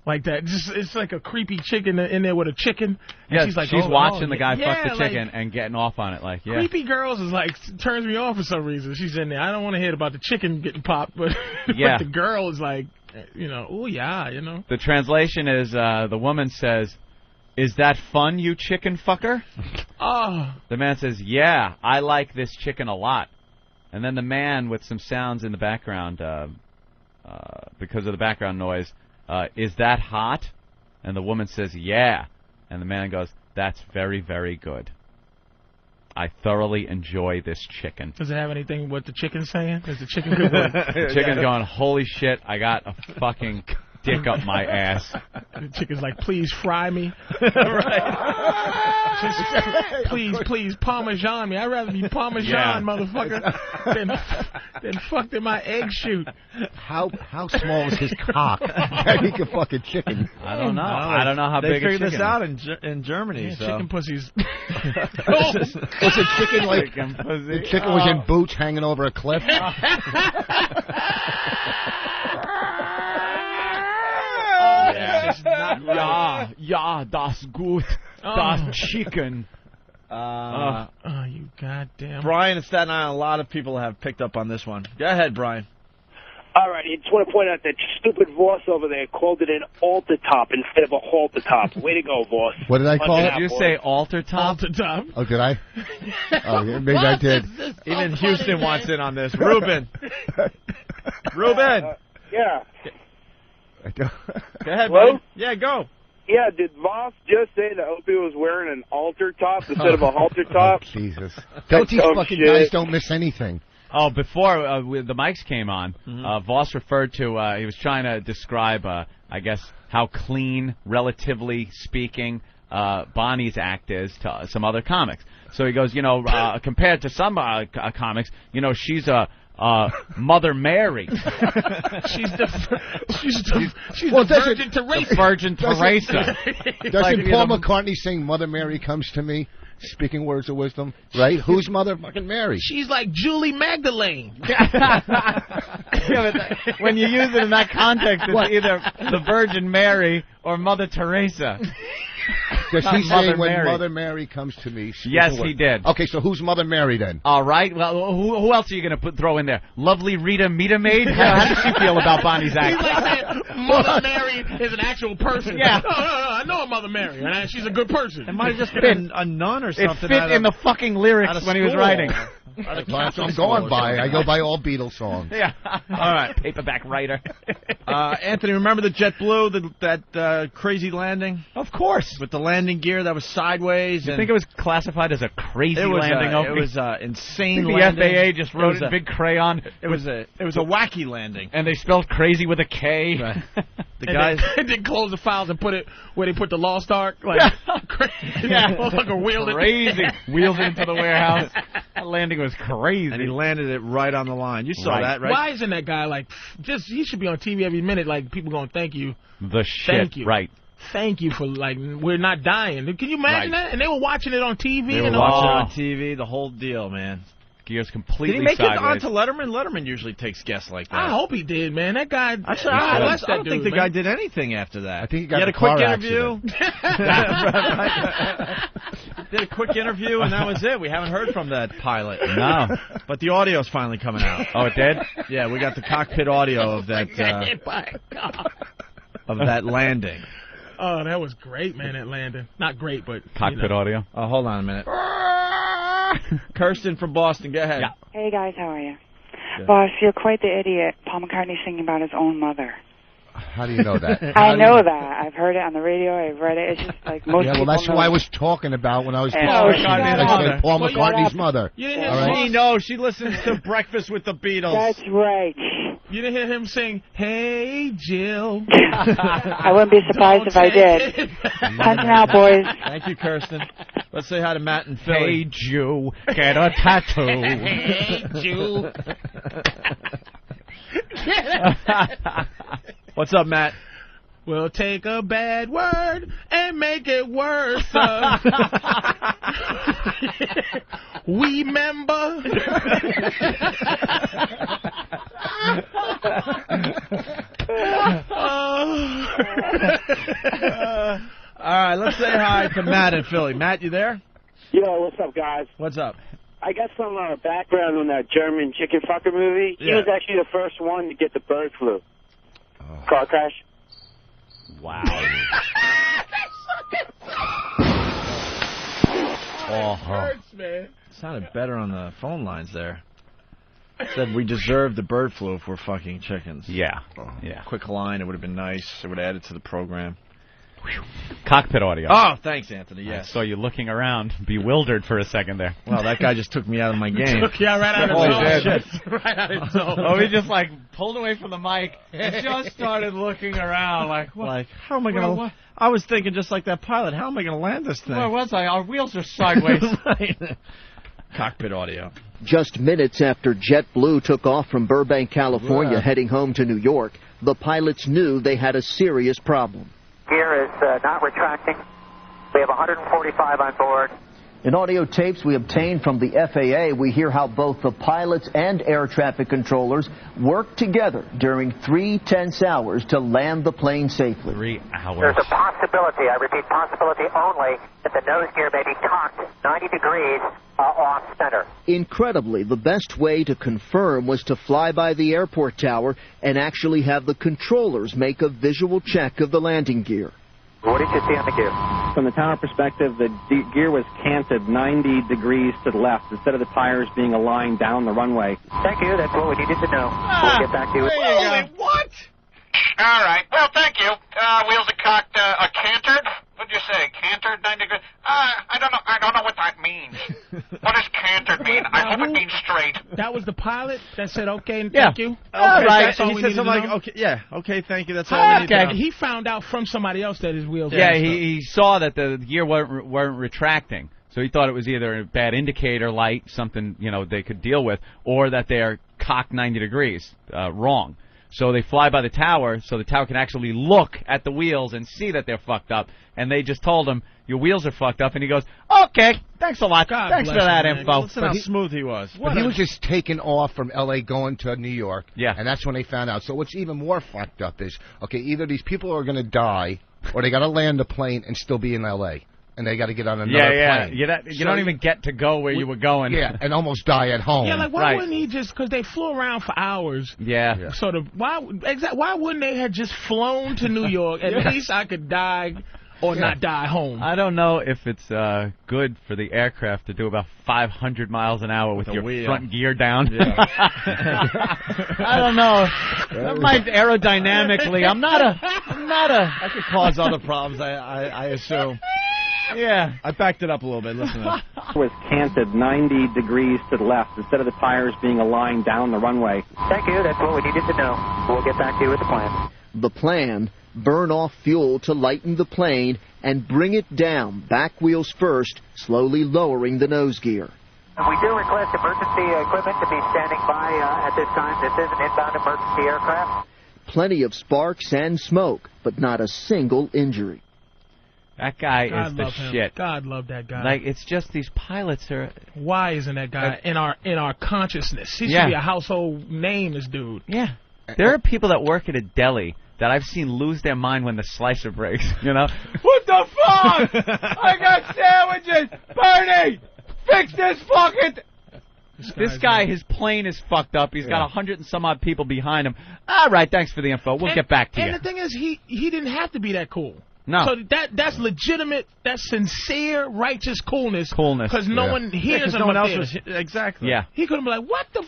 Like that. Just, it's like a creepy chicken in there with a chicken. And Yeah, she's like, watching the guy yeah, fuck the chicken and getting off on it. Like, yeah. Creepy girls is like, turns me off for some reason. She's in there. I don't want to hear about the chicken getting popped, but, Yeah. but the girl is like, you know, oh yeah, you know. The translation is the woman says, "Is that fun, you chicken fucker?" Oh. The man says, "Yeah, I like this chicken a lot." And then the man with some sounds in the background, because of the background noise, "Is that hot?" And the woman says, "Yeah." And the man goes, "That's very, very good. I thoroughly enjoy this chicken." Does it have anything what the chicken's saying? Is the chicken good? The chicken's going, "Holy shit, I got a fucking dick up my ass." The chicken's like, "Please fry me." Please Parmesan me. I'd rather be Parmesan, motherfucker, than fucked in my egg shoot. How small is his cock that he can fuck a chicken? I don't know. I don't know how they big a chicken figured this out is. in Germany. Yeah, so. chicken pussies. Was the chicken like the chicken was in boots hanging over a cliff? Ja, das gut. Das chicken. You goddamn. Brian in Staten Island, a lot of people have picked up on this one. Go ahead, Brian. All right, I just want to point out that stupid Voss over there called it an altar top instead of a halter top. Way to go, Voss. What did I call it? Did you say altar top? Altar top. Oh, did I? Oh, yeah, maybe I did. Even Houston wants in on this. Ruben. Ruben. Yeah. Go ahead, Hello? buddy. Yeah, go. Yeah, did Voss just say that Opie was wearing an altar top instead of a halter top? Oh, Jesus. These fucking guys don't miss anything. Oh, before the mics came on, Voss referred to, he was trying to describe, I guess, how clean, relatively speaking, Bonnie's act is to some other comics. So he goes, you know, compared to some comics, you know, she's a Mother Mary. she's the Virgin Teresa. The Virgin Teresa. Doesn't Paul McCartney sing "Mother Mary comes to me"? Speaking words of wisdom, right? Who's Mother fucking Mary? She's like Julie Magdalene. When you use it in that context, it's either the Virgin Mary or Mother Teresa. Does he say Mother when Mary. Mother Mary comes to me? Yes, he did. Okay, so who's Mother Mary then? All right. Well, who else are you going to throw in there? Lovely Rita Meter Maid? How does she feel about Bonnie's act? He's like saying Mother Mary is an actual person. Yeah. No, I know a Mother Mary, and she's a good person. It might have just been a nun or something. It fit in the fucking lyrics when he was writing. That's what I'm going by. I go by all Beatles songs. Yeah. All right. Paperback writer. Anthony, remember the JetBlue, that crazy landing? Of course. With the landing gear that was sideways. You think it was classified as a crazy landing? It was insane the landing. FAA just wrote in big crayon. It was a wacky landing. And they spelled crazy with a K. Right. The guys guys didn't close the files and put it where they put the Lost Ark. Like, motherfucker wheeled it. Crazy. Wheeled it into the warehouse. That landing was crazy. And he landed it right on the line. You saw that, right? Why isn't that guy like he should be on TV every minute, like people going, thank you. The shit. Thank you. Right. Thank you for, like, we're not dying. Can you imagine that? And they were watching it on TV. They were watching it on TV, the whole deal, man. Gears completely Did he make sideways. it onto Letterman? Letterman usually takes guests like that. I hope he did, man. That guy. I don't think the guy did anything after that. I think he got had a a quick car interview. Did a quick interview, and that was it. We haven't heard from that pilot. No. But the audio's finally coming out. Oh, it did? Yeah, we got the cockpit audio of that landing. Oh, that was great, man, that landing. Not great, but... Cockpit audio. Oh, hold on a minute. Kirsten from Boston, go ahead. Yeah. Hey, guys, how are you? Boss, you're quite the idiot. Paul McCartney singing about his own mother. How do you know that? I know that. I've heard it on the radio. I've read it. It's just like most people that's who know I it. was talking about when I was And Paul McCartney's mother. You didn't All right? She knows. She listens to Breakfast with the Beatles. That's right. You didn't hear him sing, "Hey, Jill." I wouldn't be surprised if I did. Hunting out, boys. Thank you, Kirsten. Let's say hi to Matt and Philly. Hey, Jew, get a tattoo. Hey, Jew. What's up, Matt? We'll take a bad word and make it worse. We member. All right, let's say hi to Matt in Philly. Matt, you there? Yo, what's up, guys? What's up? I got some background on that German chicken fucker movie. He was actually the first one to get the bird flu. Car crash. Wow. Hurts, man. Sounded better on the phone lines there. Said we deserve the bird flu if we're fucking chickens. Yeah. Yeah. Quick line, it would have been nice. It would have added to the program. Cockpit audio. Oh, thanks, Anthony. Yes. I saw you looking around, bewildered for a second there. Well, that guy just took me out of my game. Took you right out of Holy zone. shit. Right out of zone. Oh, he just like pulled away from the mic and just started looking around like, what? Like, how am I going to... I was thinking just like that pilot, how am I going to land this thing? Where was I? Our wheels are sideways. Right. Cockpit audio. Just minutes after JetBlue took off from Burbank, California, heading home to New York, the pilots knew they had a serious problem. Gear is not retracting. We have 145 on board. In audio tapes we obtained from the FAA, we hear how both the pilots and air traffic controllers worked together during 3 tense hours to land the plane safely. 3 hours. There's a possibility, I repeat, possibility only, that the nose gear may be cocked 90 degrees off center. Incredibly, the best way to confirm was to fly by the airport tower and actually have the controllers make a visual check of the landing gear. What did you see on the gear? From the tower perspective, the gear was canted 90 degrees to the left instead of the tires being aligned down the runway. Thank you. That's what we needed to know. We'll get back to you. Holy what? All right. Well, thank you. Wheels are cocked, cantered. What'd you say? Cantered 90 degrees? I don't know what that means. What does cantered mean? I hope it means straight. That was the pilot that said, okay, and Yeah. thank you? All Okay, right. that's all He we said needed something to like, know? okay, yeah, okay, thank you. That's all we need to know. He found out from somebody else that his wheels Yeah, were he saw that the gear weren't retracting. So he thought it was either a bad indicator light, something, they could deal with, or that they're cocked 90 degrees wrong. So they fly by the tower, so the tower can actually look at the wheels and see that they're fucked up. And they just told him, your wheels are fucked up. And he goes, okay, thanks a lot. Thanks for that info. Listen how smooth he was. But he was just taking off from L.A. going to New York. Yeah. And that's when they found out. So what's even more fucked up is, okay, either these people are going to die, or they got to land the plane and still be in L.A. And they got to get on another plane. You don't even get to go where you were going. Yeah, and almost die at home. Yeah, like why wouldn't he just, because they flew around for hours. Yeah. Sort of, why wouldn't they have just flown to New York? At least I could die or not die home. I don't know if it's good for the aircraft to do about 500 miles an hour with your front gear down. Yeah. I don't know. That might aerodynamically. I'm not a. That could cause other problems, I assume. Yeah. I backed it up a little bit. Listen up. It was canted 90 degrees to the left instead of the tires being aligned down the runway. Thank you. That's what we needed to know. We'll get back to you with the plan. The plan, burn off fuel to lighten the plane and bring it down, back wheels first, slowly lowering the nose gear. We do request emergency equipment to be standing by at this time. This is an inbound emergency aircraft. Plenty of sparks and smoke, but not a single injury. That guy God is the love him. shit. God love that guy. Like, it's just these pilots are. Why isn't that guy in our consciousness? He should be a household name, this dude. Yeah. There are people that work at a deli that I've seen lose their mind when the slicer breaks, What the fuck? I got sandwiches! Bernie! Fix this fucking... This guy, his plane is fucked up. He's got 100 and some odd people behind him. All right, thanks for the info. We'll get back to you. And the thing is, he didn't have to be that cool. No. So that's legitimate, that's sincere, righteous coolness. Because no one hears him no one up else there. was... Exactly. Yeah. He couldn't be like, what the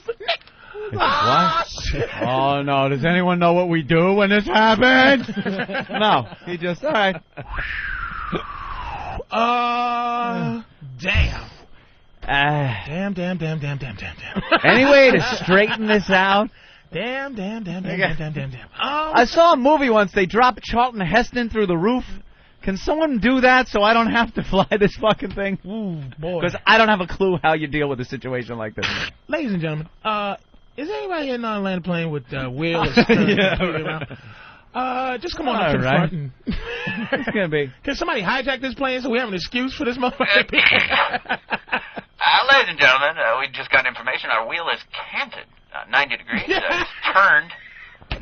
What? Oh, no. Does anyone know what we do when this happens? No. He just, all right. Damn. Damn. Any way to straighten this out? Damn. I saw a movie once. They dropped Charlton Heston through the roof. Can someone do that so I don't have to fly this fucking thing? Ooh, boy. Because I don't have a clue how you deal with a situation like this. Ladies and gentlemen, is anybody here not land a plane with wheels? Just come on up to the front. And It's going to be. Can somebody hijack this plane so we have an excuse for this motherfucker? Ladies and gentlemen, we just got information. Our wheel is canted 90 degrees. It's turned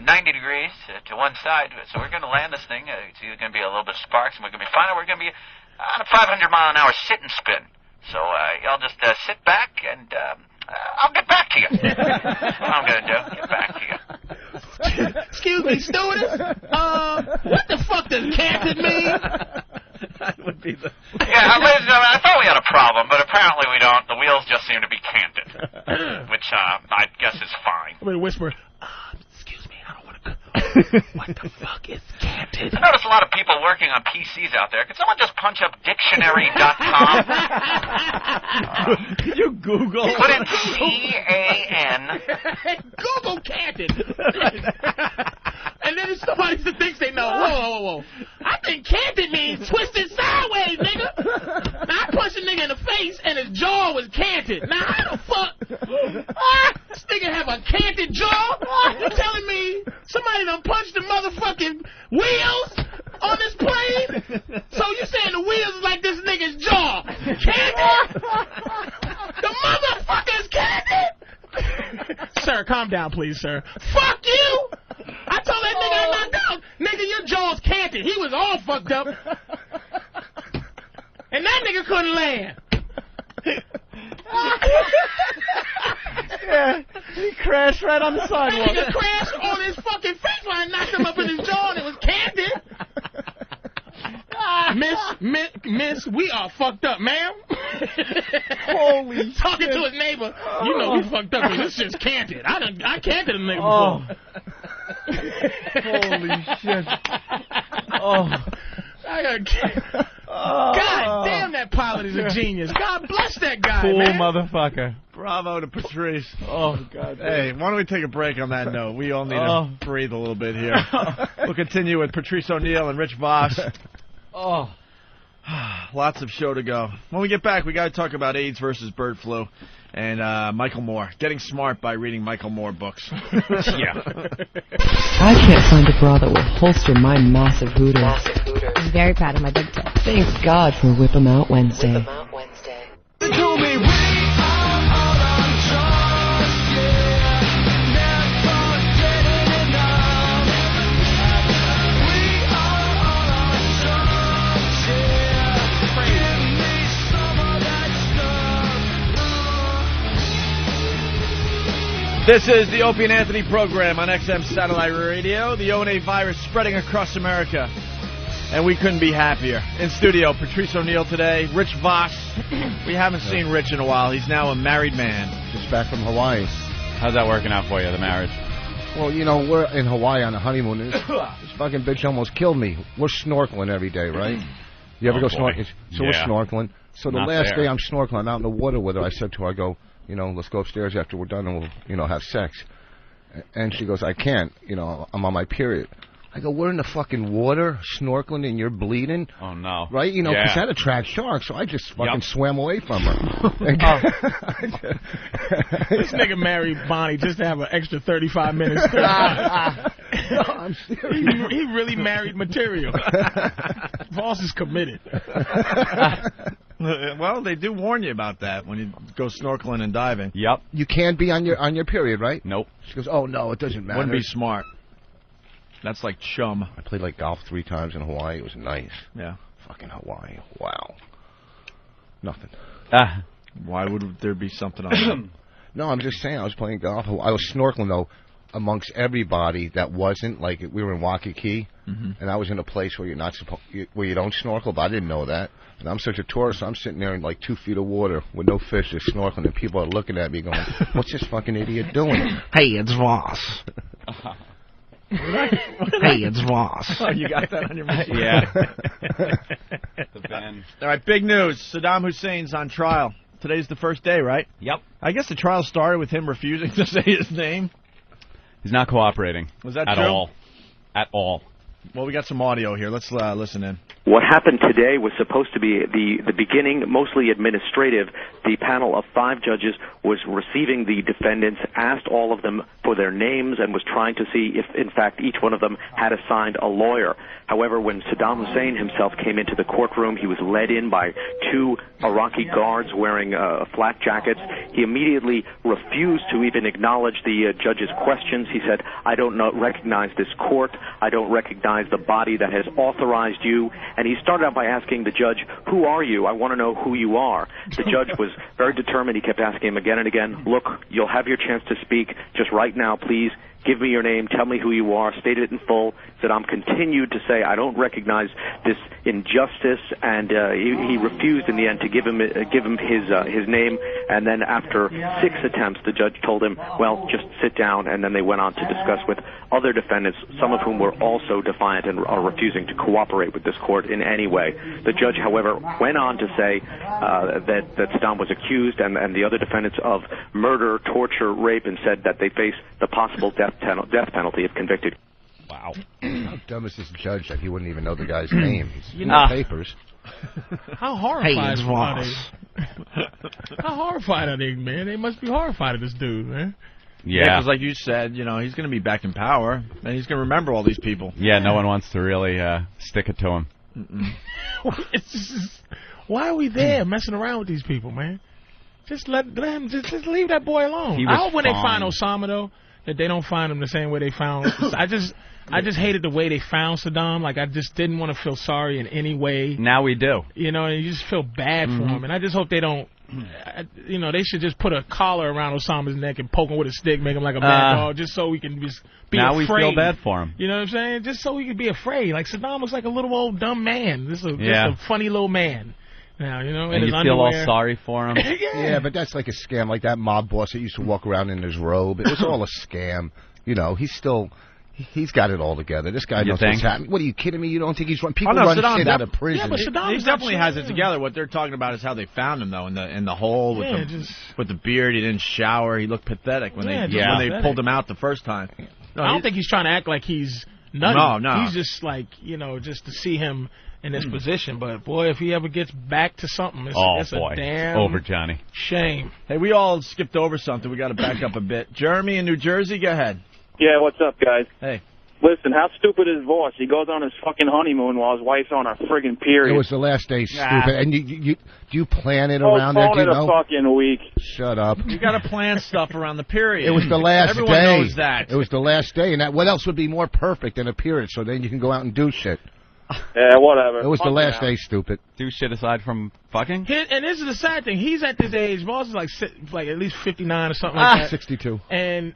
90 degrees to one side. So we're going to land this thing. It's either going to be a little bit of sparks, and we're going to be fine, or we're going to be on a 500-mile-an-hour sit and spin. So y'all just sit back, and I'll get back to you. That's what I'm going to do. Get back to you. Excuse me, stewardess. What the fuck does canted mean? That would be the... Yeah, ladies and gentlemen, I thought we had a problem, but apparently we don't. The wheels just seem to be canted, which I guess is fine. I'm going to whisper, excuse me, I don't want to go. What the fuck is canted? I noticed a lot of people working on PCs out there. Could someone just punch up dictionary.com? You Google. Put in C-A-N. Google canted. And then there's somebody that thinks they know. Whoa. I think canted means twisted sideways, nigga. Now, I punched a nigga in the face, and his jaw was canted. Now, how the fuck? This nigga have a canted jaw? You telling me somebody done punched the motherfucking wheels on this plane? So you saying the wheels is like this nigga's jaw? Canted? The motherfucker's canted? Sir, calm down, please, sir. Fuck you! I told that nigga I knocked out. Nigga, your jaw's canted. He was all fucked up. And that nigga couldn't land. Yeah, he crashed right on the sidewalk. That nigga crashed on his fucking face line, knocked him up in his jaw, and it was canted. Miss, we are fucked up, ma'am. Holy Talking shit. to his neighbor, you know we fucked up because this shit's canted. I canted a nigga before. Holy shit. God damn, that pilot is a genius. God bless that guy, Cool man. motherfucker. Bravo to Patrice. Oh, God. Hey, why don't we take a break on that note? We all need to breathe a little bit here. We'll continue with Patrice O'Neill and Rich Voss. Lots of show to go. When we get back, we got to talk about AIDS versus bird flu and Michael Moore. Getting smart by reading Michael Moore books. Yeah. I can't find a bra that will holster my massive hooter. I'm very proud of my big toe. Thank God for Whip 'em Out Wednesday. This is the Opie and Anthony program on XM Satellite Radio. The O&A virus spreading across America, and we couldn't be happier. In studio, Patrice O'Neill today, Rich Voss. We haven't seen Rich in a while. He's now a married man. Just back from Hawaii. How's that working out for you, the marriage? Well, you know, we're in Hawaii on a honeymoon. This fucking bitch almost killed me. We're snorkeling every day, right? You ever go snorkeling? So we're snorkeling. So the last day I'm snorkeling, I'm out in the water with her. I said to her, I go, you know, let's go upstairs after we're done and we'll, you know, have sex. And she goes, I can't. You know, I'm on my period. I go, we're in the fucking water, snorkeling, and you're bleeding. Oh, no. Right? You know, because that attracts sharks, so I just fucking swam away from her. This nigga married Bonnie just to have an extra 35 minutes. No, I'm serious. He really married material. Voss is committed. Well, they do warn you about that when you go snorkeling and diving. Yep. You can't be on your period, right? Nope. She goes, oh, no, it doesn't matter. Wouldn't be smart. That's like chum. I played like golf 3 times in Hawaii. It was nice. Yeah. Fucking Hawaii. Wow. Nothing. Why would there be something on that? No, I'm just saying I was playing golf. I was snorkeling, though, amongst everybody that wasn't. Like, we were in Waikiki. and I was in a place where where you don't snorkel, but I didn't know that. And I'm such a tourist, I'm sitting there in like 2 feet of water with no fish, just snorkeling, and people are looking at me going, "What's this fucking idiot doing?" Hey, it's Voss. Hey, it's Voss. Oh, you got that on your machine? Yeah. The band. All right, big news. Saddam Hussein's on trial. Today's the first day, right? Yep. I guess the trial started with him refusing to say his name. He's not cooperating. Was that at true? all? At all. Well, we got some audio here. Let's listen in. What happened today was supposed to be the beginning, mostly administrative. The panel of 5 judges was receiving the defendants, asked all of them for their names, and was trying to see if, in fact, each one of them had assigned a lawyer. However, when Saddam Hussein himself came into the courtroom, he was led in by 2 Iraqi guards wearing flak jackets. He immediately refused to even acknowledge the judge's questions. He said, "I don't recognize this court. I don't recognize the body that has authorized you." And he started out by asking the judge, "Who are you? I want to know who you are." The judge was very determined. He kept asking him again and again, "Look, you'll have your chance to speak. Just right now, please. Give me your name. Tell me who you are. State it in full." Saddam continued to say, "I don't recognize this injustice," and he refused in the end to give him his name. And then after 6 attempts, the judge told him, "Well, just sit down." And then they went on to discuss with other defendants, some of whom were also defiant and are refusing to cooperate with this court in any way. The judge, however, went on to say that Saddam was accused and the other defendants of murder, torture, rape, and said that they face the possible death penalty if convicted. Wow. How dumb is this judge that he wouldn't even know the guy's name? He's in the papers. How horrified are they? How horrified are they, man? They must be horrified at this dude, man. Yeah, because like you said, he's going to be back in power, and he's going to remember all these people. Yeah, no one wants to really stick it to him. It's just, why are we there messing around with these people, man? Just let him, just leave that boy alone. I hope when they find Osama, though, that they don't find him the same way they found. I just hated the way they found Saddam. Like, I just didn't want to feel sorry in any way. Now we do. And you just feel bad for him. And I just hope they don't, they should just put a collar around Osama's neck and poke him with a stick, make him like a mad dog, just so we can just be now afraid. Now we feel bad for him. You know what I'm saying? Just so we can be afraid. Like, Saddam was like a little old dumb man. Just a funny little man. Now, in and his you underwear. feel all sorry for him. Yeah, but that's like a scam, like that mob boss that used to walk around in his robe. It was all a scam. He's got it all together. This guy knows what's happening. What, are you kidding me? You don't think he's run? People run shit out of prison. Yeah, but Saddam he definitely has it together. What they're talking about is how they found him, though, in the hole with the beard. He didn't shower. He looked pathetic when they pulled him out the first time. No, I don't think he's trying to act like he's nutty. No. He's just like, just to see him in this position. But, boy, if he ever gets back to something, it's a damn over, Johnny. Shame. Hey, we all skipped over something. We got to back up a bit. Jeremy in New Jersey, go ahead. Yeah, what's up, guys? Hey. Listen, how stupid is Voss? He goes on his fucking honeymoon while his wife's on her friggin' period. It was the last day, stupid. And do you plan it around there? Do you know? A fucking week. Shut up. You got to plan stuff around the period. It was the last Everyone day. Everyone knows that. It was the last day, and what else would be more perfect than a period? So then you can go out and do shit. Yeah, whatever. It was the last day, stupid. Do shit aside from fucking? And this is the sad thing. He's at this age. Voss is like at least 59 or something like that. 62. And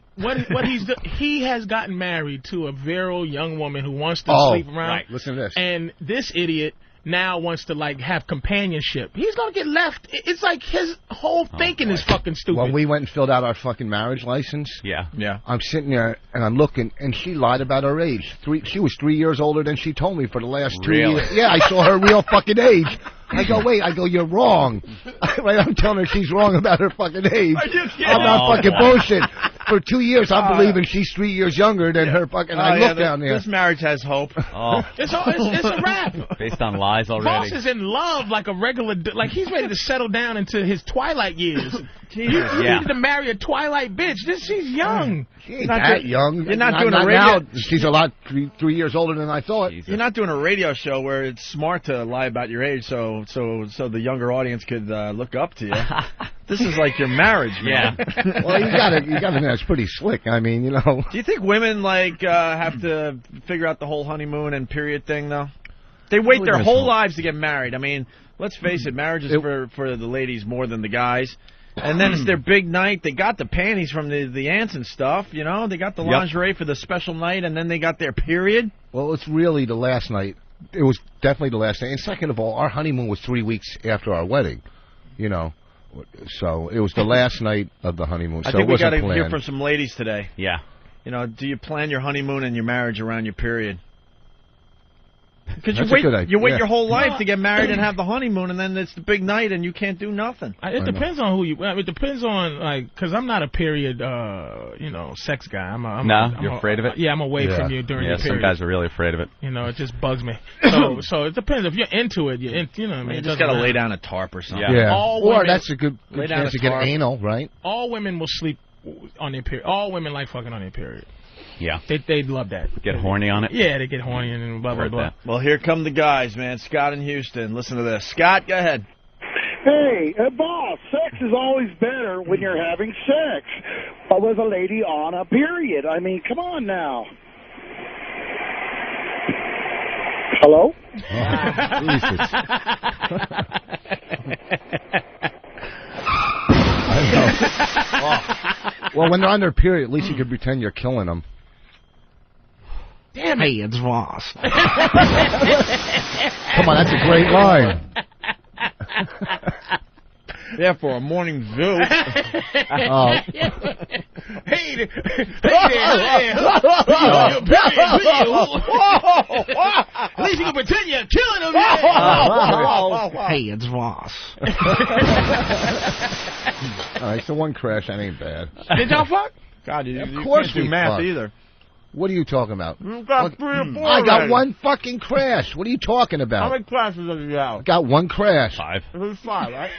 he has gotten married to a virile young woman who wants to sleep around. Right. Listen to this. And this idiot now wants to have companionship. He's gonna get left. It's like his whole thinking is fucking stupid. When we went and filled out our fucking marriage license, I'm sitting there and I'm looking, and she lied about her age. She was 3 years older than she told me for the last 2 years. Yeah, I saw her real fucking age. I go, wait. I go, you're wrong. I'm telling her she's wrong about her fucking age. Are you kidding? I'm not fucking bullshit. For 2 years, I'm believing she's 3 years younger than her fucking. I look down there. This marriage has hope. It's a wrap. Based on lies already. Voss is in love like a regular. Like he's ready to settle down into his twilight years. You need to marry a twilight bitch. She's young. She ain't that young. You're not doing a radio. She's a lot 3 years older than I thought. You're not doing a radio show where it's smart to lie about your age, so the younger audience could look up to you. This is like your marriage, man. Yeah. Well, you gotta know it's pretty slick. I mean, Do you think women have to figure out the whole honeymoon and period thing though? They wait their whole lives to get married. I mean, let's face it, marriage is for the ladies more than the guys. And then it's their big night. They got the panties from the aunts and stuff, you know. They got the lingerie for the special night, and then they got their period. Well, it's really the last night. It was definitely the last night. And second of all, our honeymoon was 3 weeks after our wedding, you know. So it was the last night of the honeymoon. I so think it we got wasn't to planned. hear from some ladies today. Yeah. You know, do you plan your honeymoon and your marriage around your period? Because That's a good idea. you wait Yeah. your whole life to get married and have the honeymoon, and then it's the big night, and you can't do nothing. It depends on who you. It depends on because I'm not a period, sex guy. You're afraid of it. Yeah, I'm away from you during the period. Some guys are really afraid of it. You know, it just bugs me. So it depends. If you're into it, you know. What I mean, You just got to lay down a tarp or something. Yeah. All Or women, that's a good lay down chance a to get tarp. anal, right? all women will sleep on their period. All women like fucking on their period. Yeah. They'd love that. Get horny on it? Yeah, they get horny and blah, blah, Heard blah. that. Well, here come the guys, man. Scott in Houston. Listen to this. Scott, go ahead. Hey, boss, sex is always better when you're having sex with a lady on a period. I mean, come on now. Hello? Well, when they're on their period, at least you can pretend you're killing them. Damn it. Hey, it's Ross. Come on, that's a great line. Yeah, for a morning zoo. Hey there. At least you can pretend you're killing him. Hey, it's Ross. All right, so one crash, that ain't bad. Did y'all fuck? God, you Of course can't do we math fucked. either. What are you talking about? You got 3 or 4 I got already. one fucking crash. What are you talking How about? many classes have you got? Got one crash. 5. It was 5, right?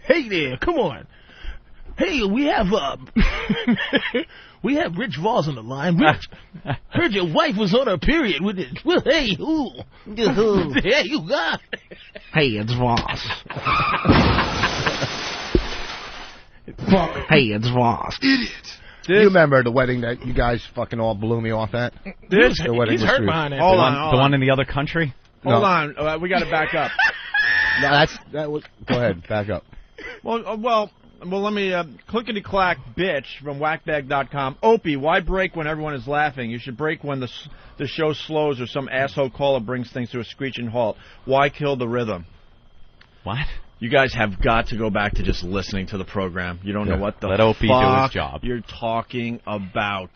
Hey there, come on. Hey, we have Rich Voss on the line. Rich, heard your wife was on her period with it. Well, hey, who? Hey, you got. Hey, it's Ross. Fuck. Hey, it's Ross. Idiot. You remember the wedding that you guys fucking all blew me off at? He's was hurt through. behind that. Hold bitch. on. The one in the other country? Hold No. on. We got to back up. No, that was. Go ahead, back up. Well, let me clickety-clack bitch from whackbag.com. Opie, why break when everyone is laughing? You should break when the show slows or some asshole caller brings things to a screeching halt. Why kill the rhythm? What? You guys have got to go back to just listening to the program. You don't know what the Let Opie fuck do his job. you're talking about.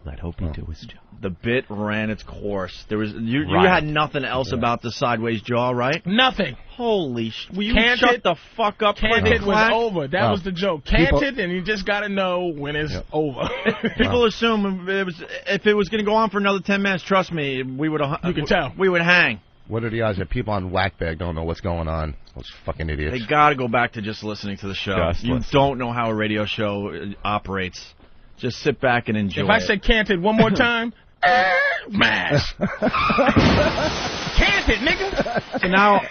Let Opie do his job. The bit ran its course. There was you Right. had nothing else about the sideways jaw, right? Nothing. Holy will you Canted- shut the fuck up? Canted was Click-clack? over. That was the joke. Canted, and you just got to know when it's over. People assume if it was going to go on for another 10 minutes, trust me, we would have. You can tell. We would hang. What are the odds that people on Whackbag don't know what's going on? Those fucking idiots. They got to go back to just listening to the show. Just You listen. don't know how a radio show operates. Just sit back and enjoy If I it. say canted one more time, smash. Canted, nigga. So now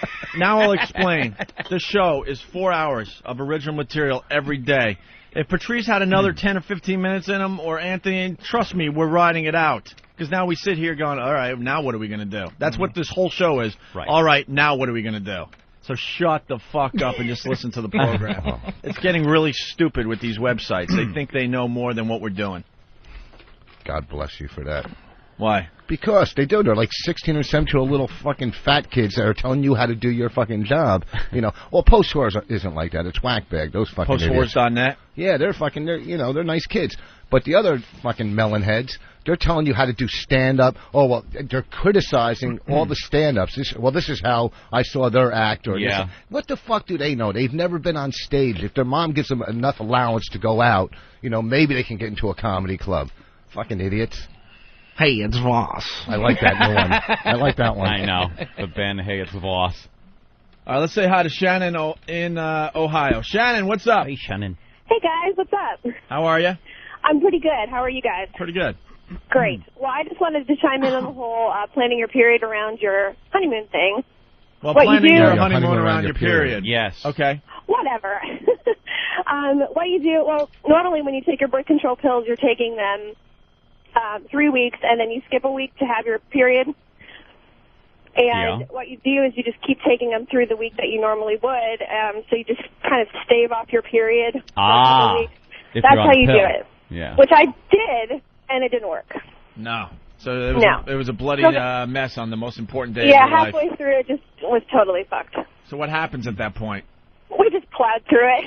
I'll explain. The show is 4 hours of original material every day. If Patrice had another 10 or 15 minutes in him, or Anthony, trust me, we're riding it out. Because now we sit here going, all right, now what are we going to do? That's what this whole show is. Right. All right, now what are we going to do? So shut the fuck up and just listen to the program. It's getting really stupid with these websites. They think they know more than what we're doing. God bless you for that. Why? Because they do. They're like 16 or 17-year-old little fucking fat kids that are telling you how to do your fucking job. You know, well, Post Whores isn't like that. It's Whackbag. Those fucking idiots. Postwhores.net? Yeah, they're nice kids. But the other fucking melon heads, they're telling you how to do stand-up. Oh, well, they're criticizing all the stand-ups. This is how I saw their act. Or Yeah. this. What the fuck do they know? They've never been on stage. If their mom gives them enough allowance to go out, maybe they can get into a comedy club. Fucking idiots. Hey, it's Ross. I like that new one. I like that one. I know. The band, hey, it's Voss. All right, let's say hi to Shannon in Ohio. Shannon, what's up? Hey, Shannon. Hey, guys, what's up? How are you? I'm pretty good. How are you guys? Pretty good. Great. Well, I just wanted to chime in on the whole planning your period around your honeymoon thing. Well, What you planning do- your Yeah, honeymoon around your period. Yes. Whatever. Okay. What you do, well, normally when you take your birth control pills, you're taking them 3 weeks, and then you skip a week to have your period. And what you do is you just keep taking them through the week that you normally would. So you just kind of stave off your period. For a couple weeks. That's how you do it. Yeah. Which I did, and it didn't work. No. So it was a bloody mess on the most important day of Yeah, your life. halfway through it just was totally fucked. So what happens at that point? We just plowed through it.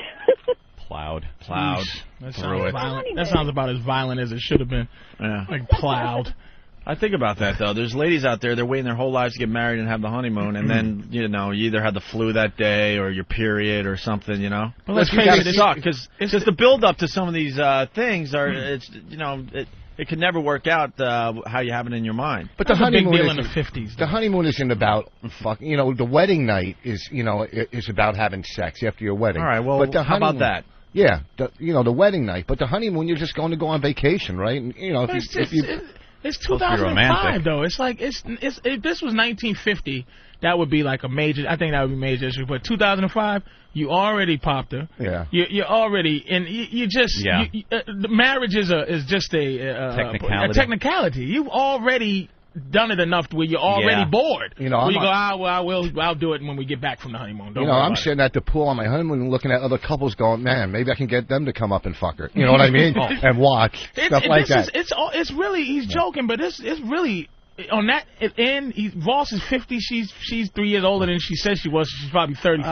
Plowed. That sounds violent. That sounds about as violent as it should have been. Yeah. Like plowed. I think about that, though. There's ladies out there, they're waiting their whole lives to get married and have the honeymoon, and then, you either had the flu that day or your period or something, Well, let's face it, it sucks, because the build-up to some of these things are, it could never work out how you have it in your mind. But the honeymoon big deal in the 50s. The honeymoon isn't about fucking. The wedding night is is about having sex after your wedding. All right. Well, but how about that? Yeah. The wedding night, but the honeymoon, you're just going to go on vacation, right? And, It's 2005 though. It's like if this was 1950, that would be like a major. I think that would be a major issue. But 2005, you already popped her. Yeah. You're already and you just the marriage is just a technicality. You've already done it enough to where you're already bored. I'll do it when we get back from the honeymoon. I'm sitting at the pool on my honeymoon and looking at other couples going, man, maybe I can get them to come up and fuck her. You know what I mean? And watch stuff like that. It's really, he's joking, but it's really on that end. Voss is 50. She's 3 years older than she says she was. She's probably 35.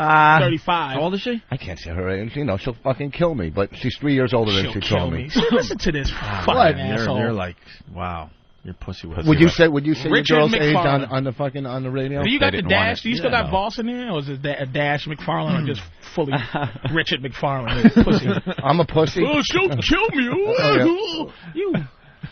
How old is she? I can't say her age. She'll fucking kill me. But she's 3 years older than she told me. Listen to this fucking asshole. You're like, wow. Your pussy was. Would you say your girl's age McFarlane. on the radio? Do you got the dash? Do you still got Voss in there, or is it a Dash McFarlane, or just fully Richard McFarlane? Pussy. I'm a pussy. Oh, she'll kill me. You.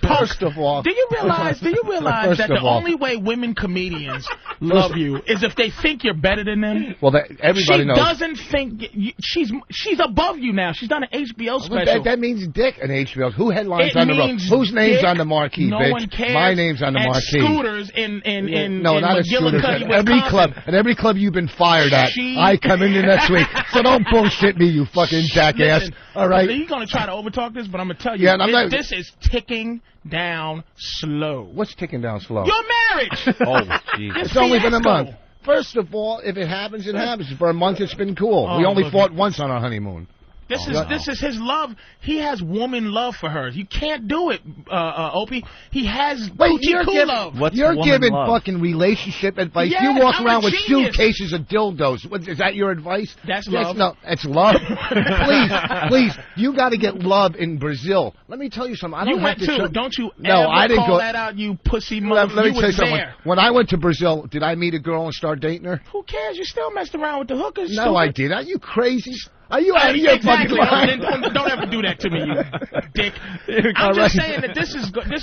First of all, do you realize that the only way women comedians love you is if they think you're better than them? Well, everybody knows. She doesn't think she's above you now. She's done an HBO special. That means dick an HBO. Who headlines on the road? Whose name's on the marquee? No bitch? one cares. My name's on the marquee. Scooters in not at Scooters. At every club you've been fired at. I come in next week. So don't bullshit me, you fucking jackass. Listen, all right. You're gonna try to overtalk this, but I'm gonna tell you. This is ticking down slow. What's ticking down slow? Your marriage. Oh, jeez. It's only been a month. First of all, if it happens, it happens. For a month, it's been cool. We only fought once on our honeymoon. This is his love. He has woman love for her. You can't do it, Opie. He has coochie love. You're giving fucking relationship advice. Yes, you walk around with genius. suitcases of dildos. Is that your advice? That's love. No, it's love. please, you got to get love in Brazil. Let me tell you something. I don't have to. Don't you I didn't call go. That out, you pussy motherfucker. Let me tell you something. When I went to Brazil, did I meet a girl and start dating her? Who cares? You still messed around with the hookers. No, I did. Are you crazy? Are you out of your fucking mind? Don't ever do that to me, you dick. I'm just saying that this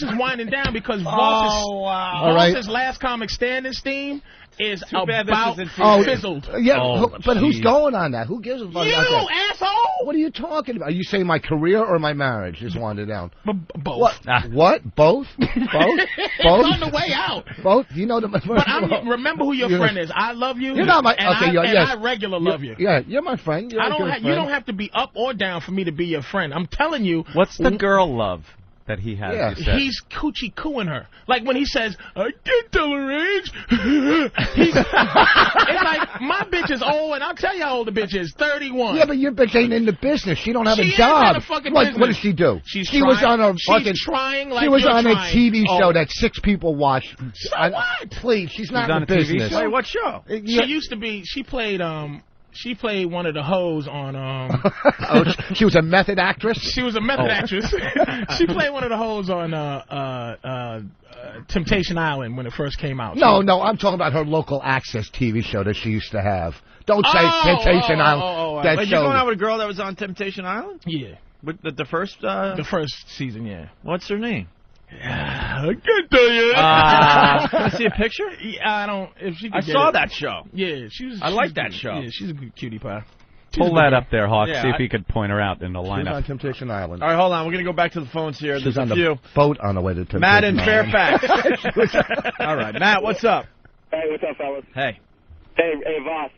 is winding down because Voss's last comic standing steam is about fizzled. Yeah, but who's going on that? Who gives a fuck? You asshole! What are you talking about? Are you saying my career or my marriage is winding down? Both. What? Both? Both? It's on the way out. Both? You know the. But remember who your friend is. I love you. You're not my. I regular love you. Yeah, you're my friend. You don't have to be up or down for me to be your friend. I'm telling you. What's the girl love that he has? Yeah. He's coochie cooing her. Like when he says, "I can't tell her age." It's like my bitch is old, and I'll tell you how old the bitch is. 31. Yeah, but your bitch ain't in the business. She don't have a job. She ain't in the fucking business. What does she do? She was on a fucking. She's trying like she was you're on trying. a TV show that 6 people watch. So what? Please, she's not on in the a TV business. show? Wait, what show? She used to be. She played one of the hoes on. She was a method actress? She was a method actress. She played one of the hoes on Temptation Island when it first came out. No, I'm talking about her local access TV show that she used to have. Don't say Temptation Island. That you going out with a girl that was on Temptation Island? Yeah. With the first? The first season, yeah. What's her name? I can't tell you. Can I see a picture? I don't. If she could I saw that show. Yeah, she was. I like that show. Yeah, she's a good cutie pie. Pull that up there, Hawk. See if he could point her out in the lineup. She's on Temptation Island. All right, hold on. We're going to go back to the phones here. She's There's on a few. the boat on the way to Temptation Matt in Island. Fairfax. All right, Matt, what's up? Hey, what's up, fellas? Hey, Voss.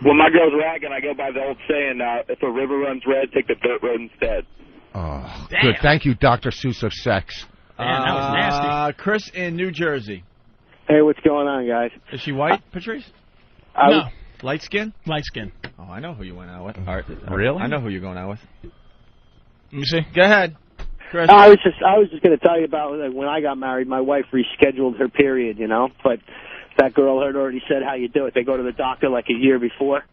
When my girl's ragging, I go by the old saying, if a river runs red, take the dirt road instead. Oh, good. Thank you, Dr. Seuss of sex. Damn, that was nasty. Chris in New Jersey. Hey, what's going on, guys? Is she white, Patrice? No. Light skin? Light skin. Oh, I know who you went out with. Really? I know who you're going out with. Let me see. Go ahead, Chris. I was just going to tell you about when I got married. My wife rescheduled her period, but that girl had already said how you do it. They go to the doctor like a year before.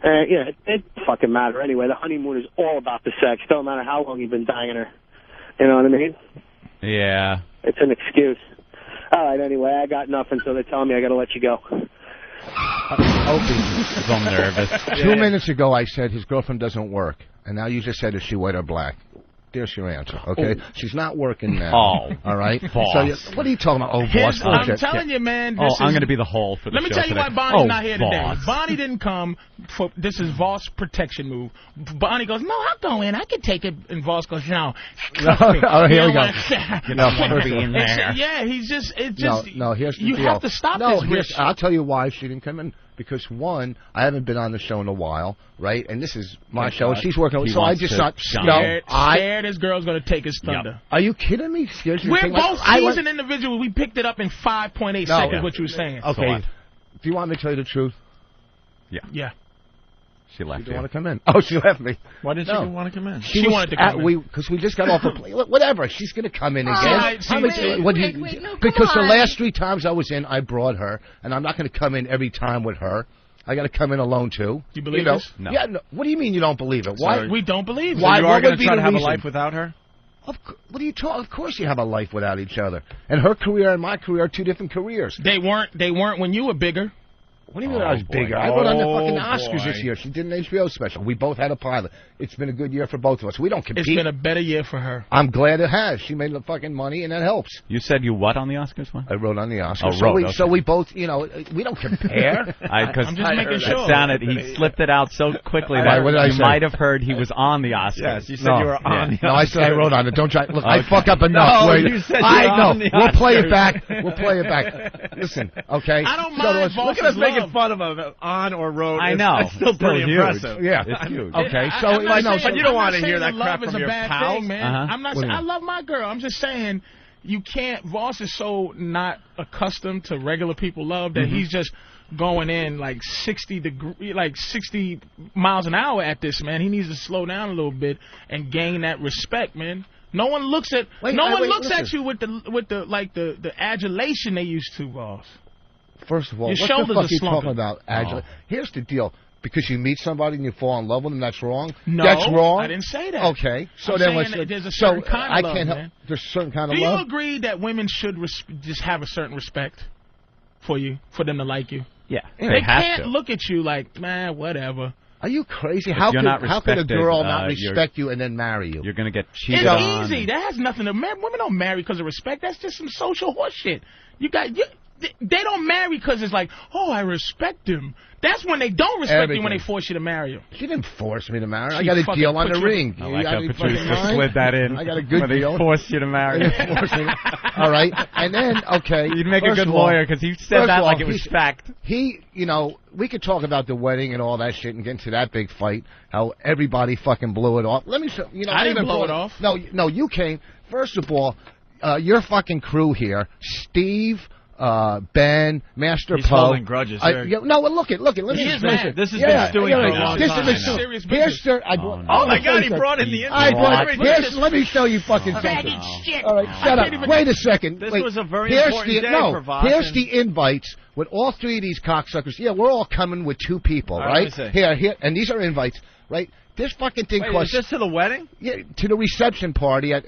It doesn't fucking matter anyway. The honeymoon is all about the sex. Don't matter how long you've been banging her. You know what I mean? Yeah. It's an excuse. All right, anyway, I got nothing, so they're telling me I got to let you go. Opie. I'm nervous. 2 minutes ago, I said his girlfriend doesn't work, and now you just said, is she white or black? There's your answer, okay? Oh. She's not working now. Oh. All right? Boss. So what are you talking about? Oh, boss. I'm telling you, man. I'm going to be the hole for the Let me show tell you today. why Bonnie's not here boss. today. Bonnie didn't come for this is Voss protection move. Bonnie goes, no, I'll go in. I can take it. And Voss goes, no. Oh, here we go. Yeah, he's just, No, here's the you deal. have to stop this. I'll tell you why she didn't come in. Because, one, I haven't been on the show in a while, right? And this is my show, and she's working. So I just thought, scared this girl's going to take his thunder. Yep. Are you kidding me? We're both seasoned individuals. We picked it up in 5.8 seconds, what you were saying. Okay. Do you want me to tell you the truth? Yeah. Yeah. She left. You didn't want to come in. Oh, she left me. Why didn't she want to come in? She wanted to come in. Because we just got off the plane. Whatever. She's going to come in again. Wait, because the last 3 times I was in, I brought her, and I'm not going to come in every time with her. I got to come in alone, too. Do you believe this? No. Yeah, no. What do you mean you don't believe it? Why? We don't believe it. So you are going to try to have a life without her? What are you talking? Of course you have a life without each other. And her career and my career are 2 different careers. They weren't when you were bigger. What do you mean I was bigger? I went on the fucking Oscars this year. She did an HBO special. We both had a pilot. It's been a good year for both of us. We don't compete. It's been a better year for her. I'm glad it has. She made the fucking money, and that helps. You said you what on the Oscars one? I wrote on the Oscars. Oh, so we both, we don't compare. I'm just making sure. He slipped it out so quickly that you might have heard he was on the Oscars. Yes, you said you were on the Oscars. No, I said I wrote on it. Don't try. Look, I fuck up enough. No, you said you were on the Oscars. We'll play it back. We'll play it back. Listen, okay? I don't mind. Look at us making fun of him on or wrote. I know. It's still pretty huge. impressive. Yeah. It's huge. Okay, so I know, but you don't want to hear that love crap is from a your bad pals. thing, man. I'm not saying I love my girl. I'm just saying you can't. Voss is so not accustomed to regular people love that he's just going in like 60 miles an hour at this, man. He needs to slow down a little bit and gain that respect, man. No one looks at at you with the adulation they used to, Voss. First of all, your what shoulders the fuck are are you slumping. talking about? Here's the deal. Because you meet somebody and you fall in love with them, that's wrong? No, that's wrong? I didn't say that. Okay. So I'm then saying there's a certain kind of love, can't man. There's a certain kind of Do love? you agree that women should just have a certain respect for you, for them to like you? Yeah. They can't look at you like, man, whatever. Are you crazy? How could a girl not respect you and then marry you? You're going to get cheated on. It's easy. That has nothing to... Women don't marry because of respect. That's just some social horse shit. They don't marry because it's like, oh, I respect him. That's when they don't respect you, when they force you to marry him. She didn't force me to marry her. I got a deal on the ring. I like how Patrice just slid that in. I got a good deal. Forced you to marry him. All right. And then, okay. You'd make a good lawyer because he said that like it was fact. We could talk about the wedding and all that shit and get into that big fight, how everybody fucking blew it off. Let me show I didn't blow it off. No, you came. First of all, your fucking crew here, Steve, Ben, Master He's Poe. holding grudges. No, look it. Let me mad. This has been stewing for a long time. Serious business. Oh my God, he brought in the interview. Let me show you fucking something. All right, shut up. Wait a second. This was a very important day for Voss. Here's the invites with all 3 of these cocksuckers. Yeah, we're all coming with 2 people, right? Here, and these are invites, right? This fucking thing costs... Is this to the wedding? Yeah, to the reception party at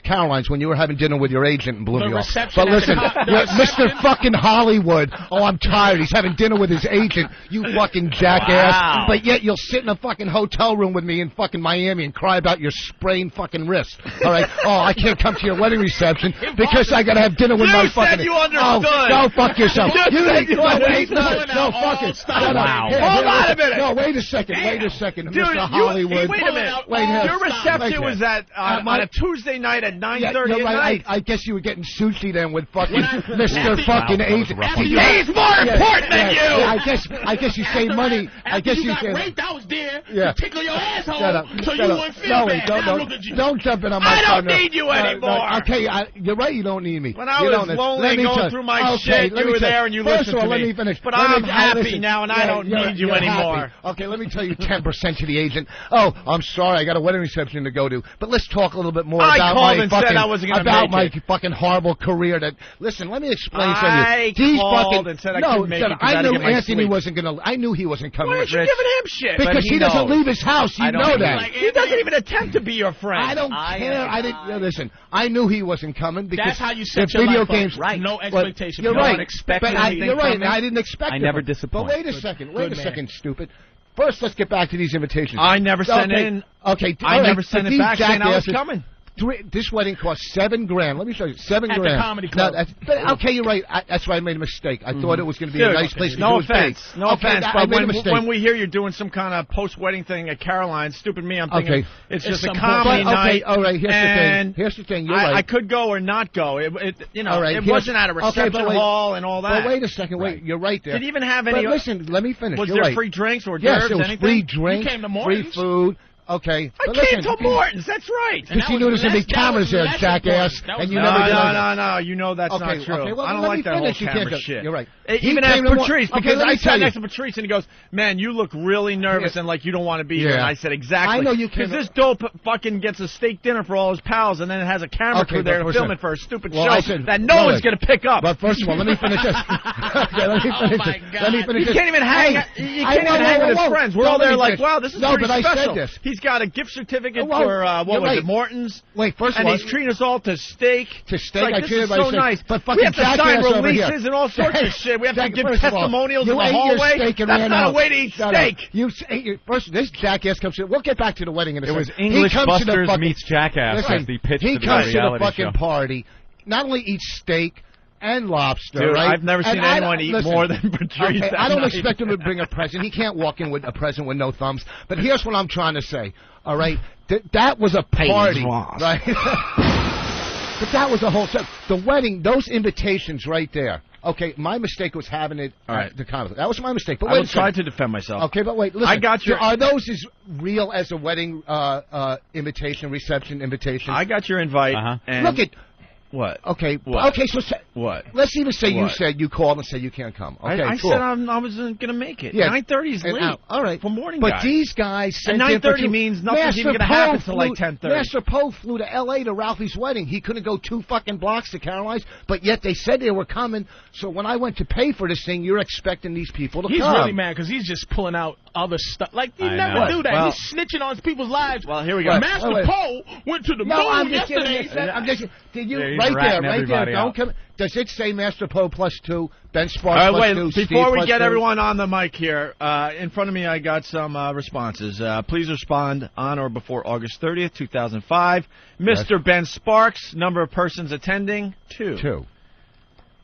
Caroline's when you were having dinner with your agent and blew me off. Reception But listen, Mr. fucking Hollywood, I'm tired. He's having dinner with his agent, you fucking jackass. Wow. But yet you'll sit in a fucking hotel room with me in fucking Miami and cry about your sprained fucking wrist. All right? Oh, I can't come to your wedding reception because I got to have dinner with my fucking... You said you understood. Oh, go fuck yourself. You said you understood. No, fuck it. Wow. Hold on a minute. No, wait a second. Dude, Mr. Hollywood. Wait a minute. Your reception was on a Tuesday night at 9:30 at night. I guess you were getting sushi then with fucking Mr. fucking agent. He's more important than you. I guess you save money. I guess you got raped. I was there. to tickle your asshole Shut up. so you wouldn't feel no, bad. Don't, now look at you. Don't jump in on my I don't partner. need you anymore. Okay, you're right. You don't need me. When I was lonely and going through my shit, you were there and you listened to me. First of all, let me finish. But I'm happy now, and I don't need you anymore. Okay, let me tell you 10% to the agent. Oh, I'm sorry, I got a wedding reception to go to. But let's talk a little bit more about my fucking horrible career. Listen, let me explain something. I called and said I couldn't make it because I I didn't knew get my Anthony sleep. wasn't going to. I knew he wasn't coming. Why aren't you giving him shit? Because he doesn't leave his house. You know that. He doesn't even attempt to be your friend. I don't care. I didn't listen. I knew he wasn't coming because that's how you set your video life games. up. Right. No expectation. You're right. You're right. I didn't expect. I never disappoint. But wait a second. Wait a second, stupid. First, let's get back to these invitations. I never sent in. Okay. I never sent it back saying I was coming. This wedding cost $7,000. Let me show you, $7,000 at the comedy club. Okay, you're right. That's why I made a mistake. I thought it was going to be a nice place. No offense, but when we hear you're doing some kind of post-wedding thing at Caroline's, stupid me, I'm thinking it's just a comedy night. All right, here's the thing. You're right. I could go or not go. It wasn't at a reception hall and all that. But wait a second. Wait, you're right there. Did you even have any? But listen, let me finish. Was there free drinks or yes, it was anything? free drinks, you came to free food. Okay. I came to Morton's, that's right. Because you knew there's going to be cameras there, jackass. And you never did. No, you know that's not true. Okay, well, I don't like that whole camera shit. You're right. Even ask Patrice, because I sat next to Patrice and he goes, man, you look really nervous and like you don't want to be here. And I said, exactly. I know you because this dope fucking gets a steak dinner for all his pals and then it has a camera crew there to film it for a stupid show that no one's going to pick up. But first of all, let me finish this. Let me finish this. You can't even hang with his friends. We're all there like, wow, this is pretty special. No, but I said this. He's got a gift certificate for what was it, Morton's? Wait, first of all, and he's treating us all to steak. I treat everybody so nice. But we have to sign releases releases and all sorts of shit. We have to give testimonials in the hallway. That's not a way to eat steak. You ate your first. This jackass comes in. We'll get back to the wedding in a second. It was English Busters meets Jackass as the pitch he for the comes reality to the fucking show. party. Not only eats steak and lobster, dude, right? I've never seen anyone eat more than Patrice. Okay, I don't expect him to bring a present. He can't walk in with a present with no thumbs. But here's what I'm trying to say. All right, that was a party, right? But that was a whole set. The wedding, those invitations right there. Okay, my mistake was having it at the comedy. That was my mistake. But I was trying to defend myself. Okay, but wait, listen. I got your. Are those as real as a wedding invitation, reception invitation? I got your invite. And look at. What? Okay. What? Okay. So what? Let's even say you called and said you can't come. Okay. I cool. said I wasn't going to make it. Yeah. 9:30 is late. All right. For morning but guys. These guys and 9:30 means nothing's even going to happen until like 10:30. Master Poe flew to L.A. to Ralphie's wedding. He couldn't go 2 fucking blocks to Caroline's, but yet they said they were coming. So when I went to pay for this thing, you're expecting these people to come. He's really mad because he's just pulling out other stuff. Like you never do that. Well, he's snitching on people's lives. Well, here we go. Master Poe went to the moon yesterday. Did you right there? Don't come. Does it say Master Poe +2, Ben Sparks All right, +2, wait, before we get 2? everyone on the mic here, in front of me I got some responses. Please respond on or before August 30th, 2005. Mr. Ben Sparks, number of persons attending, 2.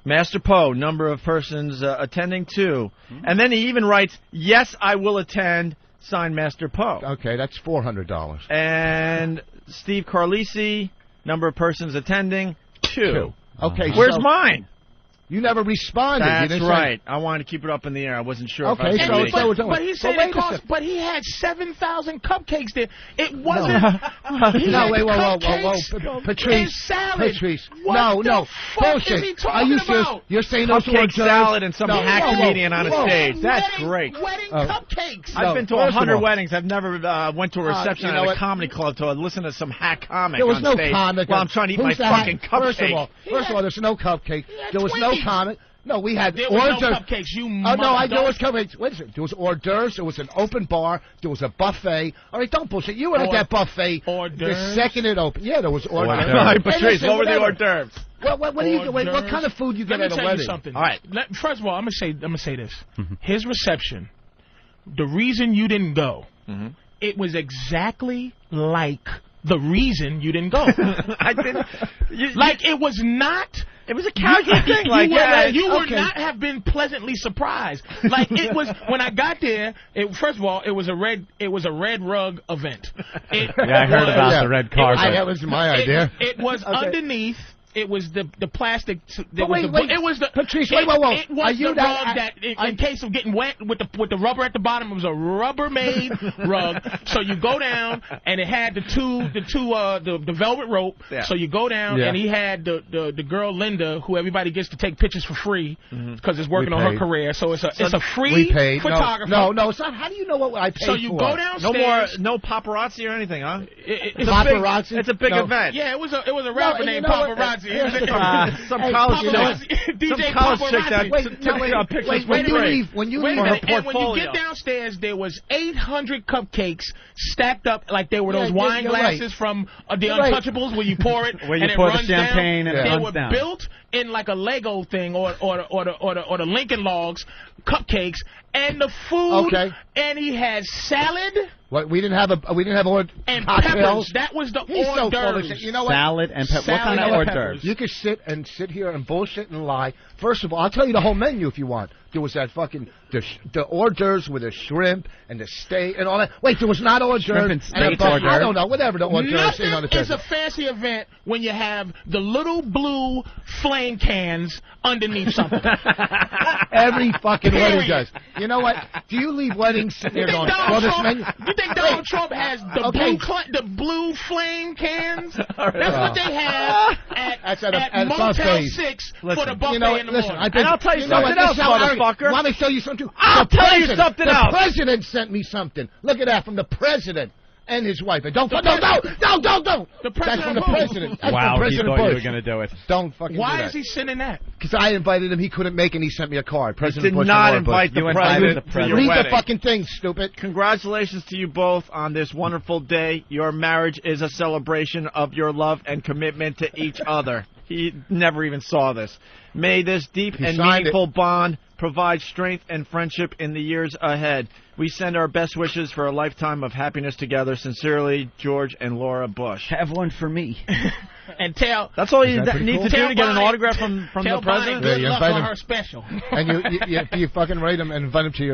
Master Poe, number of persons attending, 2. And then he even writes, yes, I will attend, signed Master Poe. Okay, that's $400. And Steve Carlisi, number of persons attending, 2. Okay, where's mine? You never responded. That's right. I wanted to keep it up in the air. I wasn't sure if I was going to but he said it cost. But he had 7,000 cupcakes there. It wasn't. No, wait, whoa, Patrice. Patrice. No, bullshit. Is he talking about? You're saying those cupcake salad and some hack comedian on a stage. That's great. Wedding cupcakes. I've been to 100 weddings. I've never went to a reception at a comedy club to listen to some hack comic on stage. There was no comic. While I'm trying to eat my fucking cupcake. First of all, there's no cupcake. There was no comic. No, we had there hors was no cupcakes. You no, there was cupcakes. Wait a second. There was hors d'oeuvres. There was an open bar. There was a buffet. All right, don't bullshit. You were at that buffet the second it opened. Yeah, there was hors d'oeuvres. All right, Patrice, what were the hors d'oeuvres? What do you? Wait, what kind of food you get at a wedding? Let me tell you something. All right. First of all, I'm gonna say this. His reception. The reason you didn't go, it was exactly like the reason you didn't go. I didn't. It was not. It was a casual thing. You would not have been pleasantly surprised. Like it was when I got there. First of all, it was a red rug event. I heard about the red carpet. That was my idea. It was underneath it was the plastic. But wait, it was the Patrice. It wait. was the rug that, in case of getting wet with the rubber at the bottom, it was a Rubbermaid rug. So you go down, and it had the velvet rope. Yeah. So you go down, and he had the girl Linda, who everybody gets to take pictures for free because it's working on her career. So it's a free photographer. No, it's not. How do you know what I paid for? So you go downstairs. No paparazzi or anything, huh? Paparazzi. It's a big event. Yeah, it was a rapper named Paparazzi. Some college chick that took pictures when you leave her portfolio. And when you get downstairs, there was 800 cupcakes stacked up like they were those wine glasses from the Untouchables where you pour it where you and pour it runs the champagne down. and it they runs were down. built in like a Lego thing or the Lincoln Logs cupcakes and the food. Okay. And he had salad. What, we didn't have and cocktails. Peppers. That was the hors d'oeuvres. You know what? Salad and peppers. What kind of hors d'oeuvres? You could sit here and bullshit and lie. First of all, I'll tell you the whole menu if you want. There was that fucking the hors d'oeuvres with the shrimp and the steak and all that. Wait, there was not hors d'oeuvres. Shrimp and steak hors d'oeuvres. I don't know. Whatever the hors d'oeuvres on the table. It's a fancy event when you have the little blue flame cans underneath something. Every fucking wedding does. You know what? Do you leave weddings sitting there going, well, this menu? You think Donald Trump has the blue flame cans? That's what they have at Motel 6 for the buffet in the morning. And I'll tell you something else, motherfucker. Want me to tell you something? I'll tell you something else. The president sent me something. Look at that, from the president and his wife. And don't. That's from the president. That's wow, from President he thought Bush. you were going to do it. Don't fucking do that. Why is he sending that? Because I invited him. He couldn't make it, and he sent me a card. President Bush did not invite the president to your wedding. Read wedding. the fucking thing, stupid. Congratulations to you both on this wonderful day. Your marriage is a celebration of your love and commitment to each other. He never even saw this. May this deep and meaningful bond provide strength and friendship in the years ahead. We send our best wishes for a lifetime of happiness together. Sincerely, George and Laura Bush. Have one for me. And tell... That's all you need cool? to do to get an autograph from the president? Good luck on her special. And you fucking write him and invite him to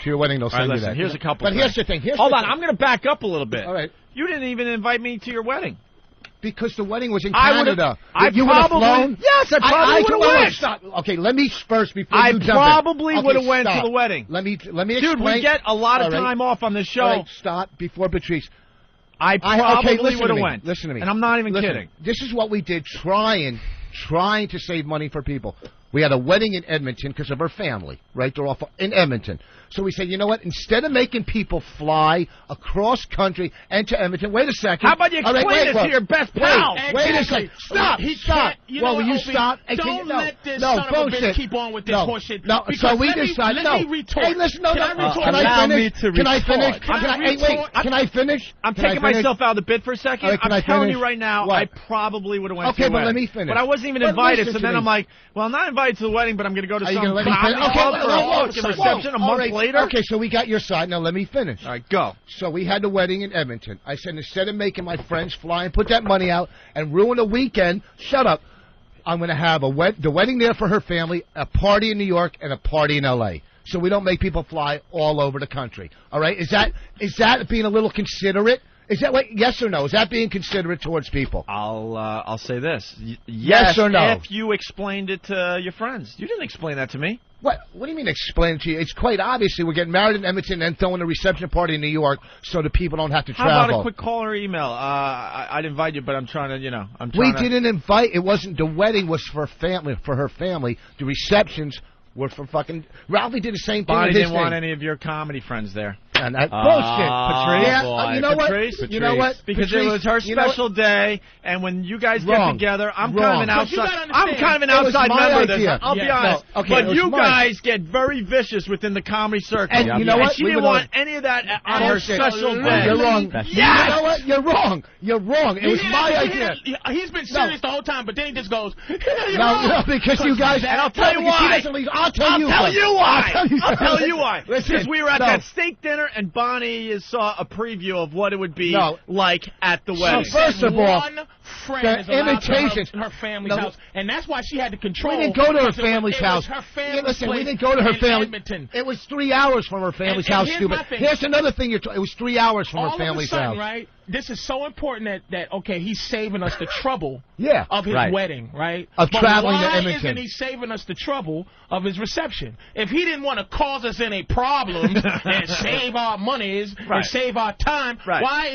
your wedding. They'll send you that. Here's a couple But here's the thing. Hold on. I'm going to back up a little bit. All right. You didn't even invite me to your wedding. Because the wedding was in Canada. You would have flown? Yes, I probably would have went. Stop. Okay, let me first before you jump in. I probably would have went to the wedding. Let me explain. Dude, we get a lot of time off on this show. All right, stop before Patrice. I probably would have went. Listen to me. And I'm not even kidding. This is what we did, trying to save money for people. We had a wedding in Edmonton because of her family, right? They're all in Edmonton. So we said, you know what? Instead of making people fly across country and to Edmonton, wait a second. How about you explain it to your best pal? Wait a second. Stop. Well, will you stop? Don't let this son of a bitch keep on with this horseshit. No, so we decided. Let me retort. Hey, listen, no. Can I finish? Can I finish? Can I finish? I'm taking myself out of the bit for a second. Right, I'm telling you right now, I probably would have went to the wedding. Okay, but let me finish. But I wasn't even invited, so then I'm like, well, I'm not invited to the wedding, but I'm going to go to some comedy club for a reception a month later. Okay, so we got your side. Now let me finish. All right, go. So we had the wedding in Edmonton. I said, instead of making my friends fly and put that money out and ruin a weekend, shut up. I'm going to have the wedding there for her family, a party in New York, and a party in L.A. So we don't make people fly all over the country. All right? Is that being a little considerate? Is that yes or no? Is that being considerate towards people? I'll say this. Yes or no? If you explained it to your friends. You didn't explain that to me. What do you mean explain it to you? It's quite obviously we're getting married in Edmonton and throwing a reception party in New York so the people don't have to travel. How about a quick call or email? I'd invite you, but I'm trying to, We didn't invite. It wasn't. The wedding was for her family. The receptions were for fucking... Ralphie did the same thing. Bonnie didn't want any of your comedy friends there. And that bullshit. Patrice. Yeah, you know Patrice? what? You know what? Because Patrice, it was her special day, and when you guys get together, I'm kind of an outside. I'm kind of an outside member of this. I'll be honest. No, okay, but you guys get very vicious within the comedy circle. And you know what? She didn't want any of that on her special day. You're wrong. Yes. You know what? You're wrong. You're wrong. It was my idea. He's been serious the whole time, but then he just goes. No, because you guys. And I'll tell you why. I'll tell you why. Because we were at that steak dinner, and Bonnie saw a preview of what it would be like at the wedding. So first of all, friend is allowed to her family's house, and that's why she had to control. We didn't go to her family's house. Her family's listen, we place didn't go to her in family. Edmonton. It was 3 hours from her family's house, here's stupid. my thing. Here's another thing. It was 3 hours from her family's All of a house. sudden, right? This is so important that okay, he's saving us the trouble of his Right. wedding, right? Of But traveling to why Edmonton. isn't he saving us the trouble of his reception? If he didn't want to cause us any problems and save our monies and save our time, why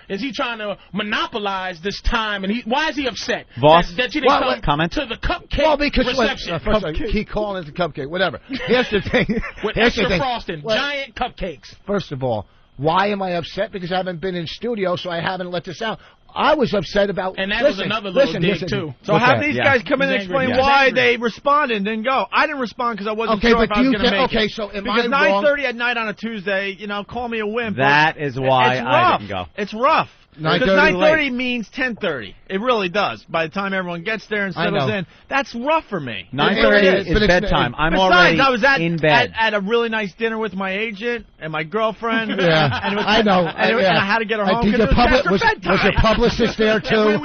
is he trying to monopolize this time? And why is he upset? Voss, that you didn't come comment? to the cupcake reception? First of all, keep calling it the cupcake, whatever. Here's the thing. With Here's the extra thing. frosting, giant cupcakes. First of all, why am I upset? Because I haven't been in studio, so I haven't let this out. I was upset about... And that was another little dig, too. So have these guys come in and explain why they responded and didn't go. I didn't respond because I wasn't sure if I was going to make it. Okay, so am because I wrong? 9:30 at night on a Tuesday, call me a wimp. That is why it's I rough. didn't go. It's rough. 9:30 Because 9:30 means 10:30. It really does. By the time everyone gets there and settles in, that's rough for me. 9:30 is bedtime. I'm already I was in bed. at a really nice dinner with my agent and my girlfriend. Yeah, and it was, I know. And I had to get her home Did because your it was past her was your bedtime. publicist there too?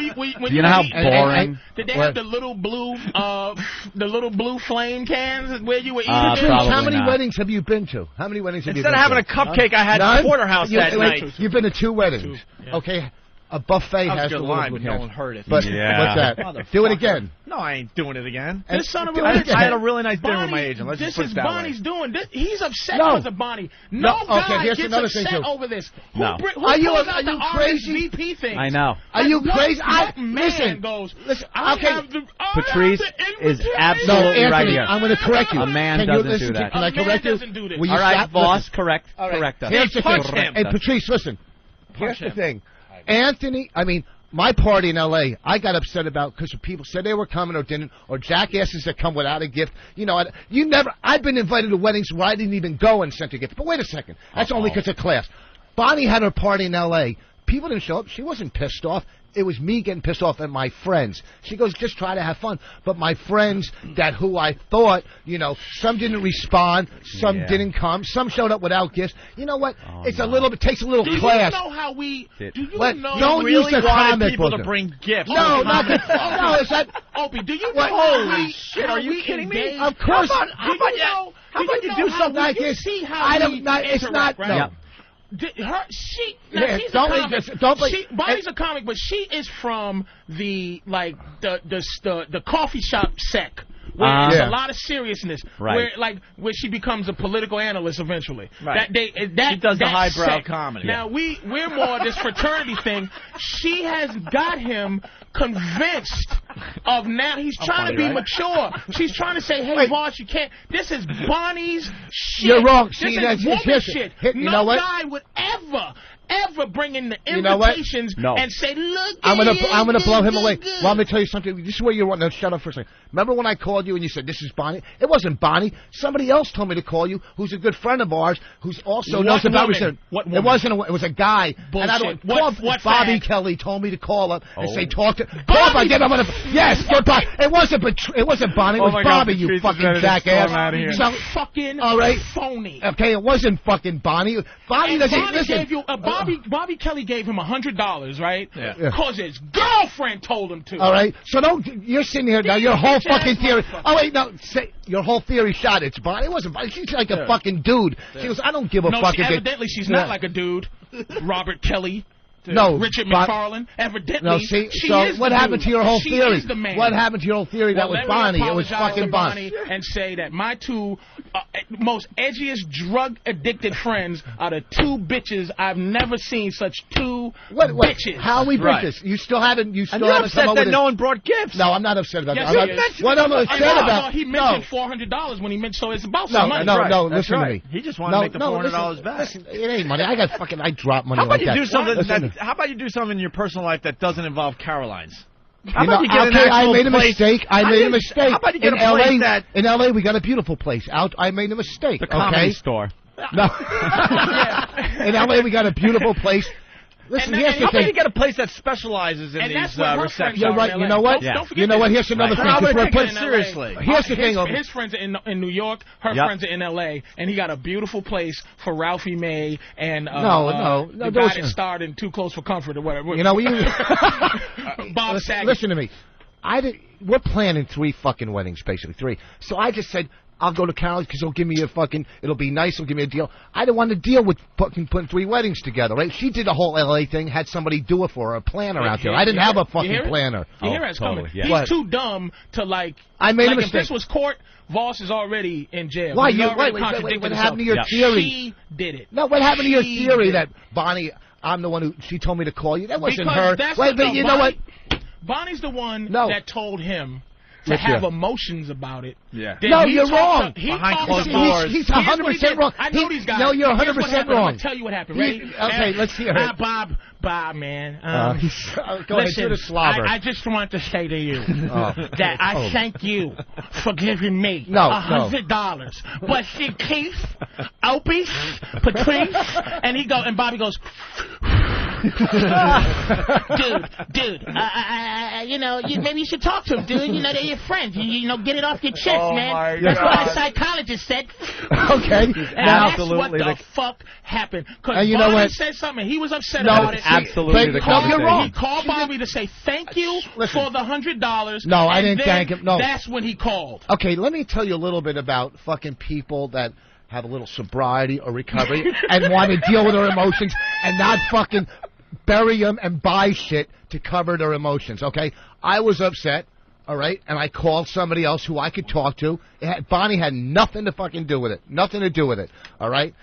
Do you know how boring? Did they have the little blue flame cans where you were eating? How many weddings have you been to? How many weddings have you been to? Instead of having a cupcake, I had None? porterhouse that night. You've been to 2 weddings. Okay. A buffet has good the line, little but no one heard it. But Yeah. what's that? Do it again. No, I ain't doing it again. This son of a I bitch. had a really nice dinner with my agent. Let's just This put is it that Bonnie's way. doing. He's upset No. because of Bonnie. No okay, guy here's gets another thing, upset too. over this. No. Who Are you- pulls are out you the crazy? RSVP thing? I know. Are you What crazy? man Listen. goes, Listen. I Okay. have the, Patrice is No, absolutely Anthony, right here. I'm going to correct you. A man Can you doesn't listen do to- that. Can I A man correct you? doesn't do this. Will you All right, stop? boss, Listen. correct All right. us. Here's the thing. Punch him. Hey, Patrice, listen. Here's the thing. Anthony, my party in L.A., I got upset about because people said they were coming or didn't, or jackasses that come without a gift. I've been invited to weddings where I didn't even go and sent a gift. But wait a second. That's only because of class. Bonnie had her party in L.A. People didn't show up. She wasn't pissed off. It was me getting pissed off at my friends. She goes, just try to have fun. But my friends who I thought, some didn't respond, some didn't come, some showed up without gifts. You know what? Takes a little class. Do you know how we? Do you know? Don't really use the wanted comic people book. to bring gifts. No, not the, no. Is that? Opie, do you know? Holy shit! Are you kidding me? engage- Of course. How about you do something like you this? see how I don't. we Not, it's interact, not. right? No. She's don't a make comic. this- don't make- Bonnie's a comic, but she is from the coffee shop sect. Where there's a lot of seriousness, Right. where she becomes a political analyst eventually. Right. She does the that highbrow sect. comedy. Now we're more this fraternity thing. She has got him convinced of now. He's trying to be mature. She's trying to say, "Hey, boss, you can't." This is Bonnie's shit. You're wrong. This See, is that's woman shit. You No know what? guy would ever bring in the You know what? invitations No. and say, "Look, I'm gonna blow him away. good." Well, I'm gonna tell you something. This is where you want to shut up for a second. Remember when I called you and you said this is Bonnie? It wasn't Bonnie. Somebody else told me to call you, who's a good friend of ours, who's also knows about research. What It woman? wasn't. It was a guy. Bullshit. And I don't. What Bobby fag? Kelly told me to call up and say talk to. Bobby! Call up. I get him on the. Yes, get Bobby. It wasn't. It wasn't Bonnie. It was my God, Bobby. You Patrice is fucking ready to storm jackass. outta here. So, fucking all right. phony. Okay, it wasn't fucking Bonnie. Bonnie And doesn't Bonnie listen. gave you Bobby Kelly gave him $100, right? Yeah. Because his girlfriend told him to. All right, so you're sitting here now. Your whole bitch-ass fucking theory. motherfucker. Oh wait, no. Your whole theory shot. It's Bonnie. It wasn't Bonnie. She's like a fucking dude. She goes, I don't give a No, fucking. evidently she's not like a dude. Robert Kelly. No, Richard Bon- McFarlane. Evidently, No, see, she so is what the happened dude. to your whole She theory? is the man. What happened to your whole theory? That was let me Bonnie. It was apologize fucking to Bonnie. and say that my two most edgiest drug-addicted friends are the two bitches I've never seen. Such two bitches. How we Right. break this? You still haven't. You still And you're haven't upset come up that with no it. one brought gifts. No, I'm not upset about Yes, that. he I'm is. what I'm upset about. No, he mentioned $400 when he mentioned, so it's about No, some money. no, right. no. That's Listen right. to me. He just wanted to make the $400 back. Listen, it ain't money. I drop money How about like you that. do something? Listen, How about you do something in your personal life that doesn't involve Caroline's? How you about know, you get an okay, I actual made a place- mistake. I made a mistake. How about you get in a place LA, that in LA, we got a beautiful place. I made a mistake. The Comedy okay? Store. No. In LA, we got a beautiful place. Listen, And here's that- the How about thing. you get a place that specializes in And these that's where her receptions? friends You're are right. in You LA. know what? Don't forget You know what? that. Here's another thing. How 'cause would we're I take it putting- seriously? Here's the thing. His friends are in New York. Her Yep. friends are in L.A. And he got a beautiful place for Ralphie May and No, the guy those- that starred in Too Close for Comfort or whatever. You know, Bob Saget. listen to me. We're planning 3 fucking weddings, basically 3. So I just said, I'll go to Carol's because it'll be nice, it'll give me a deal. I didn't want to deal with fucking putting 3 weddings together, right? She did the whole LA thing, had somebody do it for her, a planner out there. I didn't have a fucking planner. You hear it's coming. Yeah. He's too dumb to I made a if mistake. this was court, Voss is already in jail. Why? He's already What contradicted happened to your himself. theory? She did it. No, what happened to your She theory did that Bonnie, I'm the one who, she told me to call you? That wasn't Because her. that's Wait, but you know what? Bonnie's the one No. that told him to Look have here. emotions about it. Yeah. Then No, he you're talked wrong. to- he Behind talked closed to- doors. He's Here's what he 100% did. wrong. I know these guys. No, you're Here's what 100% happened. I'm wrong. gonna tell you what happened. Ready? Okay, let's hear it. Bob, man. Go ahead, Listen, do the slobber. I just want to say to you Oh. that I Oh. thank you for giving me No, $100. But see, Keith, Opie, Patrice, and Bobby goes, dude, maybe you should talk to him, dude. You know, they're your friends. You know, get it off your chest, man. That's what our psychologist said. Okay. And that's what the fuck happened. Because And you know Bobby what? said something. He was upset No, about it. absolutely the no, you're wrong. He called Bobby to say thank you for the $100. No, I and didn't then thank him. No. That's when he called. Okay, let me tell you a little bit about fucking people that have a little sobriety or recovery and want to deal with their emotions and not fucking bury them and buy shit to cover their emotions, okay? I was upset, all right, and I called somebody else who I could talk to. Bonnie had nothing to fucking do with it. Nothing to do with it, all right?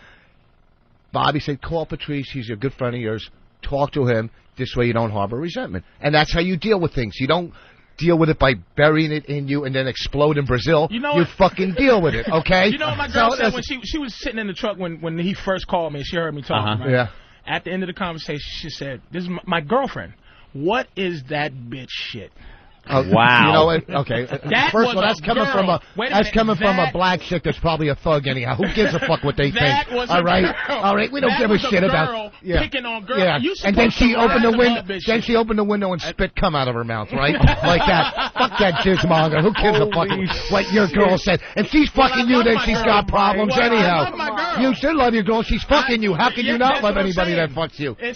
Bobby said, call Patrice. He's a good friend of yours. Talk to him. This way you don't harbor resentment. And that's how you deal with things. You don't deal with it by burying it in you and then explode in Brazil. You know you what? fucking deal with it, okay? You know what my girl said when she was sitting in the truck when he first called me and she heard me talking, right? Yeah. At the end of the conversation, she said, this is my girlfriend. What is that bitch shit? Wow. You know what? Okay. First of all, that's coming from a black chick that's probably a thug anyhow. Who gives a fuck what they That think? was All a right. girl. All right. We don't That give a was a shit girl about picking on girls. Yeah. You And then supposed she to opened the rise window. above this Then shit. she opened the window and spit come out of her mouth, right? Like that. Fuck that jizzmonger. Who gives a fuck what your girl said? And she's fucking you, then she's got problems anyhow. I love my girl. You should love your girl. She's fucking you. How can you not love anybody that fucks you? And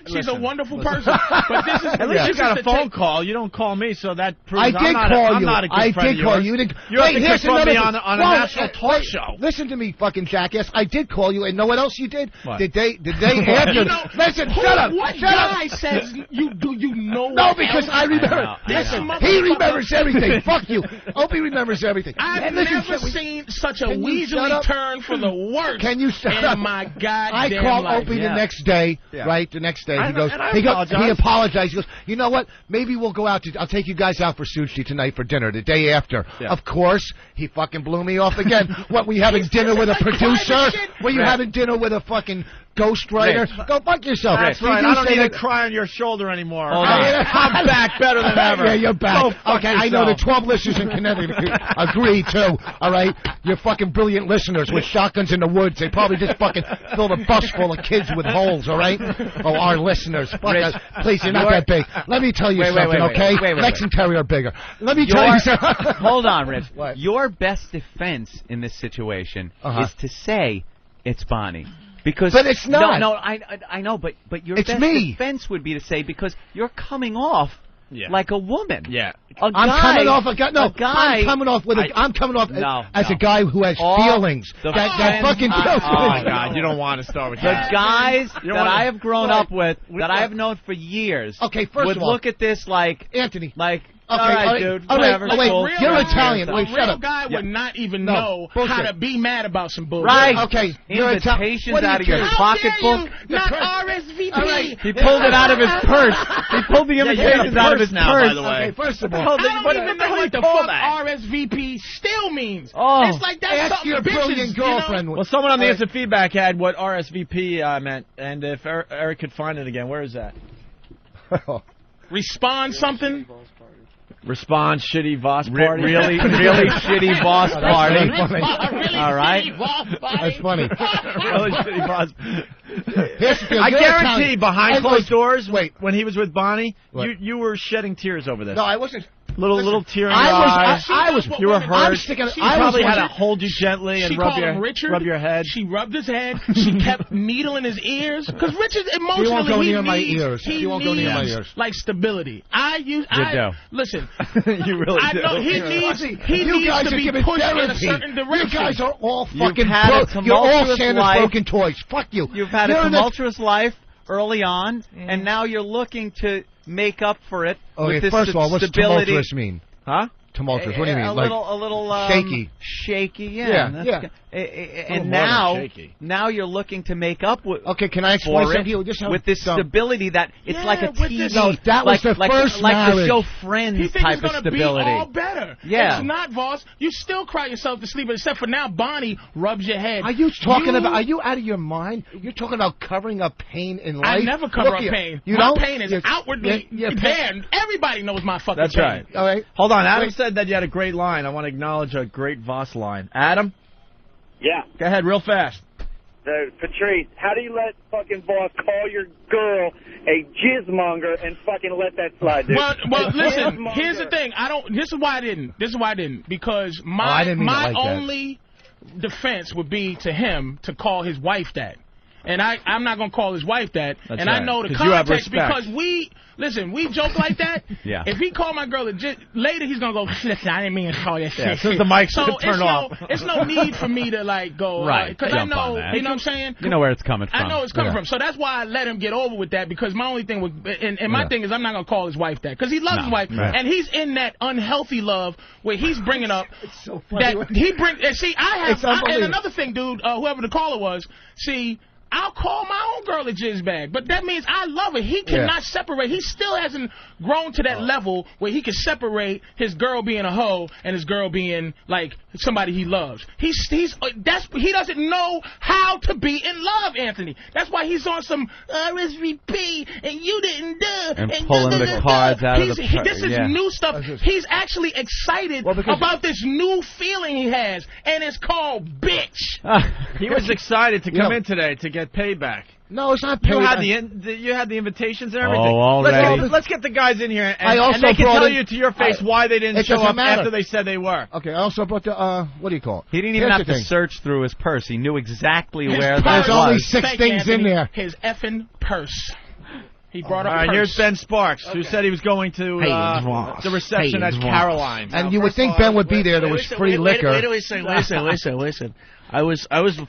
she's a wonderful person. But this is At least you this got is a the phone take- call. You don't call me, so that proves I did I'm call you. not a good I friend did of call yours. you. You're Wait, up to here's confront me another on a Whoa, national talk show. Listen to me, fucking jackass. I did call you, and know what else you did? What? Did they after? You know, Listen, shut up. What Shut guy up. says you know? No, what because else? I remember. This Listen, motherfucker- he remembers everything. Fuck you. Opie remembers everything. I've And listen, never seen such a can you shut weaselly up? turn for the worst. Can you shut in up? my goddamn I called life. Opie the next day, right? The next day, I he know, goes, and I he apologize. apologized. He goes, you know what? Maybe we'll go out to. I'll take you guys out for sushi tonight for dinner the day after. Yeah. Of course, he fucking blew me off again. What? We having dinner with a producer? Were you having dinner with a fucking ghostwriter? Rich. Go fuck yourself. That's Did right. you I don't say need to that- cry on your shoulder anymore. Hold on. I'm back better than ever. Yeah, you're back. Go fuck Okay, I know the yourself. 12 listeners in Connecticut agree, too, all right? You're fucking brilliant listeners with shotguns in the woods. They probably just fucking filled a bus full of kids with holes, all right? Oh, our listeners. Fuck Rich, us. Please, you're not that big. Let me tell you something, okay? Lex and Terry are bigger. Let me tell you something. Hold on, Rich. What? Your best defense in this situation Uh-huh. is to say it's Bonnie. Because But it's not. No, I know, but your It's best me. defense would be to say because you're coming off like a woman. Yeah. I'm coming off a guy. No, a guy. I'm coming off with. I'm coming off as a guy who has feelings. The That friends- fucking. Oh, my God. You don't want to start with The that. guys You don't that wanna- I have grown What? up with, What? that I have known for years, Okay, first would of all, look at this like Anthony. like. Okay, all right, all right, dude. all right, Whatever. oh, wait, cool. you're Italian. Wait, a shut real up. guy would not even No, know bullshit. how to be mad about some bullshit. Right. Okay, you're Invitations What do you out of your care? pocketbook. Not RSVP. All right. He pulled it out of his purse. He pulled the you got a invitations out of purse his now, purse. by the way. Okay, first of all, I don't even know what the fuck RSVP still means. Oh. It's like that's ask something your bitches, brilliant girlfriend. Well, someone on the All instant feedback had what RSVP meant, and if Eric could find it again, where is that? Respond something. Response, shitty Voss party. Really shitty Voss party. All right. That's funny. Really shitty Voss. I guarantee behind closed doors, when he was with Bonnie, you were shedding tears over this. No, I wasn't. Little tear in your eyes. You were hurt. She probably had to hold you gently and rub your head. She rubbed his head. She kept needling his ears. Because Richard emotionally, he won't go near my ears. He won't go near my ears. Like stability. Listen. You really do. I know he needs to be pushed in a certain direction. You guys are all fucking you're all Santa's broken toys. Fuck you. You've had a tumultuous life early on, and now you're looking to make up for it with this first of all, what's stability. tumultuous mean? Huh? Tumultuous. What do you mean? A little shaky. Shaky, yeah. And now you're looking to make up with. Okay, can I explain something to you? With this stability that it's like a TV. No, that was the first like the show Friends type of stability. Be all better. Yeah. It's not, Voss. You still cry yourself to sleep, except for now Bonnie rubs your head. Are you talking about? Are you out of your mind? You're talking about covering up pain in life. I never cover up pain. My pain is outwardly there. Everybody knows my fucking pain. That's right. All right. Hold on. Adam said that you had a great line. I want to acknowledge a great Voss line. Adam? Yeah. Go ahead, real fast. Patrice, how do you let fucking Voss call your girl a jizzmonger and fucking let that slide, dude? Well, listen, here's the thing. This is why I didn't. Because my only defense would be to him to call his wife that. And I'm not going to call his wife that. That's and right. I know the context because we joke like that. Yeah. If he called my girl later, he's going to go, listen, I didn't mean to call you shit. Yeah, since the mic's turned off. It's no need for me to, go. Right. Because I know, you know what I'm saying? You know where it's coming from. I know it's coming from. So that's why I let him get over with that because my only thing was, and my thing is I'm not going to call his wife that because he loves his wife. Right. And he's in that unhealthy love where he's bringing up it's so funny that he brings, and see, and another thing, dude, whoever the caller was, see, I'll call my own girl a jizzbag, but that means I love her. He cannot separate. He still hasn't grown to that level where he can separate his girl being a hoe and his girl being like somebody he loves. He doesn't know how to be in love, Anthony. That's why he's on some RSVP and you didn't do and pulling the cards out of the. This is new stuff. He's actually excited about this new feeling he has, and it's called bitch. He was excited to come in today to get payback. No, it's not payback. You had the invitations and everything. Oh, already. Let's get the guys in here, and they can tell you to your face why they didn't show up after they said they were. Okay, I also brought the, what do you call it? He didn't even have to search through his purse. He knew exactly where that was. There's only 6 things in there. His effing purse. He brought up. All right, here's Ben Sparks, who said he was going to the reception at Caroline's. And you would think Ben would be there. There was free liquor. Wait a second. I was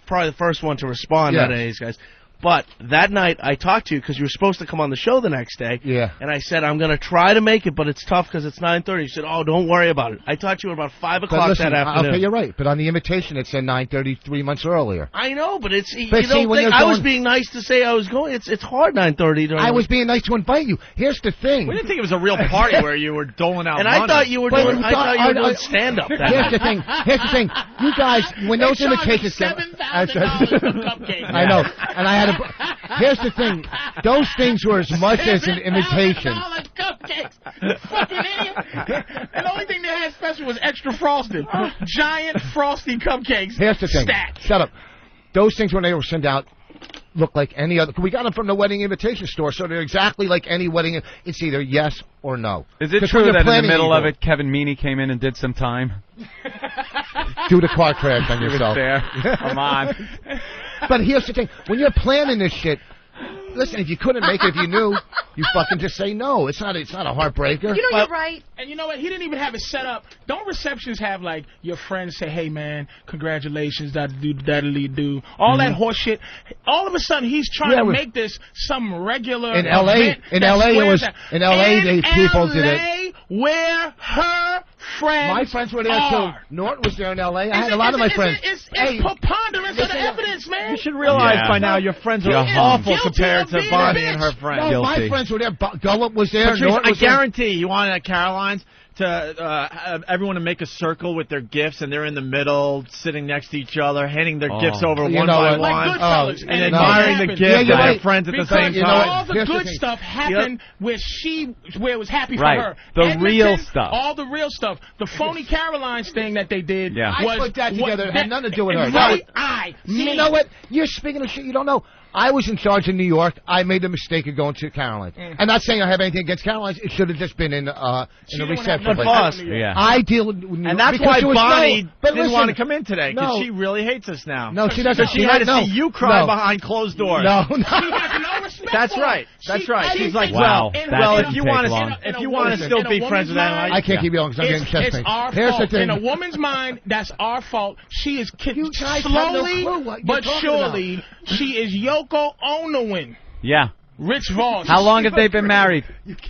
probably the first one to respond out of these guys. But that night, I talked to you because you were supposed to come on the show the next day. Yeah. And I said, I'm going to try to make it, but it's tough because it's 9:30. You said, oh, don't worry about it. I talked to you at about 5 o'clock that afternoon. Okay, you're right. But on the invitation, it said 9:30 3 months earlier. I know, but it's I was being nice to say I was going. It's hard 9:30. I was being nice to invite you. Here's the thing. We didn't think it was a real party where you were doling out money. I thought you were doing stand-up. Here's the thing. You guys, when those invitations came, I know. And I had a... Here's the thing. Those things were as much as an invitation. Cupcakes. Fucking idiot. And the only thing they had special was extra frosted. Giant frosty cupcakes. Here's the thing. Stacked. Shut up. Those things, when they were sent out, look like any other. We got them from the wedding invitation store, so they're exactly like any wedding. It's either yes or no. Is it true that in the middle of it, Kevin Meaney came in and did some time? Do the car crash on yourself. There. Come on. But here's the thing. When you're planning this shit, listen, if you couldn't make it, if you knew, you fucking just say no. It's not a heartbreaker. You know, you're right. And you know what? He didn't even have it set up. Don't receptions have, like, your friends say, hey, man, congratulations, da-da-do. All that horse shit. All of a sudden, he's trying to make this some regular in L.A. In L.A., people did it. Where her friends My friends were there, too. Norton was there in L.A. I had a lot of my friends. It's preponderance of the evidence, man. You should realize by now your friends are awful compared to Bonnie and her friends. No, my friends were there. Gullip was there. Patrice, I guarantee you wanted at Caroline's have everyone to make a circle with their gifts, and they're in the middle, sitting next to each other, handing their gifts over one by one, Goodfellas. and admiring the gift and their friends at the same time. All the good stuff happened where it was happy for her. The Edmonton, real stuff. All the real stuff. The phony Caroline's thing that they did was... I put that together. It had nothing to do with her. Right. You know what? You're speaking of shit you don't know. I was in charge in New York. I made the mistake of going to Caroline's. I'm not saying I have anything against Caroline's. It should have just been in a reception. But boss, I deal with New York. And that's why Bonnie didn't want to come in today, because she really hates us now. No, she doesn't. Because she had to see you cry behind closed doors. No. She has no respect. That's right. That's right. She's like, wow, if you want to still be friends with Anna, I can't keep going because I'm getting chest pain. It's our fault. In a woman's mind, that's our fault. She is slowly but surely, she is Yoko Ono-ing. Yeah. Rich Voss. How long have they been married?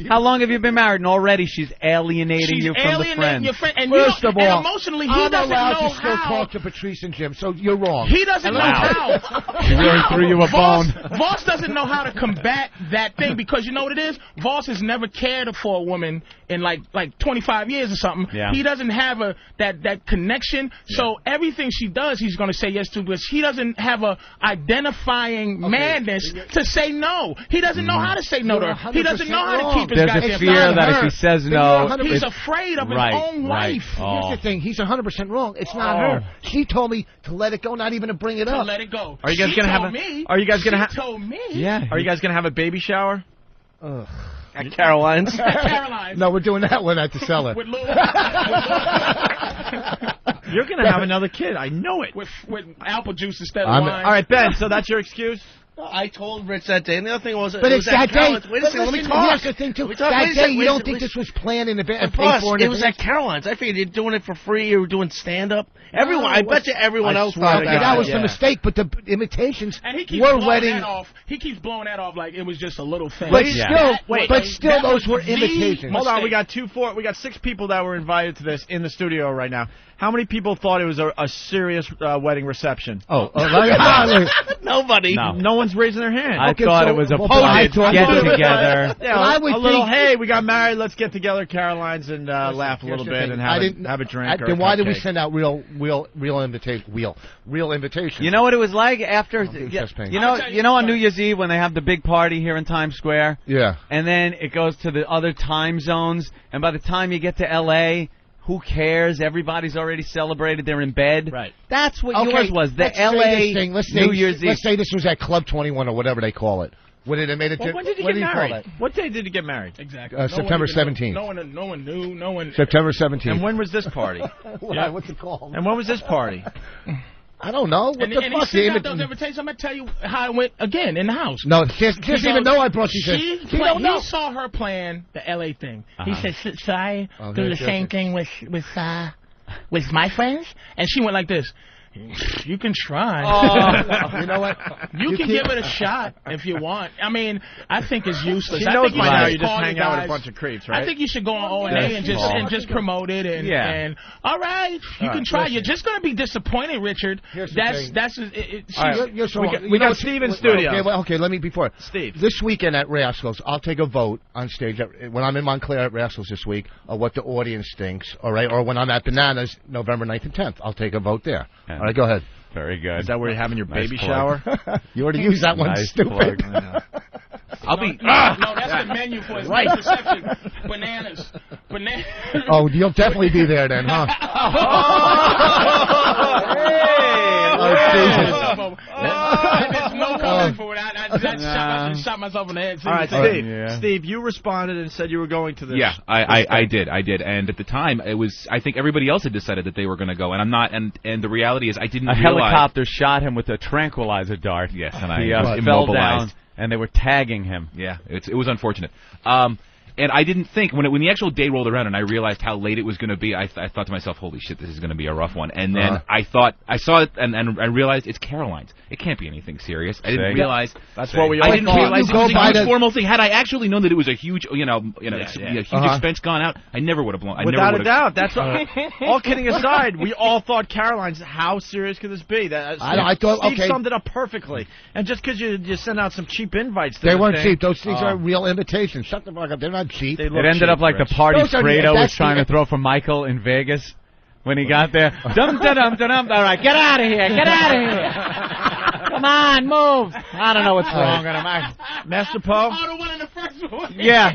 How long have you been married? And already she's alienating you from the friends. Your friend. And First of all, and emotionally, he I'm doesn't allowed know to still how. talk to Patrice and Jim, so you're wrong. He doesn't know how. She really threw you a bone. Voss doesn't know how to combat that thing because you know what it is? Voss has never cared for a woman in like 25 years or something. Yeah. He doesn't have that connection. Yeah. So everything she does, he's going to say yes to, but he doesn't have a identifying madness to say no. He doesn't know how to say no to her. He doesn't know how to keep his goddamn There's a fear that if he says no, he's afraid of his own wife. Here's the thing: he's 100% wrong. It's not her. She told me to let it go, not even to bring it up. To let it go. Are you guys gonna have Are you guys gonna have? She told me. Yeah. Are you guys gonna have a baby shower? At Caroline's. No, we're doing that one at the cellar. You're gonna have another kid. I know it. With apple juice instead of wine. All right, Ben. So that's your excuse. I told Rich that day, and the other thing was... But it's that day. Wait a second, let me talk. Here's the thing, too. That day, you don't think this was planned in advance and paid for in advance? It was at Caroline's. I figured you're doing it for free. You were doing stand-up. Everyone, I bet you everyone else thought that was the mistake, but the imitations were wedding... He keeps blowing that off like it was just a little thing. But still, those were imitations. Hold on, we got 6 people that were invited to this in the studio right now. How many people thought it was a serious wedding reception? Nobody. No one's raising their hand. I thought it was a get-together. Yeah, a little, hey, we got married, let's get together at Caroline's and laugh a little bit and have a drink. Then why did we send out real invitations? You know what it was like after... You know on New Year's Eve when they have the big party here in Times Square? Yeah. And then it goes to the other time zones, and by the time you get to L.A., who cares? Everybody's already celebrated. They're in bed. Right. That's what yours was. The L.A. New Year's Eve. Let's say this was at Club 21 or whatever they call it. When did it made it? When did you get married? What day did you get married? Exactly. September 17th. No one knew. No one. September 17th. And when was this party? What's it called? And when was this party? I don't know. What the fuck? He sent out those invitations. I'm going to tell you how it went again in the house. No, she doesn't even know I brought you He saw her plan the L.A. thing. He said, should I do the same thing with my friends? And she went like this. You can try. You know what? You can give it a shot if you want. I mean, I think it's useless. She knows by now you just hang out with a bunch of creeps, right? I think you should go on O&A and just promote it and all right, you can try. You're just going to be disappointed, Richard. We got Steve in studio. Okay, let me before Steve. This weekend at Rascals, I'll take a vote on stage when I'm in Montclair at Rascals this week of what the audience thinks. All right, or when I'm at Bananas November 9th and 10th, I'll take a vote there. All right, go ahead. Very good. Is that where you're having your baby shower? You already used that one, stupid. I'll be... No, that's the menu for his reception. Bananas. Oh, you'll definitely be there then, huh? There's no comment for it. I shot myself in the head. All right, Steve. Steve, you responded and said you were going to this. Yeah, I did. And at the time, it was. I think everybody else had decided that they were going to go, and I'm not. And the reality is, I didn't realize. Helicopter shot him with a tranquilizer dart. Yes, and I he fell down, and they were tagging him. Yeah, it was unfortunate. And I didn't think, when the actual day rolled around and I realized how late it was going to be, I thought to myself, holy shit, this is going to be a rough one. And then I saw it and I realized it's Caroline's. It can't be anything serious. I didn't realize. That's what we all I didn't realize it was a huge formal thing. Had I actually known that it was a huge, huge expense gone out, I never would have blown. Without a doubt. That's what, all kidding aside, we all thought Caroline's, how serious could this be? I thought, Steve summed it up perfectly. And just because you send out some cheap invites to they weren't cheap. Those things are real invitations. Shut the fuck up. They're not cheap. It ended up like the party Fredo was trying to throw for Michael in Vegas when he got there. Dum dum dum dum. All right, get out of here. Get out of here. Come on, move. I don't know what's wrong with him. Master Poe? Oh, the one in the first one. Yeah.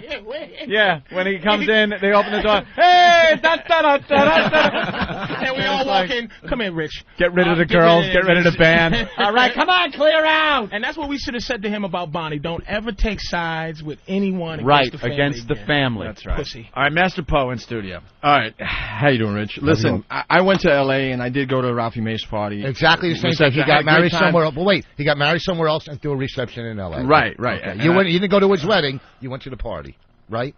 Yeah. When he comes in, they open the door. Hey, da da da da da. And we all walk in. Come in, Rich. Get rid of the girls. Get rid of the band. All right, come on, clear out. And that's what we should have said to him about Bonnie. Don't ever take sides with anyone against the family. That's right. Pussy. All right, Master Poe in studio. All right. How you doing, Rich? Listen, I went to L.A. and I did go to Ralphie May's party. Exactly the same thing. He got married somewhere else. But wait, he got married somewhere else and threw a reception in L.A. Right. Okay. You didn't go to his wedding. You went to the party, right?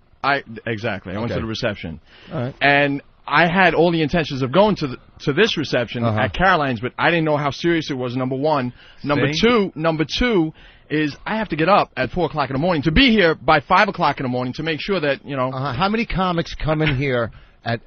Exactly. I went to the reception. All right. And I had all the intentions of going to this reception at Caroline's, but I didn't know how serious it was, number one. Number two is I have to get up at 4 o'clock in the morning to be here by 5 o'clock in the morning to make sure that, How many comics come in here at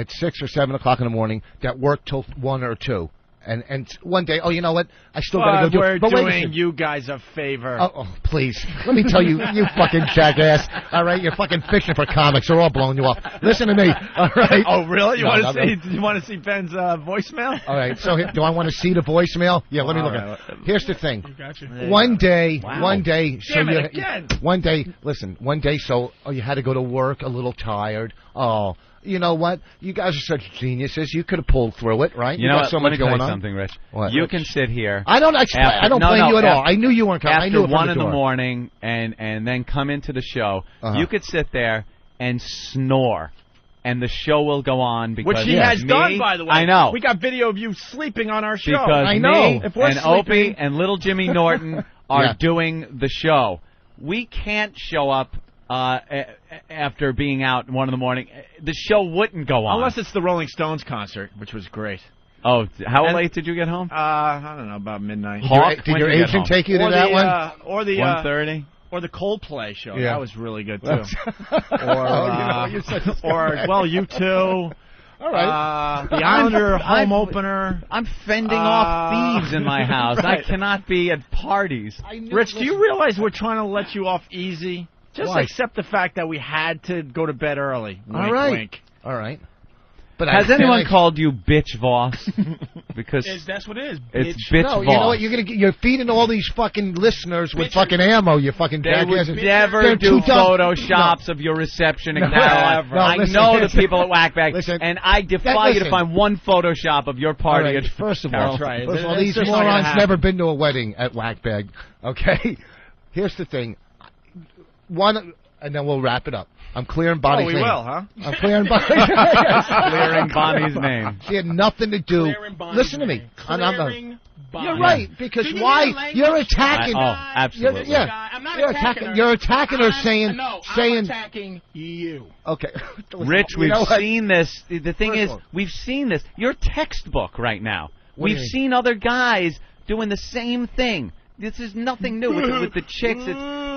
6 or 7 o'clock in the morning that work till 1 or 2? And one day, you know what? I still got to go do it. But we're doing you guys a favor. Oh, please. Let me tell you, you fucking jackass. All right, you're fucking fishing for comics. They're all blowing you off. Listen to me. All right. Oh, really? You want to see Ben's voicemail? All right. So do I want to see the voicemail? Yeah, let me look at it. Here's the thing. One day, so you had to go to work a little tired. Oh, you know what? You guys are such geniuses. You could have pulled through it, right? You know got what? so Let much me tell going you on. something, Rich. What? You can sit here. I don't blame you at all. I knew you weren't coming. I knew it from after 1 the in the door. morning and then come into the show. You could sit there and snore, and the show will go on because which he has done, by the way. I know. We got video of you sleeping on our show. Because I know. Me and Opie and little Jimmy Norton are doing the show. We can't show up after being out 1 in the morning. The show wouldn't go on. Unless it's the Rolling Stones concert, which was great. Oh, how late did you get home? I don't know, about midnight. Did your agent take you to that one? Or the 1:30? Or the Coldplay show. Yeah. That was really good, too. Or you two. All right. The Islander home opener. I'm fending off thieves in my house. Right. I cannot be at parties. Rich, do you realize we're trying to let you off easy? Just Why? accept the fact that we had to go to bed early. Wink, All right. wink. All right. But has anyone called you bitch Voss? Because that's what it is. It's bitch no, Voss. you know what? You're feeding all these fucking listeners with fucking ammo. You fucking They jackass. would never do photoshops of your reception in Caroline. I know the people at Whackbag, and I defy you to find one Photoshop of your party at First of all, Caroline. these morons never been to a wedding at Whackbag. Okay? Here's the thing. One, and then we'll wrap it up. I'm clearing Bonnie's name. Oh, we will, huh? I'm clearing Bonnie's Clearing Bonnie's name. She had nothing to do. Listen to me. You're right, because why? You're attacking. Absolutely. You're attacking her saying. I'm attacking you. Okay. Rich, we've seen this. The thing is, we've seen this. You're textbook right now. We've seen other guys doing the same thing. This is nothing new with the chicks.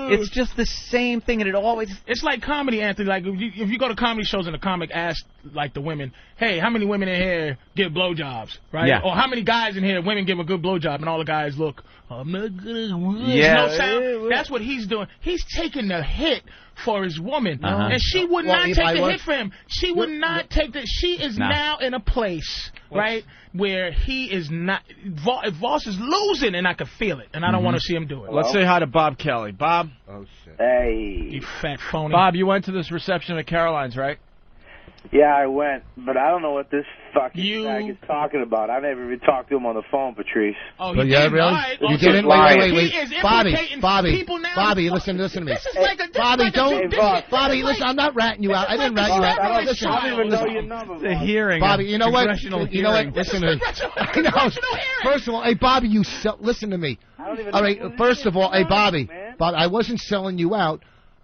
It's just the same thing, and it always. It's like comedy, Anthony. Like if you go to comedy shows and the comic asks like the women, "Hey, how many women in here give blowjobs?" Right? Yeah. Or how many guys in here women give a good blowjob, and all the guys look, "I'm not good." Yeah. No sound. That's what he's doing. He's taking the hit for his woman, and she would not take the hit for him. She would not take the. She is now in a place, right, where he is not. Voss is losing, and I can feel it, and I don't want to see him do it. Let's say hi to Bob Kelly. Bob. Oh shit. Hey. You fat phony. Bob, you went to this reception at Caroline's, right? Yeah, I went, but I don't know what this fucking bag is talking about. I never even talked to him on the phone, Patrice. Oh, you did? Really? Right. You didn't? Wait. He is Bobby, people now. Bobby, listen to me. This is like a Bobby, don't. Bobby, listen, I'm not ratting you out. I didn't rat you out. Listen. I don't even know your number. The hearing. Bobby, you know what? You know what? Listen to me. First of all, hey, Bobby, listen to me. All right, first of all, hey, Bobby, I wasn't selling you out.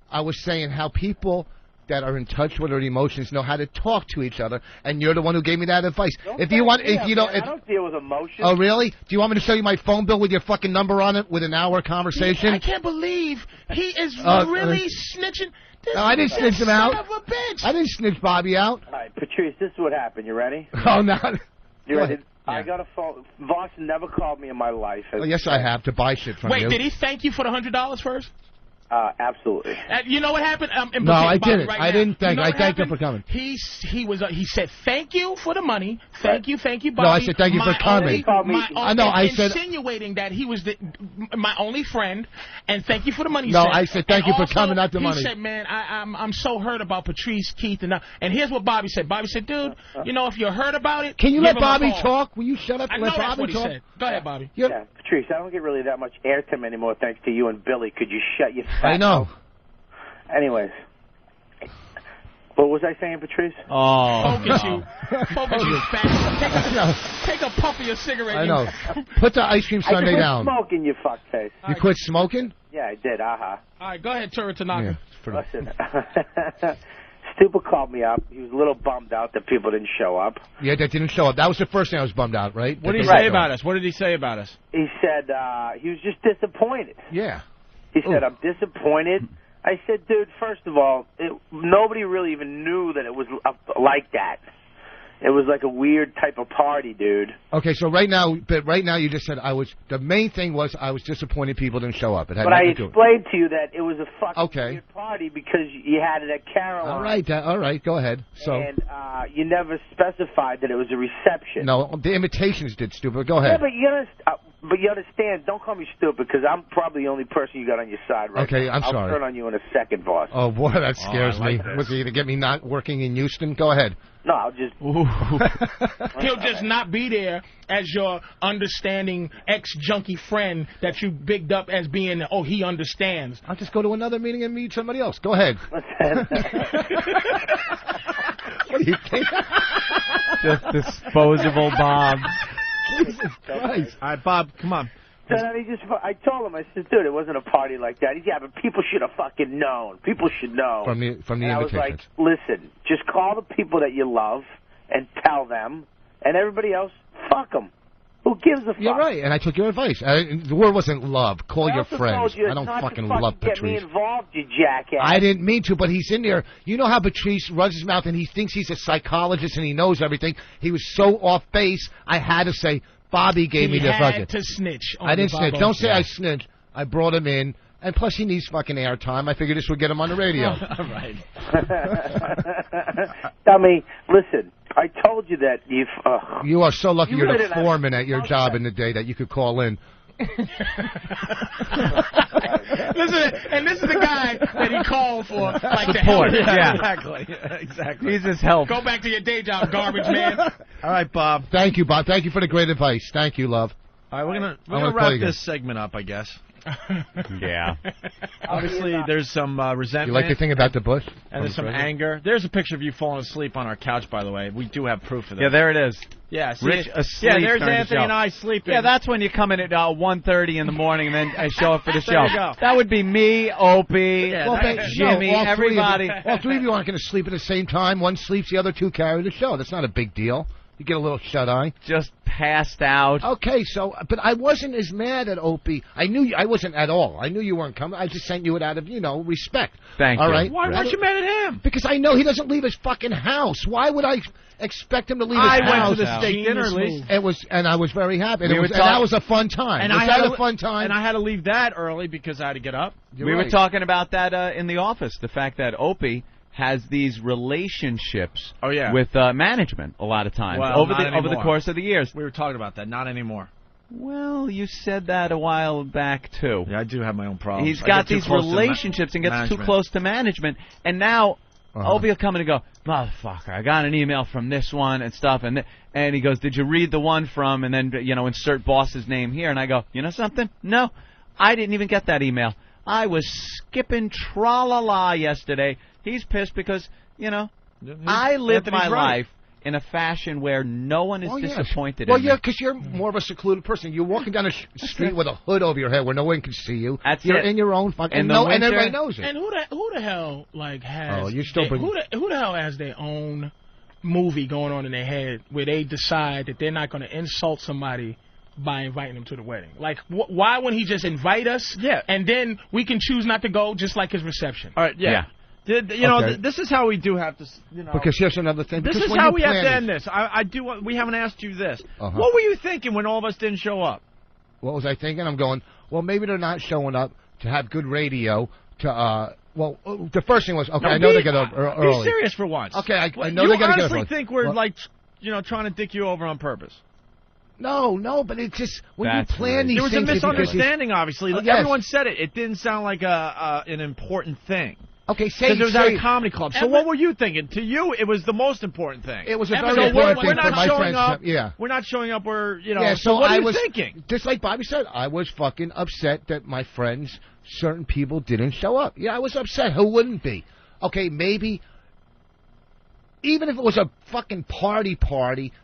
I was saying how people that are in touch with their emotions know how to talk to each other, and you're the one who gave me that advice. I don't deal with emotions. Oh, really? Do you want me to show you my phone bill with your fucking number on it with an hour conversation? I can't believe he is really snitching. No, I didn't snitch him out. Son of a bitch. I didn't snitch Bobby out. All right, Patrice, this is what happened. You ready? Oh, no. You ready? I got a phone. Voss never called me in my life. Oh, yes, I have, to buy shit from you. Wait, did he thank you for the $100 first? Absolutely. You know what happened? No, I didn't. Right I now. didn't thank. You know I what thanked him happened? for coming. He said thank you for the money. Thank you, Bobby. No, I said thank you for coming. I know. I said insinuating that he was my only friend, and thank you for the money. No, I said thank you for coming, not the money. He said, man, I'm so hurt about Patrice, Keith, and here's what Bobby said. Bobby said, dude, you know, if you're hurt about it, can you give let him a Bobby call. talk? Will you shut up and let that's Bobby what he talk? said. Go ahead, Bobby. Yeah, Patrice, I don't get really that much airtime anymore thanks to you and Billy. Could you shut your fat I know. mouth? Anyways. What was I saying, Patrice? Focus, you fat. Take a puff of your cigarette. I know. Put the ice cream sundae down. I quit smoking, you fuckface. You quit smoking? Yeah, I did. All right, go ahead, Tura Tanaka. Yeah, listen. Stupid called me up. He was a little bummed out that people didn't show up. Yeah, that didn't show up. That was the first thing I was bummed out, right? What did he say about us? What did he say about us? He said he was just disappointed. Yeah. He said, I'm disappointed. I said, dude, first of all, nobody really even knew that it was like that. It was like a weird type of party, dude. Okay, so right now you just said the main thing was I was disappointed people didn't show up. But I explained to you that it was a fucking weird party because you had it at Caroline. All right, go ahead. So. And you never specified that it was a reception. No, the invitations did, stupid. Go ahead. Yeah, but you understand, don't call me stupid because I'm probably the only person you got on your side right now. Okay, I'm sorry. I'll turn on you in a second, boss. Oh, boy, that scares me. This. Was he going to get me not working in Houston? Go ahead. No, I'll just... He'll just not be there as your understanding ex-junkie friend that you bigged up as being, he understands. I'll just go to another meeting and meet somebody else. Go ahead. What do you think? Just disposable Bob. Jesus Christ. All right, Bob, come on. I told him, I said, dude, it wasn't a party like that. He's, yeah, but people should have fucking known. People should know. From the and invitations. I was like, listen, just call the people that you love and tell them, and everybody else, fuck them. Who gives a fuck? You're right, and I took your advice. The word wasn't love. Call your friends. I don't fucking love Patrice. Get me involved, you jackass. I didn't mean to, but he's in there. You know how Patrice runs his mouth and he thinks he's a psychologist and he knows everything. He was so off base, I had to say, Bobby gave me the bucket. He had to snitch. I didn't snitch. Don't say I snitched. I brought him in. And plus, he needs fucking airtime. I figured this would get him on the radio. Right. Dummy, listen, I told you that if... you are so lucky you're the foreman at your job in the day that you could call in. Listen, and this is the guy that he called for, like support. The help. Yeah, exactly. He's his help. Go back to your day job, garbage man. All right, Bob. Thank you, Bob. Thank you for the great advice. Thank you, love. All right, we're gonna wrap this segment up, I guess. Yeah. Obviously, there's some resentment. You like the thing about the bush? And there's some anger. There's a picture of you falling asleep on our couch, by the way. We do have proof of that. Yeah, there it is. Yeah, see Rich it? asleep. Yeah, there's during the Anthony show. and I sleeping. Yeah, that's when you come in at 1:30 in the morning and then I show up for the There show. you go. That would be me, Opie, Jimmy, all everybody. All three of you aren't going to sleep at the same time. One sleeps, the other two carry the show. That's not a big deal. You get a little shut-eye. Just passed out. Okay, so, but I wasn't as mad at Opie. I knew I wasn't at all. I knew you weren't coming. I just sent you it out of, respect. Thank you. All right? Why weren't you mad at him? Because I know he doesn't leave his fucking house. Why would I expect him to leave his house? I went to the steak dinner, at least. And I was very happy. And, We were and that was a fun time. And was I that had a fun time? And I had to leave that early because I had to get up. We were talking about that in the office, the fact that Opie has these relationships with management a lot of times over the course of the years. We were talking about that. Not anymore. Well, you said that a while back, too. Yeah, I do have my own problems. He's got these relationships and gets too close to management. And now Opie will come in and go, motherfucker, I got an email from this one and stuff. And he goes, did you read the one from, and then, insert boss's name here. And I go, you know something? No, I didn't even get that email. I was skipping tra-la-la yesterday. He's pissed because, I live my life in a fashion where no one is disappointed in me. Well, because you're more of a secluded person. You're walking down the street with a hood over your head where no one can see you. You're in your own fucking... And everybody knows it. And who the hell, has... Oh, you still who the hell has their own movie going on in their head where they decide that they're not going to insult somebody by inviting them to the wedding? Like, why wouldn't he just invite us? Yeah. And then we can choose not to go, just like his reception. All right, yeah. This is how we do have to, Because here's another thing. This is how we have to end this. We haven't asked you this. What were you thinking when all of us didn't show up? What was I thinking? I'm going, well, maybe they're not showing up to have good radio, well, the first thing was, okay, No, I know they get up early. Be serious for once. Okay, I know you they got to get up honestly early. think we're Well, like, trying to dick you over on purpose? No, but it's just when you plan these there was things. a misunderstanding, obviously. Yes. Everyone said it. It didn't sound like an important thing. Okay, because it was at a comedy club. So what were you thinking? To you, it was the most important thing. It was a very important thing for my friends. Yeah, we're not showing up where Yeah, so what I are you was thinking? Just like Bobby said, I was fucking upset that my friends, certain people, didn't show up. Yeah, I was upset. Who wouldn't be? Okay, maybe. Even if it was a fucking party,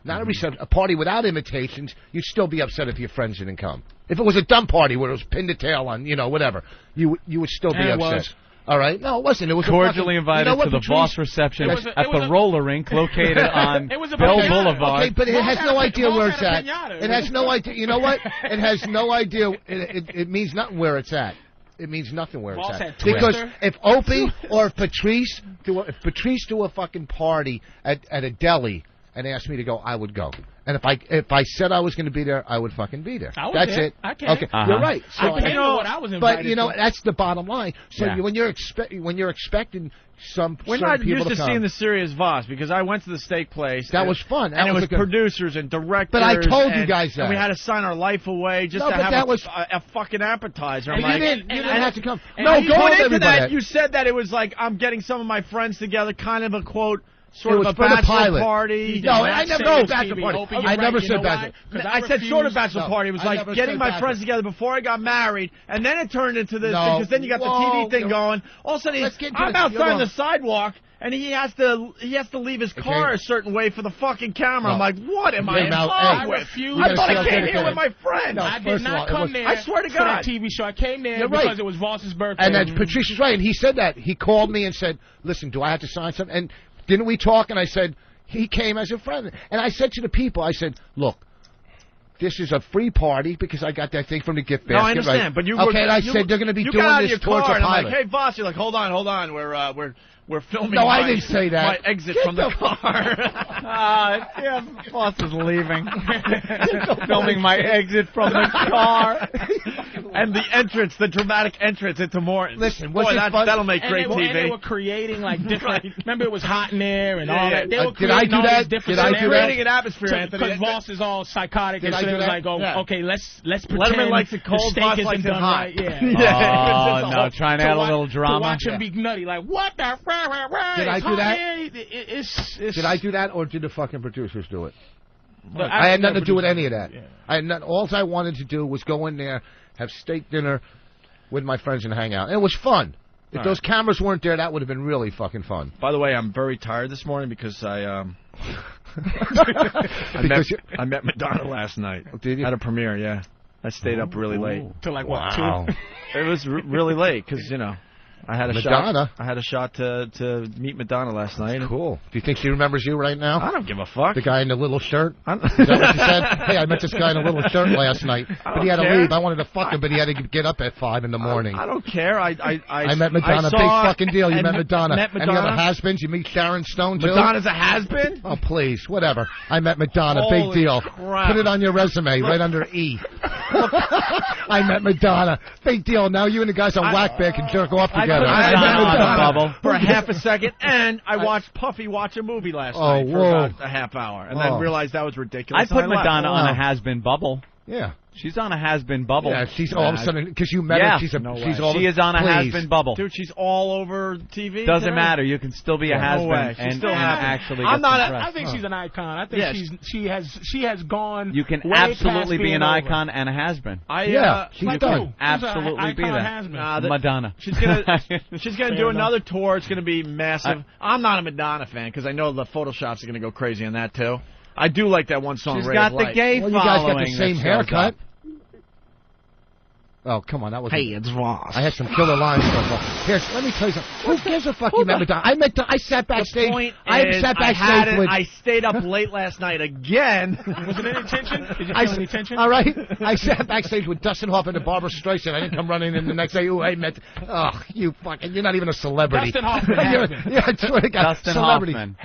not a party without invitations, you'd still be upset if your friends didn't come. If it was a dumb party where it was pin to tail on, whatever, you would still be upset. Was. All right? No, it wasn't. It was cordially invited to the Voss reception at the roller rink located on Bell Boulevard. Okay, but it has no idea where it's at. It has no idea. You know what? It has no idea. It means nothing where it's at. It means nothing where it's at. Because if Opie or if Patrice do a fucking party at a deli and asked me to go, I would go. And if I said I was going to be there, I would fucking be there. That's it. I can. Okay, you're right. So I know what I was invited but that's the bottom line. So when you're expecting we're not used to seeing the serious Voss because I went to the steak place. That was fun. And it was producers and directors. But I told you guys that. And we had to sign our life away just to have a fucking appetizer. And you didn't have to come. No, going into that, you said that it was like I'm getting some of my friends together, kind of a quote. Sort of a bachelor party. No, I never said bachelor party. I never said bachelor. I said sort of bachelor party. It was like getting my friends together before I got married, and then it turned into this because then you got the TV thing going. All of a sudden, I'm outside on the sidewalk. And he has to leave his car a certain way for the fucking camera. I'm like, what am I in love with? I thought I came here with my friends. I did not come there. I swear to God. For that TV show. I came there because it was Voss's birthday. And then Patricia's right, and he said that. He called me and said, "Listen, do I have to sign something?" And didn't we talk? And I said he came as a friend. And I said to the people, I said, "Look, this is a free party because I got that thing from the gift basket." No, I understand, right? but you okay? And I said they're going to be doing this towards a pilot. I'm like, "Hey, Voss," you're like, "Hold on, we're filming." No, I didn't say that. My exit from the car. Voss is leaving. Filming my exit from the car. And the entrance, the dramatic entrance into Morton. Listen, that'll make great TV. And they were creating like different. Remember, it was hot in there and all that. They were did I do that? Did I do that? Creating an atmosphere, Anthony. Because Voss is all psychotic, and so it was like, okay, let's pretend Letterman likes it cold, the Voss steak likes isn't it done hot. right. Yeah. Oh no, trying to add a little drama. To watch him be nutty, like what the? Did I do that? It's did I do that, or did the fucking producers do it? Look, I had nothing to do with any of that. Yeah. All I wanted to do was go in there, have steak dinner with my friends, and hang out. And it was fun. If those cameras weren't there, that would have been really fucking fun. By the way, I'm very tired this morning because I met Madonna last night. Did you? At a premiere, yeah. I stayed up really late. Till like what, 2? It was really late because I had a Madonna. shot. I had a shot to meet Madonna last night. Cool. Do you think she remembers you right now? I don't give a fuck. The guy in the little shirt? Is that what you said? Hey, I met this guy in a little shirt last night, but he had to leave. I wanted to fuck him, but he had to get up at 5 in the morning. I don't care. I met Madonna. Big fucking deal. You met Madonna. Met Madonna. Any other has-beens? You meet Sharon Stone, too? Madonna's a has-been? Oh, please. Whatever. I met Madonna. Holy big deal. crap. Put it on your resume, right under E. I met Madonna. Big deal. Now you and the guys on Whackback can jerk off together. I met Madonna Bubble. for a half a second, and I watched Puffy watch a movie last night for about a half hour, and then realized that was ridiculous. I put Madonna on a has-been bubble. Yeah. She's on a has-been bubble. Yeah, she's all of a sudden, because you met her, she is on a has-been bubble. Dude, she's all over TV. Doesn't matter. You can still be a has-been and actually get some press. I think she's an icon. I think she has gone. You can way absolutely past be an being icon and a has-been. She's done. Absolutely be that. Madonna. She's gonna do another tour. It's gonna be massive. I'm not a Madonna fan because I know the Photoshops are gonna go crazy on that too. I do like that one song. She's got the gay following. You guys got the same haircut. Oh, come on, that was. Hey, it's Voss. I had some killer lines so far. Here, let me tell you something. Who gives a fuck you met Madonna? I sat backstage. I stayed up late last night again. Was it any tension? Did you feel any tension? All right. I sat backstage with Dustin Hoffman and Barbara Streisand. I didn't come running in the next day. Ooh, I met. Oh, you fucking. You're not even a celebrity. Dustin Hoffman has been. Yeah, I swear to God. Dustin Hoffman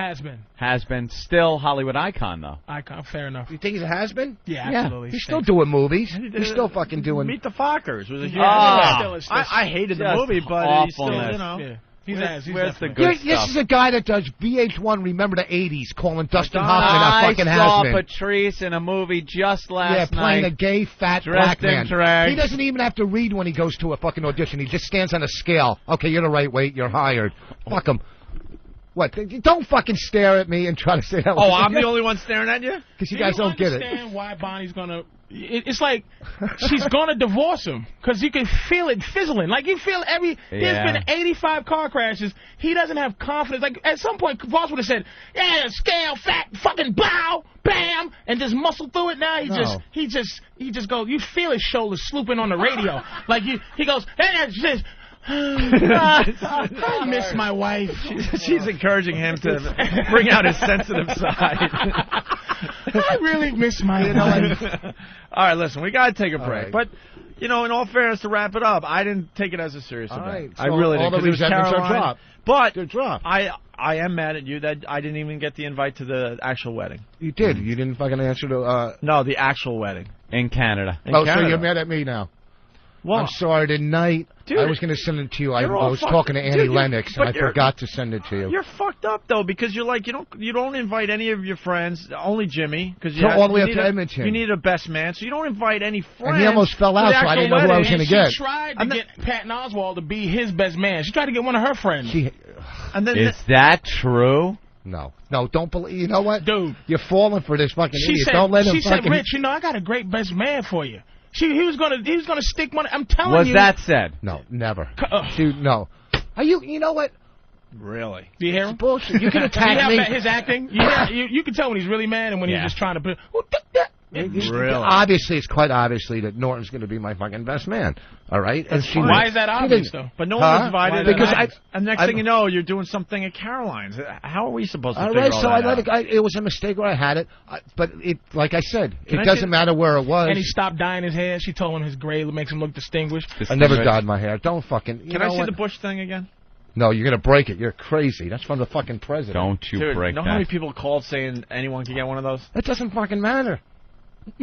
has been still Hollywood icon though. Icon, fair enough. You think he's a has been? Yeah, absolutely. He's still doing movies. He's still fucking doing. Meet the Fox. Checkers was a huge. I hated the movie, but he's still, you know. Yeah. Where's the good This stuff? is a guy that does VH1 Remember the 80s, calling Dustin Hoffman a I fucking saw has-been. Patrice in a movie just last night. Playing a gay, fat dressed black man. in drag. He doesn't even have to read when he goes to a fucking audition. He just stands on a scale. Okay, you're the right weight. You're hired. Fuck him. What? Don't fucking stare at me and try to say that. Oh, I'm the only one staring at you? Because you guys don't get it. I understand why Bonnie's gonna. It's like she's gonna divorce him because you can feel it fizzling. Like you feel there's been 85 car crashes. He doesn't have confidence. Like at some point, Voss would have said, "Yeah, scale, fat, fucking bow, bam," and just muscle through it. Now he just goes. You feel his shoulders slooping on the radio. Like he goes, "Hey, just." I miss my wife. She's encouraging him to bring out his sensitive side. I really miss my wife. All right, listen, we got to take a break. Right. But, you know, in all fairness, to wrap it up, I didn't take it as a serious event. Right. I So really all didn't. the 'Cause it was resentments are Caroline. dropped. But They're dropped. I am mad at you that I didn't even get the invite to the actual wedding. You did. You didn't fucking answer the... No, the actual wedding. In Canada. So you're mad at me now. Well, I'm sorry. Tonight, dude, I was going to send it to you. I you're all was fucked- talking to Annie dude, Lennox, but and I you're- forgot to send it to you. You're fucked up though because you're like you don't invite any of your friends, only Jimmy, because So all the way up to Edmonton. You need a best man, so you don't invite any friends. And he almost fell out, so I didn't know who I was going to get. She tried to get Patton Oswalt to be his best man. She tried to get one of her friends. And then Is that true? No, don't believe. You know what, dude? You're falling for this fucking She idiot. said, Don't let him she said, fucking. Rich, you know, I got a great best man for you. He was gonna stick one. I'm telling Was you. that said? No, never. Dude, no. Are you? You know what? Really? Do you hear him? Bullshit. You can attack me. His acting. You can tell when he's really mad and when he's just trying to put. Really? Obviously, it's quite obviously that Norton's going to be my fucking best man. All right? That's she fine. Why is that obvious, though? But no one was invited. Because and next thing you know, you're doing something at Caroline's. How are we supposed to all figure right, all so that I out? let it. It was a mistake where I had it, but it, like I said, Can it I doesn't matter where it was. And he stopped dyeing his hair. She told him his gray makes him look distinguished. I never dyed my hair. Don't fucking. Can I see the Bush thing again? No, you're gonna break it. You're crazy. That's from the fucking president. Don't you Dude, break know that. how many people called saying anyone can get one of those? That doesn't fucking matter.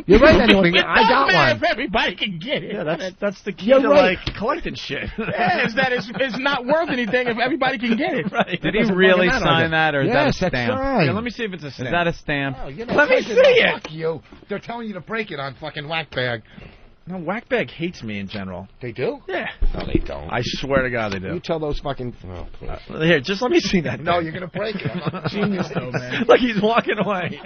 You're right. Anyone, I got one. If everybody can get it. Yeah, that's the key You're to right. like collecting shit. Yeah, is that it's not worth anything if everybody can get it. Right. Did he really sign that, or is that a stamp? That's right. Yeah, let me see if it's a stamp. Is that a stamp? Oh, you know, Let me fucking- see it. Fuck you. They're telling you to break it on fucking Whackbag. No, Whackbag hates me in general. They do? Yeah. No, they don't. I swear to God they do. You tell those fucking. Oh, please. Here, just let me see that. No, thing. you're gonna break it. I'm not Genius, though, man. Like he's walking away.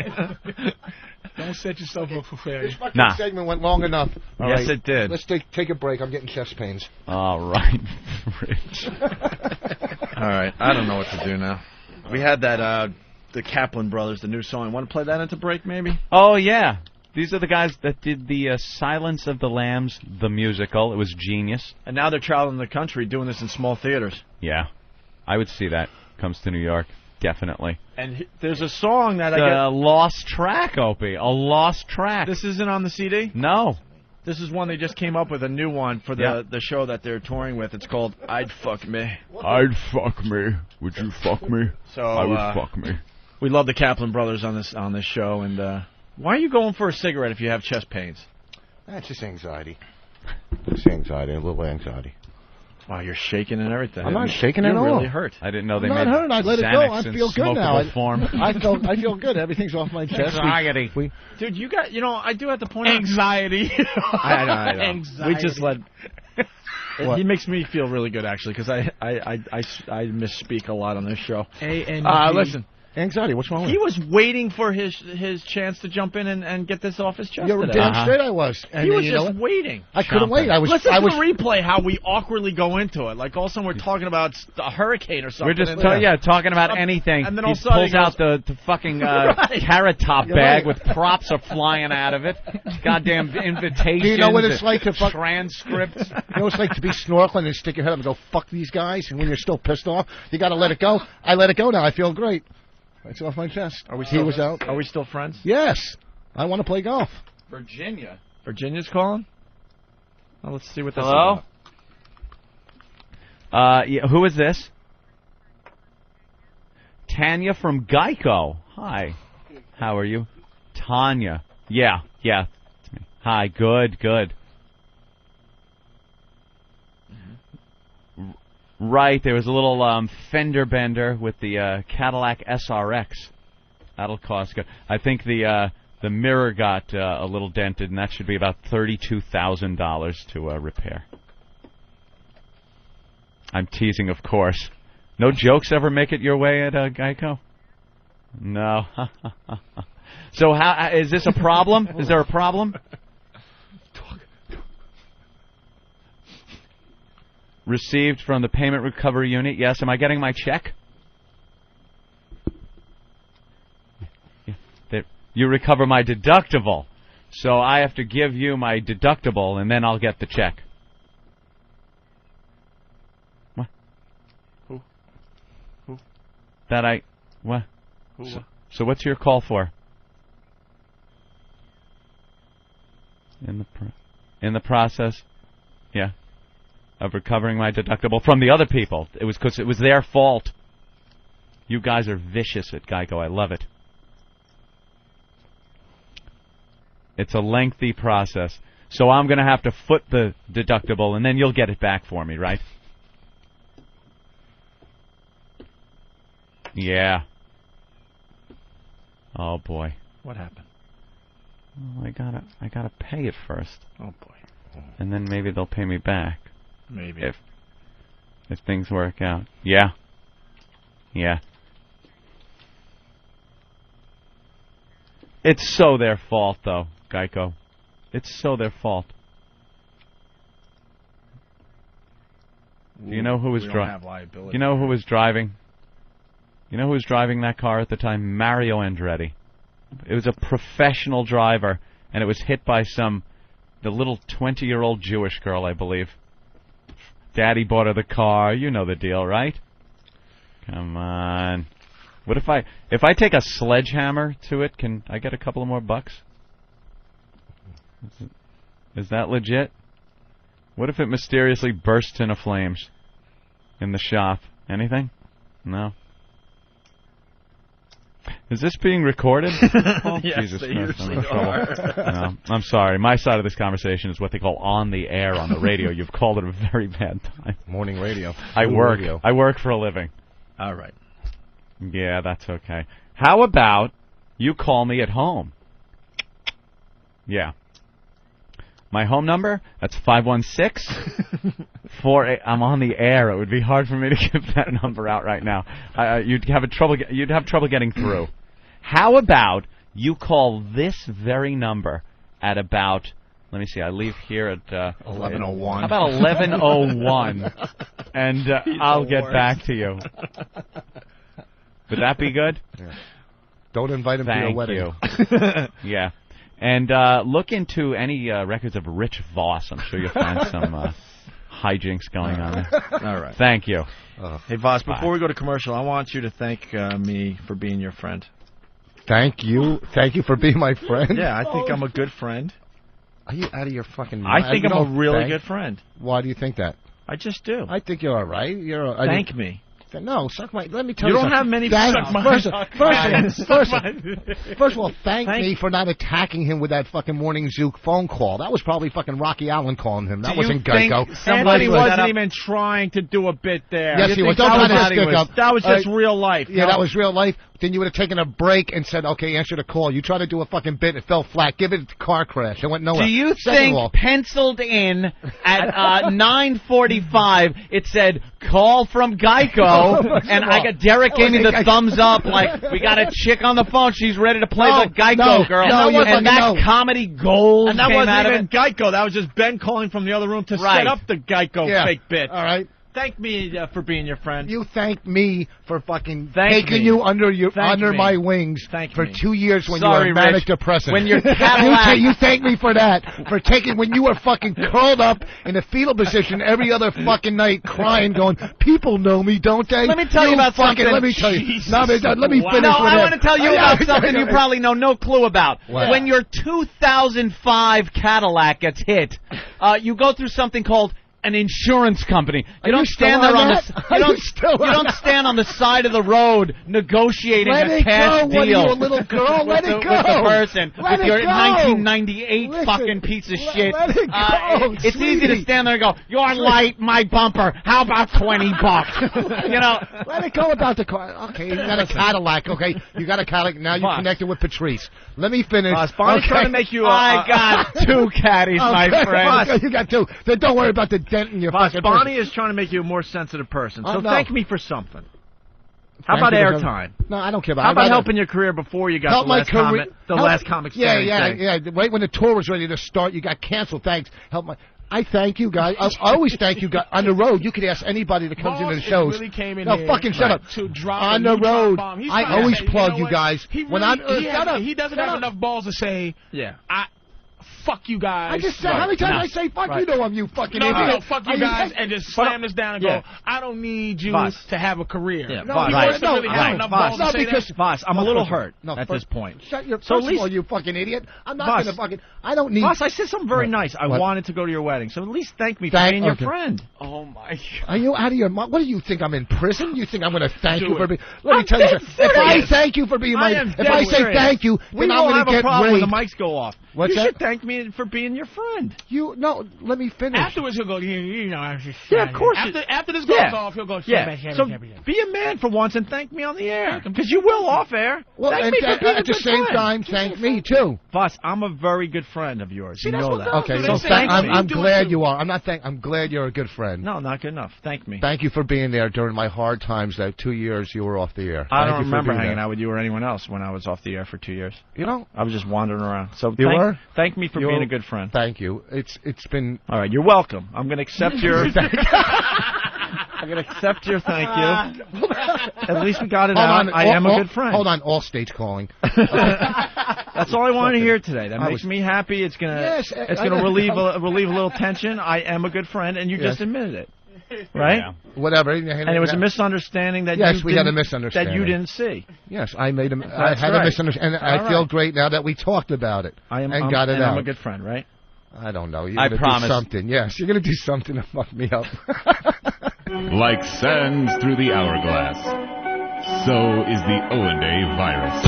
Don't set yourself up for failure. This fucking segment went long enough. All Yes, right. it did. Let's take a break. I'm getting chest pains. All right, Rich. All right, I don't know what to do now. We had that the Kaplan Brothers, the new song. Want to play that into break, maybe? Oh yeah, these are the guys that did the Silence of the Lambs, the musical. It was genius. And now they're traveling the country doing this in small theaters. Yeah, I would see that. Comes to New York, definitely. And there's a song that A lost track, Opie. A lost track. This isn't on the CD? No. This is one they just came up with, a new one for the show that they're touring with. It's called I'd Fuck Me. I'd fuck me. Would you fuck me? So I would fuck me. We love the Kaplan Brothers on this show. And why are you going for a cigarette if you have chest pains? That's just anxiety. Just anxiety, a little anxiety. Wow, you're shaking and everything. I'm not shaking at You're all. really hurt. I didn't know they I'm made not hurt. I let it go. I Xanax in feel good now. smokable form. I feel good. Everything's off my chest. Anxiety. Dude, you got, I do have to point out. Anxiety. I know. Anxiety. We just let. He makes me feel really good, actually, because I misspeak a lot on this show. Listen. Anxiety, what's wrong with He it? was waiting for his chance to jump in and get this off his chest You're today. damn straight I was. And He was you know just what? waiting. I couldn't wait. Listen to the replay how we awkwardly go into it. Like all of a sudden we're talking about a hurricane or something. We're just and talking about anything. And then He all of a sudden pulls he out the fucking carrot top You're bag right. with props are flying out of it. Goddamn invitations. Do you know what it's like to fuck transcripts? You know what it's like to be snorkeling and stick your head up and go, fuck these guys, and when you're still pissed off, you got to let it go. I let it go now. I feel great. It's off my chest. He was out. Are we still friends? Yes. I want to play golf. Virginia. Virginia's calling? Well, let's see what this Hello? is about. Yeah, who is this? Tanya from Geico. Hi. How are you? Tanya. Yeah. It's me. Hi. Good. Right, there was a little fender bender with the Cadillac SRX. That'll cost good. I think the mirror got a little dented, and that should be about $32,000 to repair. I'm teasing, of course. No jokes ever make it your way at Geico? No. So how is this a problem? Is there a problem? Received from the payment recovery unit. Yes. Am I getting my check? You recover my deductible. So I have to give you my deductible, and then I'll get the check. What? Who? What? Who? So what's your call for? In the process, yeah, of recovering my deductible from the other people. It was because it was their fault. You guys are vicious at Geico. I love it. It's a lengthy process. So I'm going to have to foot the deductible, and then you'll get it back for me, right? Yeah. Oh, boy. What happened? Well, I gotta pay it first. Oh, boy. And then maybe they'll pay me back. Maybe. If things work out. Yeah. Yeah. It's so their fault, though, Geico. It's so their fault. Do you know who was driving? You know who was driving? You know who was driving that car at the time? Mario Andretti. It was a professional driver, and it was hit by the little 20-year-old Jewish girl, I believe. Daddy bought her the car. You know the deal, right? Come on. What if I take a sledgehammer to it? Can I get a couple of more bucks? Is that legit? What if it mysteriously bursts into flames in the shop? Anything? No. Is this being recorded? Oh, yes, Jesus they Christ, I'm in usually trouble. are. No, I'm sorry. My side of this conversation is what they call on the air on the radio. You've called it a very bad time. Morning radio. I work. Radio. I work for a living. All right. Yeah, that's okay. How about you call me at home? Yeah. My home number? That's 516-48. I'm on the air. It would be hard for me to give that number out right now. You'd have trouble getting through. How about you call this very number at about, let me see, I leave here at 11:01. How about 11:01? And I'll get back to you. Would that be good? Yeah. Don't invite him to your wedding. Thank you. Yeah. And look into any records of Rich Voss. I'm sure you'll find some hijinks going on there. All right. Thank you. Hey, Voss, before we go to commercial, I want you to thank me for being your friend. Thank you. Thank you for being my friend. Yeah, I think I'm a good friend. Are you out of your fucking mind? I think I'm a really good friend. Why do you think that? I just do. I think you're all right. Thank me. No, suck my. Let me tell you. You don't have many. First of all, thank me for not attacking him with that fucking Morning Zoo phone call. That was probably fucking Rocky Allen calling him. That wasn't Geico. Somebody wasn't even trying to do a bit there. Yes, he was. Don't try to stick up. That was just real life. Yeah, that was real life. Then you would have taken a break and said, okay, answer the call. You tried to do a fucking bit. It fell flat. Give it a car crash. It went nowhere. Do you think penciled in at 9:45 it said, call from Geico, and I got Derek gave me the thumbs up like, we got a chick on the phone. She's ready to play the Geico girl. And that comedy gold and that came wasn't out even of it. Geico. That was just Ben calling from the other room to set up the Geico fake bit. All right. Thank me for being your friend. You thank me for fucking taking you under my wings for 2 years when you were manic depressive. When your Cadillac... you thank me for that, for taking when you were fucking curled up in a fetal position every other fucking night crying, going, people know me, don't they? Let me tell you about something. Let me tell you. Let me finish with I want to tell you about something you probably know no clue about. What? When your 2005 Cadillac gets hit, you go through something called an insurance company. Are You don't you stand still there on on that? the Are you you still on don't that? stand on the side of the road negotiating Let a it cash go. deal. What are you, a little girl? Let it with go. the person Let with it your go. 1998 Listen, fucking piece of shit. Let it go, It's easy to stand there and go, "Your light, my bumper. How about $20?" You know. Let it go about the car. Okay, you got a Cadillac. Okay, you got a Cadillac. Now you're connected with Patrice. Let me finish. Bonnie's okay. trying to make you. I got two caddies, my friend. Okay, you got two. Then don't worry about the dent in your fucking. Bonnie is trying to make you a more sensitive person. So no. thank me for something. How Thank about you for airtime? No, I don't care about. How I'd about rather helping your career before you got help the my last career? comic, the help- last comic Yeah, thing? yeah. Right when the tour was ready to start, you got canceled. Thanks. Help my. I thank you guys. I always thank you guys. On the road, you could ask anybody that comes into the shows. Really came in no, here fucking shut up. To drop on a the neutron road, bomb. He's I trying to always say, plug know you what? guys. He When really, I'm he shut up. he doesn't Shut have up. enough balls to say, fuck you guys. I just said, how many times I say fuck you to him, you fucking idiot? No, fuck you guys, and just slam this down and go, I don't need you to have a career. Yeah, No, he doesn't really have enough balls to say that. Voss, I'm a little hurt at this point. Shut your So at first least- of all, you fucking idiot. I'm not Voss. going to fucking. I don't need. Voss, I said something very nice. I What? wanted to go to your wedding, so at least thank me for Thank- being your okay. friend. Oh my God. Are you out of your mind? What do you think? I'm in prison? You think I'm going to thank Do you for it. being? Let me tell you something. If I thank you for being my, if I say thank you, we then I'm will going have to a get problem raped. when the mics go off. What's you that? should thank me for being your friend. You no. Let me finish. Afterwards, he'll go, you know, I'm just. Yeah, of course. After this goes off, he'll go, So be a man for once and thank me on the air, because you will off air. Well, thank and me for being a at the good same friend. time, thank me too. Voss, I'm a very good friend of yours. You that's know what that. girls Okay, do. so They say thank me. I'm You do glad it too. you are. I'm glad you're a good friend. No, not good enough. Thank me. Thank you for being there during my hard times. That 2 years you were off the air. I Thank don't you for remember being hanging there. out with you or anyone else when I was off the air for 2 years. You know, I was just wandering around. So You were? thank me for You being were- a good friend. Thank you. It's been. All right, you're welcome. I'm going to accept your. I'm going to accept your thank you. At least we got it Hold out. on, I am a good friend. Hold on, all states calling. That's all I wanted to hear today. That I makes was- me happy. It's gonna Yes, it's I- gonna relieve a little tension. I am a good friend, and you Yes. just admitted it, right? Yeah. Whatever. And it was a misunderstanding that Yes, you we had a didn't- misunderstanding. that you didn't see. Yes, I made a. I That's had right. a misunderstanding, and I All feel right. great now that we talked about it I am and got it out. I'm a good friend, right? I don't know. You're I gonna promise. do something. Yes, you're going to do something to fuck me up. Like sands through the hourglass, so is the Owen virus.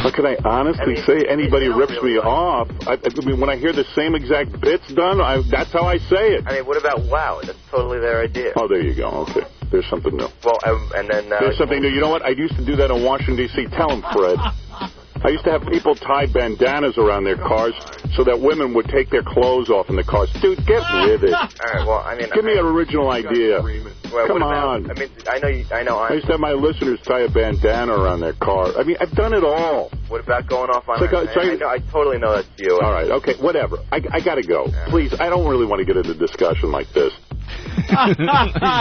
But can I honestly say anybody rips me off? I mean, when I hear the same exact bits done, that's how I say it. I mean, what about WOW? That's totally their idea. Oh, there you go. Okay. There's something new. Well, and then... There's something new. You know what? I used to do that in Washington, D.C. Tell him, Fred. I used to have people tie bandanas around their cars so that women would take their clothes off in the cars. Dude, get with it. All right, well, I mean... Give me an original idea. Well, Come what about, on. I mean, I know. I used to have my listeners tie a bandana around their car. I mean, I've done it all. What about going off on... It's like I totally know that's you. All right, okay, whatever. I got to go. Please, I don't really want to get into a discussion like this.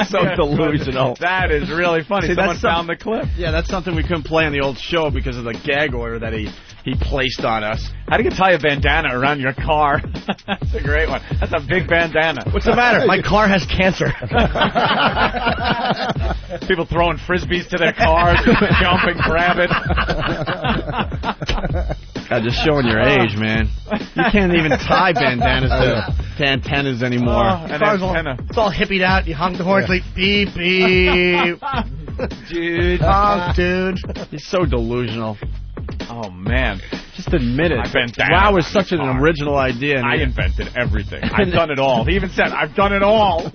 So delusional. That is really funny. See, Someone that's found the clip. Yeah, that's something we couldn't play on the old show because of the gag order that he placed on us. How do you tie a bandana around your car? That's a great one. That's a big bandana. What's the matter? My car has cancer. People throwing frisbees to their cars, jump and grab it. God, just showing your age, man. You can't even tie bandanas to antennas anymore. An antenna. It's all hippied out. You honk the horn, it's like beep beep. Dude. Honk, dude. He's so delusional. Oh, man. Just admit it. My bandana WOW is on such the an car. original idea. I invented everything. I've done it all. He even said, I've done it all.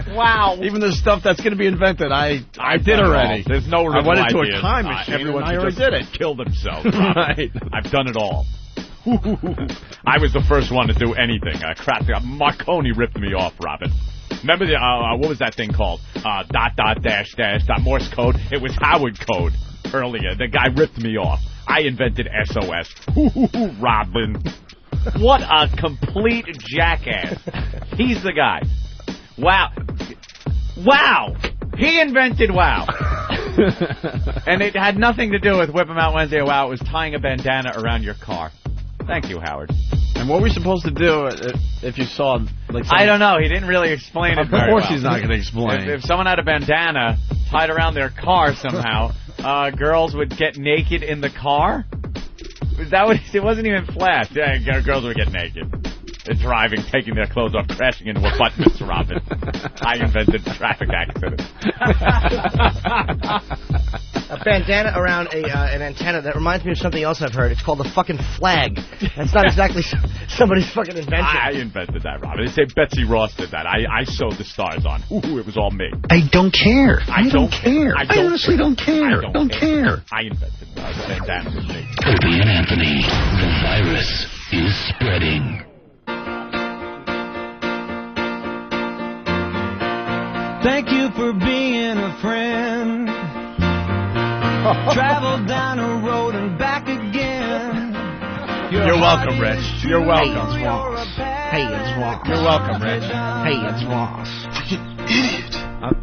Wow. Even the stuff that's going to be invented, I did done it already. all. There's no I original went into ideas. a time machine Everyone and I should already just did it. kill themselves. Right. I've done it all. I was the first one to do anything. Marconi ripped me off, Robin. Remember the what was that thing called? .. Morse code. It was Howard code earlier. The guy ripped me off. I invented SOS. Robin. What a complete jackass. He's the guy. Wow. Wow. He invented WOW. And it had nothing to do with Whip 'em Out Wednesday or WOW. It was tying a bandana around your car. Thank you, Howard. And what were we supposed to do if you saw, like, I don't know. He didn't really explain it Of very course well. he's not going to explain. If someone had a bandana tied around their car somehow, girls would get naked in the car? Is that what it wasn't even flash. Yeah, girls would get naked. They're driving, taking their clothes off, crashing into a butt, Mr. Robin. I invented traffic accidents. A bandana around an antenna, that reminds me of something else I've heard. It's called the fucking flag. That's not exactly somebody's fucking invention. I invented that, Robin. They say Betsy Ross did that. I sewed the stars on. Ooh, it was all me. I don't care. I don't care. I honestly don't care. I don't care. I invented the bandana with me. Opie and Anthony, the virus is spreading. Thank you for being a friend. Travel down a road and back again. You're welcome, Rich. You're welcome. Hey, it's Ross. You're welcome, Rich. Hey, it's Ross. Idiot.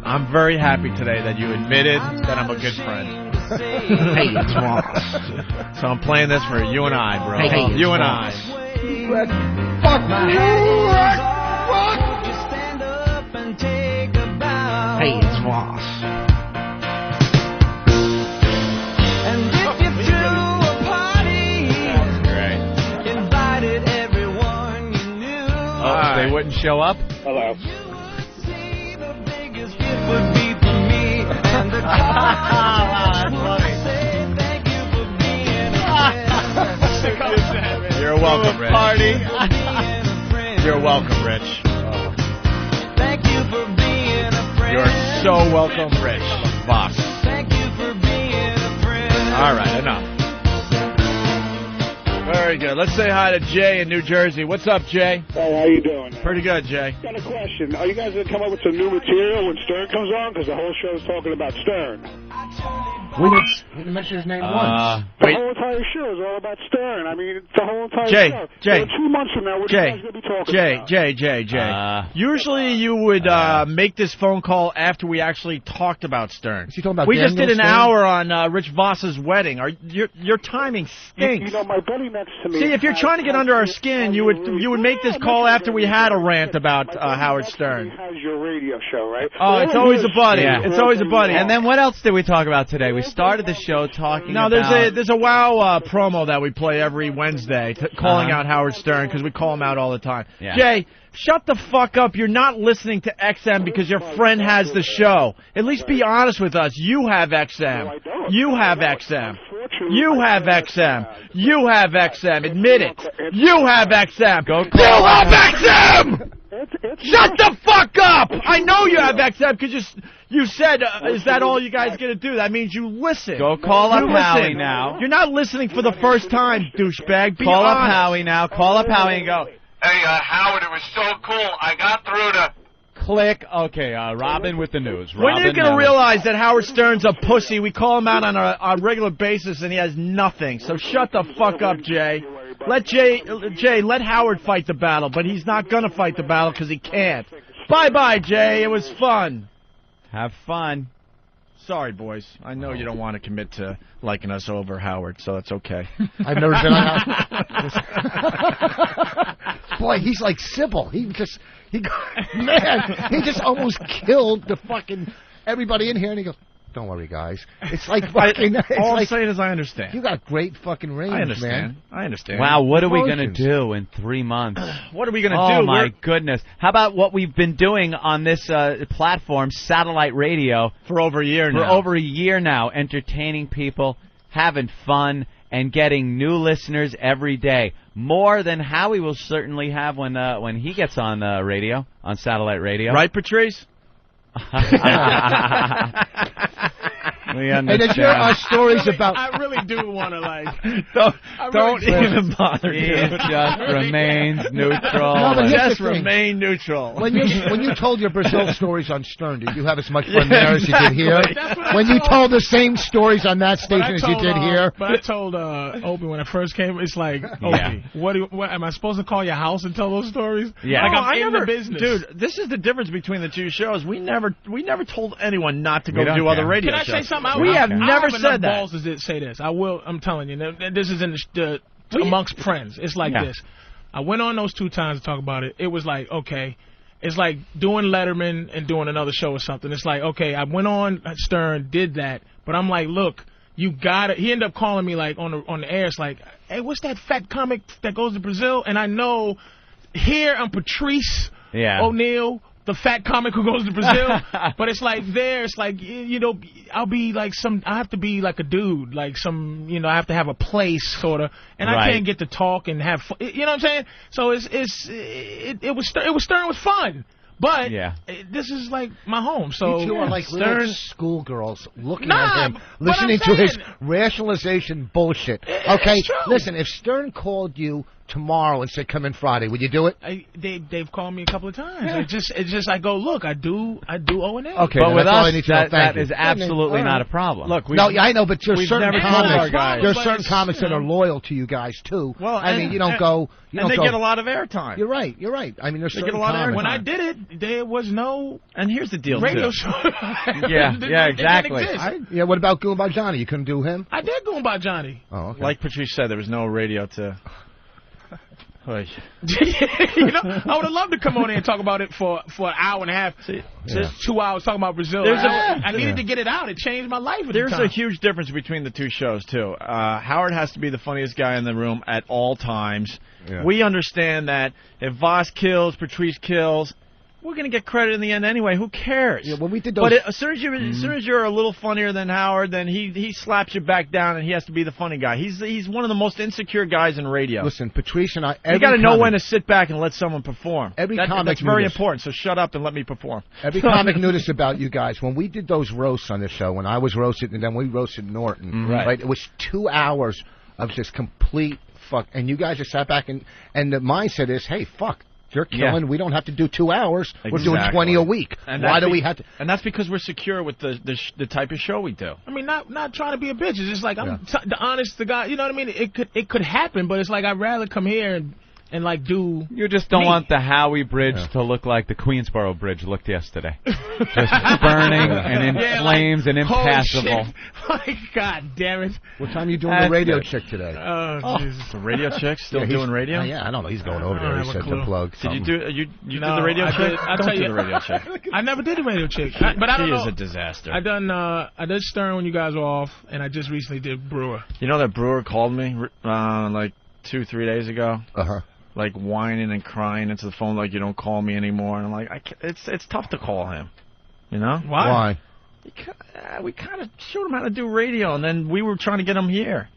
I'm very happy today that you admitted that I'm a good friend. Hey, it's Ross. So I'm playing this for you and I, bro. Hey, you and Ross. I. Fuck my Hey, it's Ross. And if you threw a party, invited everyone you knew. Oh, they wouldn't show up? Hello. The biggest gift would be for me and the thank you for being a friend. You're welcome, Rich. Party. You're welcome, Rich. Thank you for being a friend. You're so welcome, Rich. Boss. Thank you for being a friend. All right, enough. Very good. Let's say hi to Jay in New Jersey. What's up, Jay? Hey, how you doing? Pretty good, Jay. Got a question. Are you guys going to come up with some new material when Stern comes on? Because the whole show's talking about Stern. We didn't mention his name once. The whole entire show is all about Stern. I mean, the whole entire show. Jay. So 2 months from now, what are you guys going to be talking about? Jay. Usually you would make this phone call after we actually talked about Stern. Is he talking about we just did Daniel an Stern? hour on Rich Voss's wedding. Your timing stinks. You know, my buddy next to me... See, if you're trying to get under our skin, you would make this call after we had a rant about Howard Stern. Has your radio show, right? Oh, it's always a buddy. Yeah. It's always a buddy. And then what else did we talk about today? We started the show talking about... there's a WOW promo that we play every Wednesday calling out Howard Stern because we call him out all the time. Yeah. Jay, shut the fuck up. You're not listening to XM because your friend has the show. At least be honest with us. You have XM. You have XM. You have XM. You have XM. Admit it. You have XM. You have XM! Shut the fuck up! I know you have XM because you said, is that all you guys going to do? That means you listen. Go call up You Howie listen. now. You're not listening for the first time, douchebag. Be Call up honest. Howie now. Call up Howie and go. Hey, Howard, it was so cool. I got through to... Click. Okay, Robin with the news. When are you going to realize that Howard Stern's a pussy? We call him out on a regular basis, and he has nothing. So shut the fuck up, Jay. Let let Howard fight the battle, but he's not going to fight the battle because he can't. Bye-bye, Jay. It was fun. Have fun. Sorry, boys. I know you don't want to commit to liking us over Howard, so it's okay. I've never been on Boy, he's like Sybil. He just almost killed the fucking everybody in here, and he goes, "Don't worry, guys." It's like fucking. All I'm saying is I understand. You got great fucking range, I understand. man. I understand. Wow, what are we going to do in 3 months? What are we going to do? Oh, my goodness. How about what we've been doing on this platform, satellite radio, for over a year now? For over a year now, entertaining people, having fun, and getting new listeners every day. More than Howie will certainly have when he gets on radio, on satellite radio. Right, Patrice? We And then here are stories about. I really do want to don't even bother. He just remains neutral. No, but here's Just the thing. remain neutral. When you told your Brazil stories on Stern, did you have as much fun there as you did here? When you told the same stories on that station as you did here? But I told Opie when I first came, it's like, Opie, what am I supposed to call your house and tell those stories? Yeah. Like No, I'm in the business. Dude, this is the difference between the two shows. We never told anyone not to go don't do other care. radio Can I shows. say something? We have I never have said enough that. balls to say this. I will. I'm telling you. This is in amongst friends. It's like this. I went on those 2 times to talk about it. It was like, okay, it's like doing Letterman and doing another show or something. It's like, okay, I went on Stern, did that, but I'm like, look, you got it. He ended up calling me like on the air. It's like, hey, what's that fat comic that goes to Brazil? And I know here I'm Patrice Yeah. O'Neal, the fat comic who goes to Brazil. But it's like there, it's like, you know, I'll be like I have to be like a dude, like some, you know, I have to have a place sort of, and I can't get to talk and have fun, you know what I'm saying? So it was Stern was fun. But this is like my home. So you two are like Stern little schoolgirls looking at him, listening to his rationalization bullshit. Okay, listen, if Stern called you tomorrow and said, come in Friday, would you do it? They've called me a couple of times. It's just I go, look, I do O&A. Okay, but with us, that is absolutely not a problem. Look, I know, but there's certain comics that are loyal to you guys too. Well, I mean, you don't go. And they get a lot of airtime. You're right. I mean, there's they get a lot of airtime. When I did it, there was no. And here's the deal, radio show. Exactly. What about Goomba Johnny? You couldn't do him? I did Goomba Johnny. Oh, okay. Like Patrice said, there was no radio to. You know, I would have loved to come on here and talk about it for an hour and a half. Just 2 hours talking about Brazil. I needed to get it out. It changed my life. There's a huge difference between the two shows, too. Howard has to be the funniest guy in the room at all times. Yeah. We understand that if Voss kills, Patrice kills, we're going to get credit in the end anyway. Who cares? Yeah, when we did those... But as soon as you're a little funnier than Howard, then he slaps you back down, and he has to be the funny guy. He's one of the most insecure guys in radio. Listen, Patrice and I... You got to know when to sit back and let someone perform. That's very this. important, so shut up and let me perform. Every comic knew this about you guys. When we did those roasts on this show, when I was roasted and then we roasted Norton, right? It was 2 hours of just complete fuck. And you guys just sat back and the mindset is, hey, fuck. You're killing. We don't have to do 2 hours. Exactly. We're doing 20 a week. And why do we have to? And that's because we're secure with the type of show we do. I mean, not trying to be a bitch. It's just like I'm the honest to God. You know what I mean? It could happen, but it's like I'd rather come here and like do. You just don't want the Howie Bridge to look like the Queensboro Bridge looked yesterday, just burning and in flames and impassable. Like, God damn it! What time are you doing the radio chick today? Oh, Jesus. The radio chick still doing radio? I don't know. He's going over there. He said to plug. Did you do did the radio chick? Don't do the radio chick. I never did the radio chick, but I don't know. She is a disaster. I did Stern when you guys were off, and I just recently did Brewer. You know that Brewer called me like 2-3 days ago. Like whining and crying into the phone, like you don't call me anymore. And I'm like, it's tough to call him. You know why? We kind of showed him how to do radio, and then we were trying to get him here.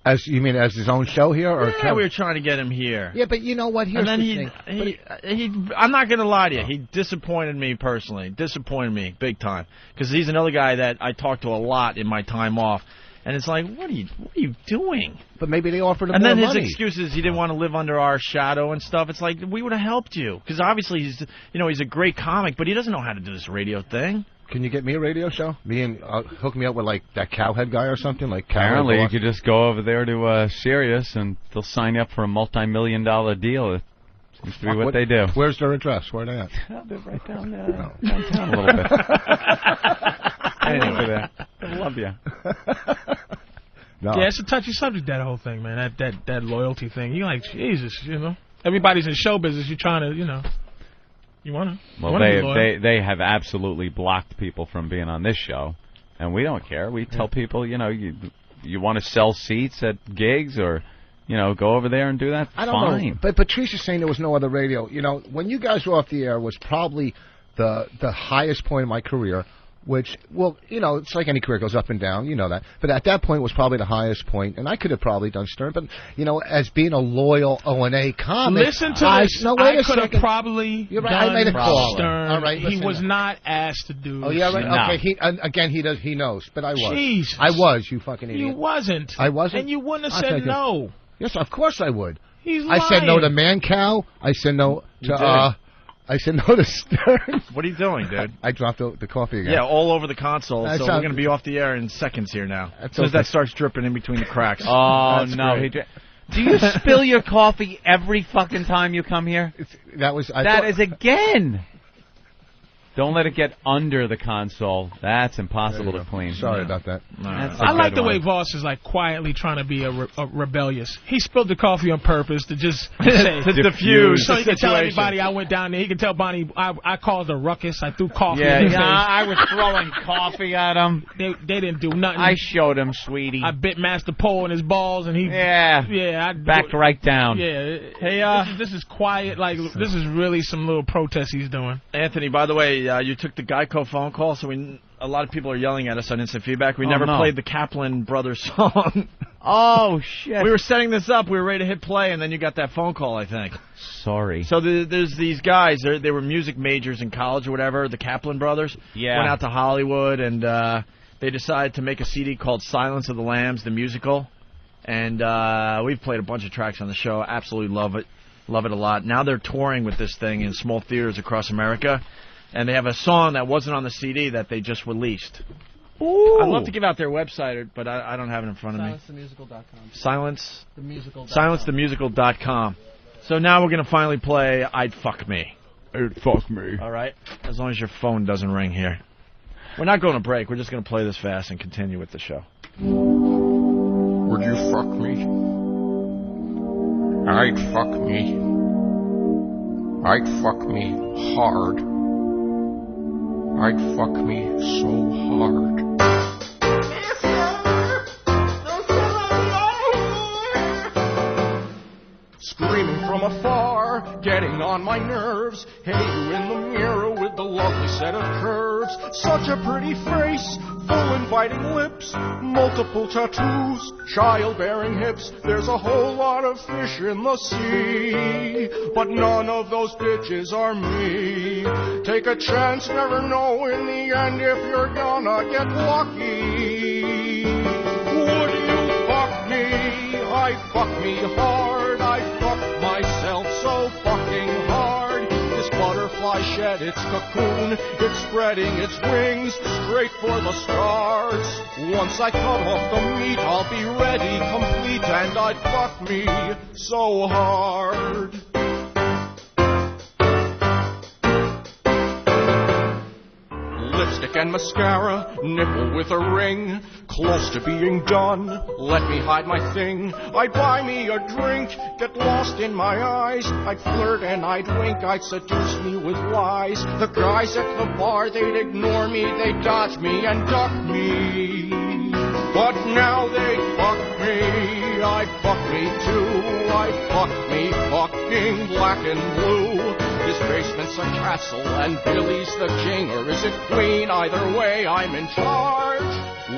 As you mean, as his own show here, or we were trying to get him here. Yeah, but you know what? Here's the thing. I'm not going to lie to you. He disappointed me personally. Disappointed me big time because he's another guy that I talk to a lot in my time off. And it's like, what are you doing? But maybe they offered him more money. And then his excuse is he didn't want to live under our shadow and stuff. It's like, we would have helped you. Because obviously he's a great comic, but he doesn't know how to do this radio thing. Can you get me a radio show? Hook me up with like that cowhead guy or something? Like apparently you could just go over there to Sirius and they'll sign you up for a multi-million-dollar deal. It seems to be what they do. Where's their address? Where are they at? They're right down downtown a little bit. Anyway, I love you. No. Yeah, it's a touchy subject, that whole thing, man. That loyalty thing. You're like, Jesus, you know. Everybody's in show business. You're trying to, you know. You want to. Well, they have absolutely blocked people from being on this show, and we don't care. We tell people, you know, you want to sell seats at gigs or, you know, go over there and do that. I don't know. But Patrice is saying there was no other radio. You know, when you guys were off the air was probably the highest point of my career. Which, well, you know, it's like any career goes up and down, you know that. But at that point was probably the highest point, and I could have probably done Stern. But, you know, as being a loyal O&A comic, listen to this. I could have probably done I made a call. Stern. All right, he was not asked to do. Oh yeah, right. No. Okay. He knows, but I was. Jesus. I was. You fucking idiot. You wasn't. I wasn't. And you wouldn't have said no. Yes, of course I would. He's lying. I said no to Mancow. I said no to I said no to Stern. What are you doing, dude? I dropped the coffee again. Yeah, all over the console. So we're going to be off the air in seconds here now. As soon as that starts dripping in between the cracks. Oh, no. Do you spill your coffee every fucking time you come here? That is again. Don't let it get under the console. That's impossible to clean. Sorry about that. I like the way Voss is like quietly trying to be a rebellious. He spilled the coffee on purpose to just say, to diffuse so the he can tell situation. everybody I went down there. He can tell Bonnie I caused a ruckus. I threw coffee Yeah, in his face. I was throwing coffee at him. They didn't do nothing. I showed him, sweetie. I bit Master Pole in his balls, and he I backed right down. Yeah, hey, this is quiet. Like this is really some little protest he's doing. Anthony, by the way, you took the Geico phone call, so a lot of people are yelling at us on instant feedback. We never played the Kaplan Brothers song. Oh, shit. We were setting this up. We were ready to hit play, and then you got that phone call, I think. Sorry. So there's these guys. They were music majors in college or whatever, the Kaplan Brothers. Yeah. Went out to Hollywood, and they decided to make a CD called Silence of the Lambs, the musical. And we've played a bunch of tracks on the show. Absolutely love it. Love it a lot. Now they're touring with this thing in small theaters across America. And they have a song that wasn't on the CD that they just released. Ooh. I'd love to give out their website, but I don't have it in front of me. SilenceTheMusical.com. So now we're going to finally play I'd Fuck Me. I'd Fuck Me. All right? As long as your phone doesn't ring here. We're not going to break. We're just going to play this fast and continue with the show. Would you fuck me? I'd fuck me. I'd fuck me hard. I'd fuck me so hard. Screaming from afar, getting on my nerves. Hey, you in the mirror with the lovely set of curves. Such a pretty face, full inviting lips, multiple tattoos, childbearing hips. There's a whole lot of fish in the sea, but none of those bitches are me. Take a chance, never know in the end if you're gonna get lucky. Would you fuck me? I fuck me hard. I fuck myself so fucking hard. This butterfly shed its cocoon. It's spreading its wings straight for the stars. Once I cut off the meat, I'll be ready, complete, and I'd fuck me so hard. Lipstick and mascara, nipple with a ring, close to being done, let me hide my thing. I'd buy me a drink, get lost in my eyes, I'd flirt and I'd wink, I'd seduce me with lies. The guys at the bar, they'd ignore me, they'd dodge me and duck me. But now they fuck me, I'd fuck me too, I'd fuck me fucking black and blue. This basement's a castle and Billy's the king, or is it queen? Either way, I'm in charge.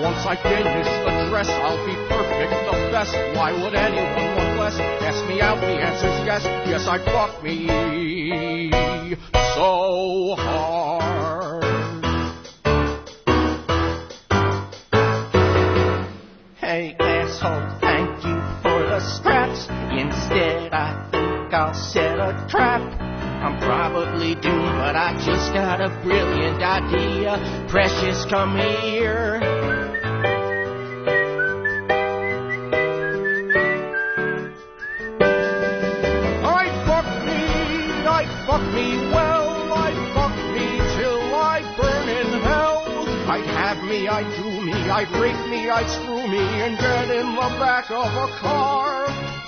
Once I finish the dress, I'll be perfect, the best. Why would anyone want less? Ask me out, the answer's yes. Yes, I'd fuck me so hard. Hey, asshole, thank you for the scraps. Instead, I think I'll set a trap. I'm probably doomed, but I just got a brilliant idea. Precious, come here. I'd fuck me well, I'd fuck me till I burn in hell. I'd have me, I'd do me, I'd rape me, I'd screw me, and get in the back of a car.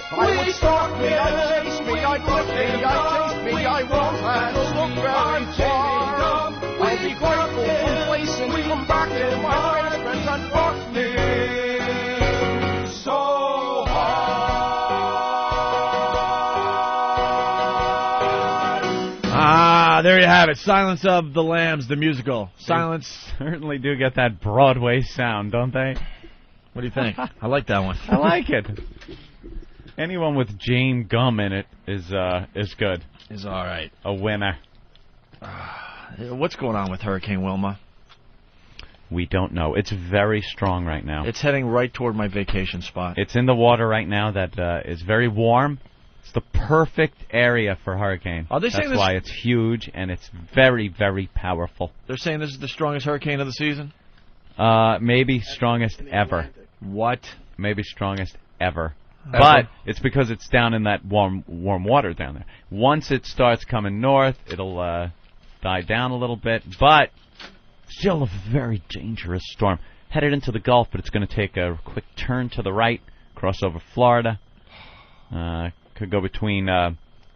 I would stalk me, I'd chase me, I'd lick me, I'd taste me, I won't have to look very far. I'd be grateful, complacent, come back in my basement and fuck me so hard. There you have it. Silence of the Lambs, the musical. Silence. They certainly do get that Broadway sound, don't they? What do you think? I like that one. I like it. Anyone with Jane Gum in it is good. Is all right. A winner. What's going on with Hurricane Wilma? We don't know. It's very strong right now. It's heading right toward my vacation spot. It's in the water right now that is very warm. It's the perfect area for hurricane. Are they saying That's why it's huge and it's very, very powerful. They're saying this is the strongest hurricane of the season? Maybe strongest ever. What? Maybe strongest ever. But it's because it's down in that warm water down there. Once it starts coming north, it'll died down a little bit, but still a very dangerous storm. Headed into the Gulf, but it's going to take a quick turn to the right, cross over Florida. Could go between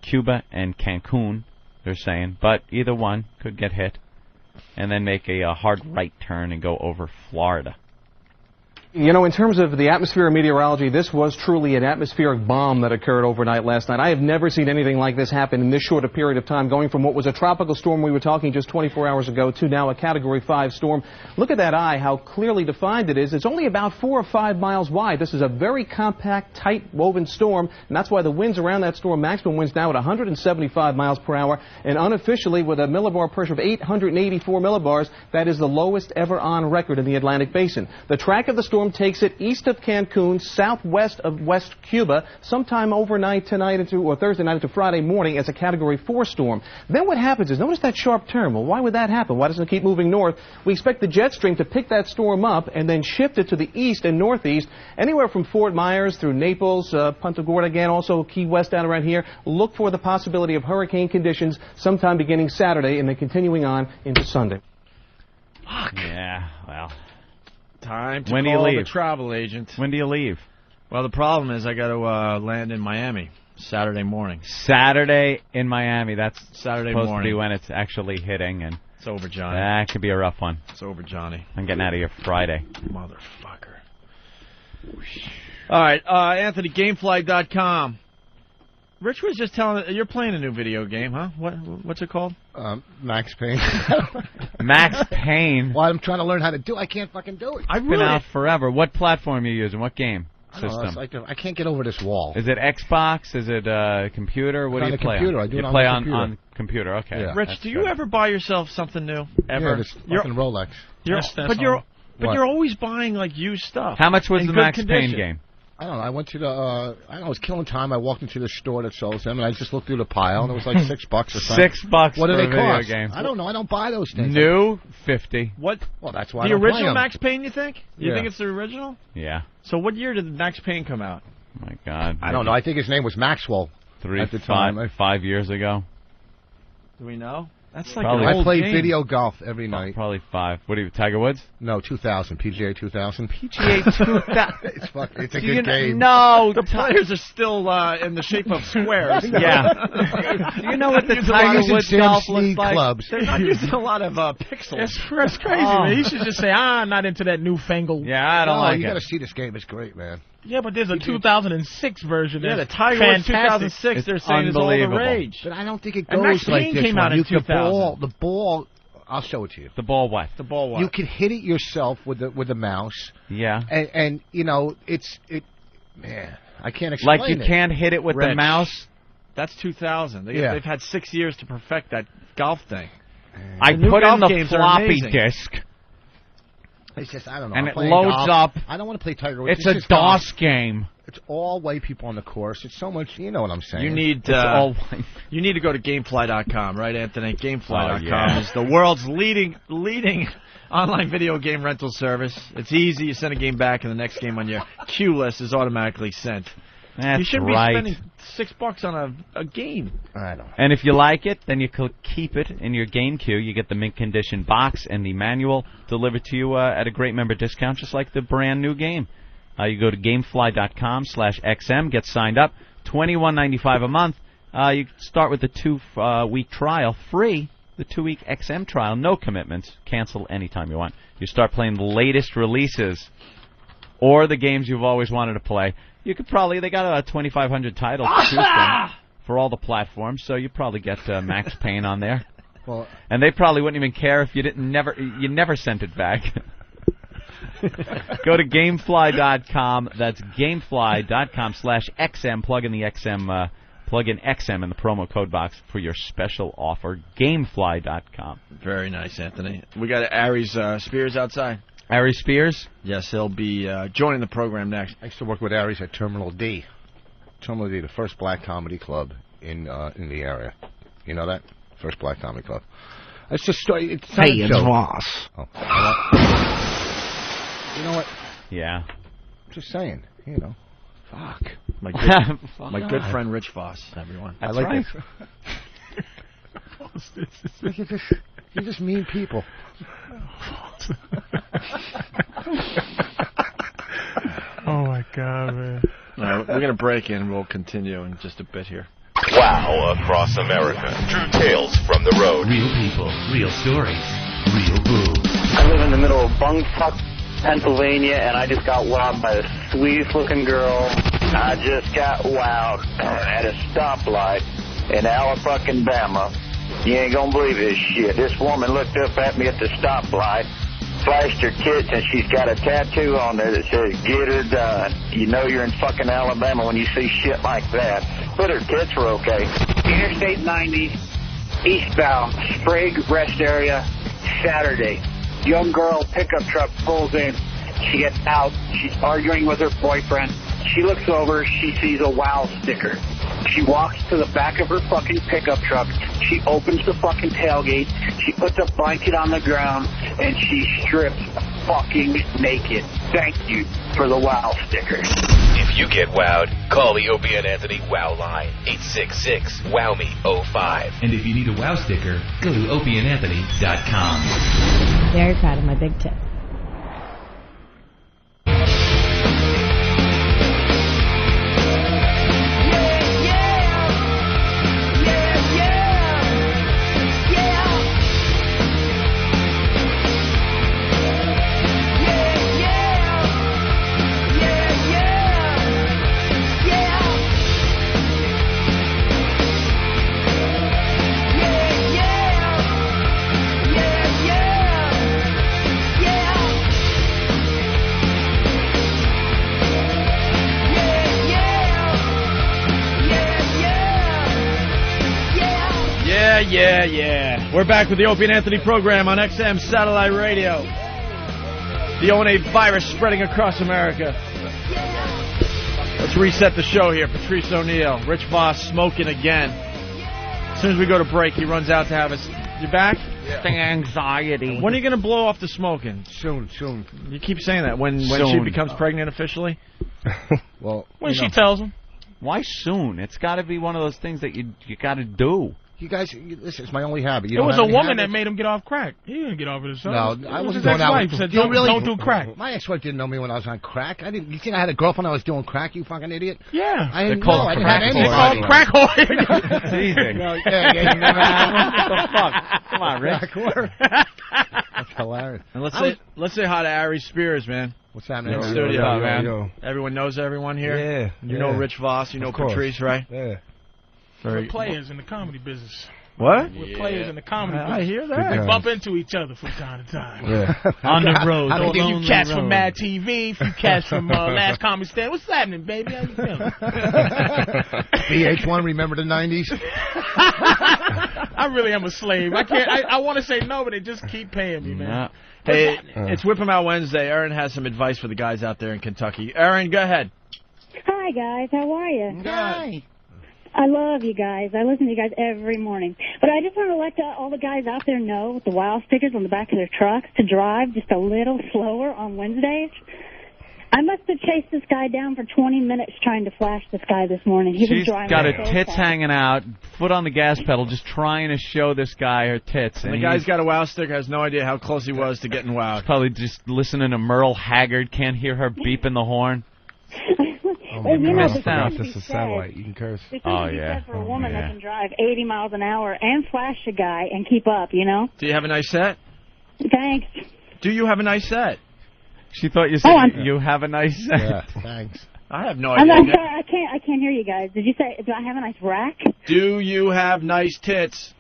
Cuba and Cancun, they're saying, but either one could get hit, and then make a hard right turn and go over Florida. You know, in terms of the atmosphere and meteorology, this was truly an atmospheric bomb that occurred overnight last night. I have never seen anything like this happen in this short a period of time, going from what was a tropical storm we were talking just 24 hours ago to now a Category 5 storm. Look at that eye, how clearly defined it is. It's only about 4 or 5 miles wide. This is a very compact, tight woven storm, and that's why the winds around that storm, maximum winds now at 175 miles per hour, and unofficially with a millibar pressure of 884 millibars, that is the lowest ever on record in the Atlantic Basin. The track of the storm takes it east of Cancun, southwest of West Cuba, sometime overnight tonight or Thursday night into Friday morning as a Category 4 storm. Then what happens is, notice that sharp turn. Well, why would that happen? Why doesn't it keep moving north? We expect the jet stream to pick that storm up and then shift it to the east and northeast, anywhere from Fort Myers through Naples, Punta Gorda again, also Key West down around here. Look for the possibility of hurricane conditions sometime beginning Saturday and then continuing on into Sunday. Fuck. Yeah, well... Time to when do you call leave? the travel agent. When do you leave? Well, the problem is I got to land in Miami Saturday morning. Saturday in Miami. That's Saturday supposed morning. to be when it's actually hitting, and it's over, Johnny. That could be a rough one. It's over, Johnny. I'm getting out of here Friday. Motherfucker. All right, Anthony, Gamefly.com. Rich was just telling you're playing a new video game, huh? What's it called? Max Payne. Max Payne. Well, I'm trying to learn how to do it. I can't fucking do it. I've been out forever. What platform are you using? What game system? I can't get over this wall. Is it Xbox? Is it computer? What do you play computer. on? I do you it play on the computer. on computer. Okay. Yeah. Rich, do you ever buy yourself something new? Ever? Yeah, this fucking Rolex. You're always buying like used stuff. How much was in the good Max condition. Payne game? I don't know. I went to the. I was killing time. I walked into the store that sells them, and I just looked through the pile, and it was like $6 or something. $6 What do for they a video cost? game. I don't know. I don't buy those things. New, $50. What? Well, that's why the I don't play original 'em. Max Payne. You think? You Yeah. think it's the original? Yeah. So what year did Max Payne come out? Oh my God. I don't know. I think his name was Maxwell. At the time. 5 years ago. Do we know? That's like Probably. an old I play game. video golf every night. Probably 5. What are you, Tiger Woods? No, 2000. PGA 2000. PGA 2000. It's a good game. No, the players are still in the shape of squares. Yeah. Do you know what the Tiger Woods golf looks like? Clubs. They're not using a lot of pixels. That's crazy, man. You should just say, I'm not into that newfangled. Yeah, I don't like you it. got to see this game. It's great, man. Yeah, but there's a 2006 version. Yeah, the that's Tiger Woods fantastic. 2006. They're saying is all the unbelievable. rage. But I don't think it And Max goes like Payne this came one. out in You can 2000. the ball. I'll show it to you. The ball what? The ball what? You can hit it yourself with the mouse. Yeah. And you know man, I can't explain Like you it. can't hit it with the Rich. mouse? That's 2000. Yeah. They've had 6 years to perfect that golf thing. I The new put in golf the games are floppy amazing. disk, It's just I don't know. and I'm it playing loads golf. up. I don't want to play Tiger Woods. It's a just DOS golf. game. It's all white people on the course. It's so much. You know what I'm saying? You need It's all white. you need to go to Gamefly.com, right, Anthony? Gamefly.com yeah. is the world's leading online video game rental service. It's easy. You send a game back, and the next game on your queue list is automatically sent. That's you shouldn't right. be spending $6 on a game. I know. And if you like it, then you could keep it in your game queue. You get the mint condition box and the manual delivered to you at a great member discount, just like the brand new game. You go to Gamefly.com/XM, get signed up, $21.95 a month. You start with the 2-week trial, free. The 2-week XM trial, no commitments. Cancel anytime you want. You start playing the latest releases or the games you've always wanted to play. You could they got about 2,500 titles to choose from for all the platforms, so you probably get Max Payne on there. Well, and they probably wouldn't even care if you you never sent it back. Go to Gamefly.com. That's Gamefly.com/XM. Plug in the XM. Plug in XM in the promo code box for your special offer. Gamefly.com. Very nice, Anthony. We got Aries Spears outside. Ari Spears? Yes, he'll be joining the program next. I used to work with Aries at Terminal D. Terminal D, the first black comedy club in the area. You know that? First black comedy club. It's just it's Voss. Oh. You know what? Yeah. Just saying. You know. Fuck. My good friend Rich Voss, everyone. That's I like right. this. You're just mean people. Oh my God, man. All right, we're gonna break in. We'll continue in just a bit here. Wow across America. True tales from the road. Real people, real stories, real booze. I live in the middle of Bungfuck, Pennsylvania, and I just got wowed by the sweetest looking girl. I just got wowed at a stoplight in Alabama. You ain't gonna believe this shit. This woman looked up at me at the stoplight, flashed her tits, and she's got a tattoo on there that says, "Get her done." You know you're in fucking Alabama when you see shit like that. But her tits were okay. Interstate 90, eastbound, Sprague rest area, Saturday. Young girl, pickup truck pulls in. She gets out. She's arguing with her boyfriend. She looks over. She sees a WOW sticker. She walks to the back of her fucking pickup truck. She opens the fucking tailgate. She puts a blanket on the ground, and she strips fucking naked. Thank you for the WOW sticker. If you get wowed, call the Opie and Anthony WOW line, 866-WOW-ME-05. And if you need a wow sticker, go to opieandanthony.com. Very proud of my big tip. Yeah. We're back with the Opie and Anthony program on XM Satellite Radio. The ONA virus spreading across America. Let's reset the show here. Patrice O'Neill, Rich Voss smoking again. As soon as we go to break, he runs out to have us. You back? Yeah. Anxiety. When are you going to blow off the smoking? Soon. You keep saying that. When she becomes pregnant officially? Well, when she tells him. Why soon? It's got to be one of those things that you got to do. You guys, listen, it's my only habit. It was a woman that made him get off crack. He didn't get off it himself. No, I wasn't doing that. His ex-wife said, don't do crack. My ex-wife didn't know me when I was on crack. You think I had a girlfriend I was doing crack, you fucking idiot? Yeah. I didn't know. I didn't have any. They call it crack whore. Teasing. Yeah. Never had one? What the fuck? Come on, Rick. That's hilarious. And let's say hi to Ari Spears, man. What's happening in the studio, studio, man? Yo. Everyone knows everyone here? Yeah. You know Rich Voss, you know Patrice, right? Yeah. We're players in the comedy business. What? We're players in the comedy business. I hear that. We bump into each other from time to time. Yeah. On the road. A few cats from Mad TV, a few cats from Last Comedy Stand. What's happening, baby? How you feeling? VH1, remember the 90s? I really am a slave. I can't. I want to say no, but they just keep paying me, man. Hey, it's Whip 'em Out Wednesday. Aaron has some advice for the guys out there in Kentucky. Aaron, go ahead. Hi, guys. How are you? Hi. I love you guys. I listen to you guys every morning. But I just want to let all the guys out there know with the WOW stickers on the back of their trucks to drive just a little slower on Wednesdays. I must have chased this guy down for 20 minutes trying to flash this guy this morning. He was driving. She's got her so tits fast. hanging out, foot on the gas pedal, just trying to show this guy her tits. And the guy's got a WOW sticker, has no idea how close he was to getting wowed. Probably just listening to Merle Haggard, can't hear her beeping the horn. Well, you know, This is a satellite. You can curse. There's something to be said for a woman that can drive 80 miles an hour and flash a guy and keep up, you know? Do you have a nice set? Thanks. Do you have a nice set? She thought you said you have a nice set. Yeah, thanks. I have no I'm idea. sorry, I can't hear you guys. Did you say, do I have a nice rack? Do you have nice tits?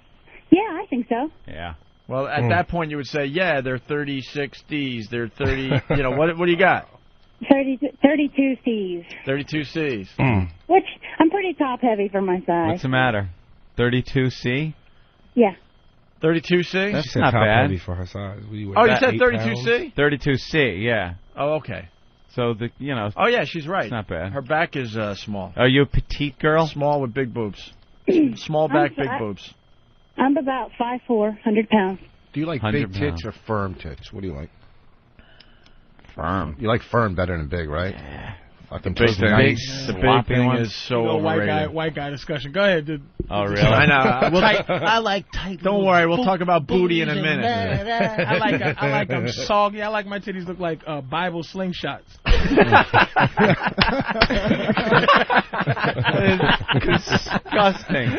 Yeah, I think so. Yeah. Well, at that point, you would say, yeah, they're 36Ds. They're 30, you know, what do you got? 32 C's. 32 C's. Which, I'm pretty top-heavy for my size. What's the matter? 32C? Yeah. 32C? That's not bad. heavy for her size. You said 32C? 32C, yeah. Oh, okay. So, Oh, yeah, she's right. It's not bad. Her back is small. Are you a petite girl? Small with big boobs. Small back, big boobs. I'm about 5'4", 100 pounds. Do you like big tits or firm tits? What do you like? Firm. You like firm better than big, right? Yeah. Fucking The big thing is so overrated. White guy discussion. Go ahead, dude. Oh, really? I know. I like tight. Don't worry, we'll talk about booty in a minute. I like them soggy. I like my titties look like Bible slingshots. Disgusting.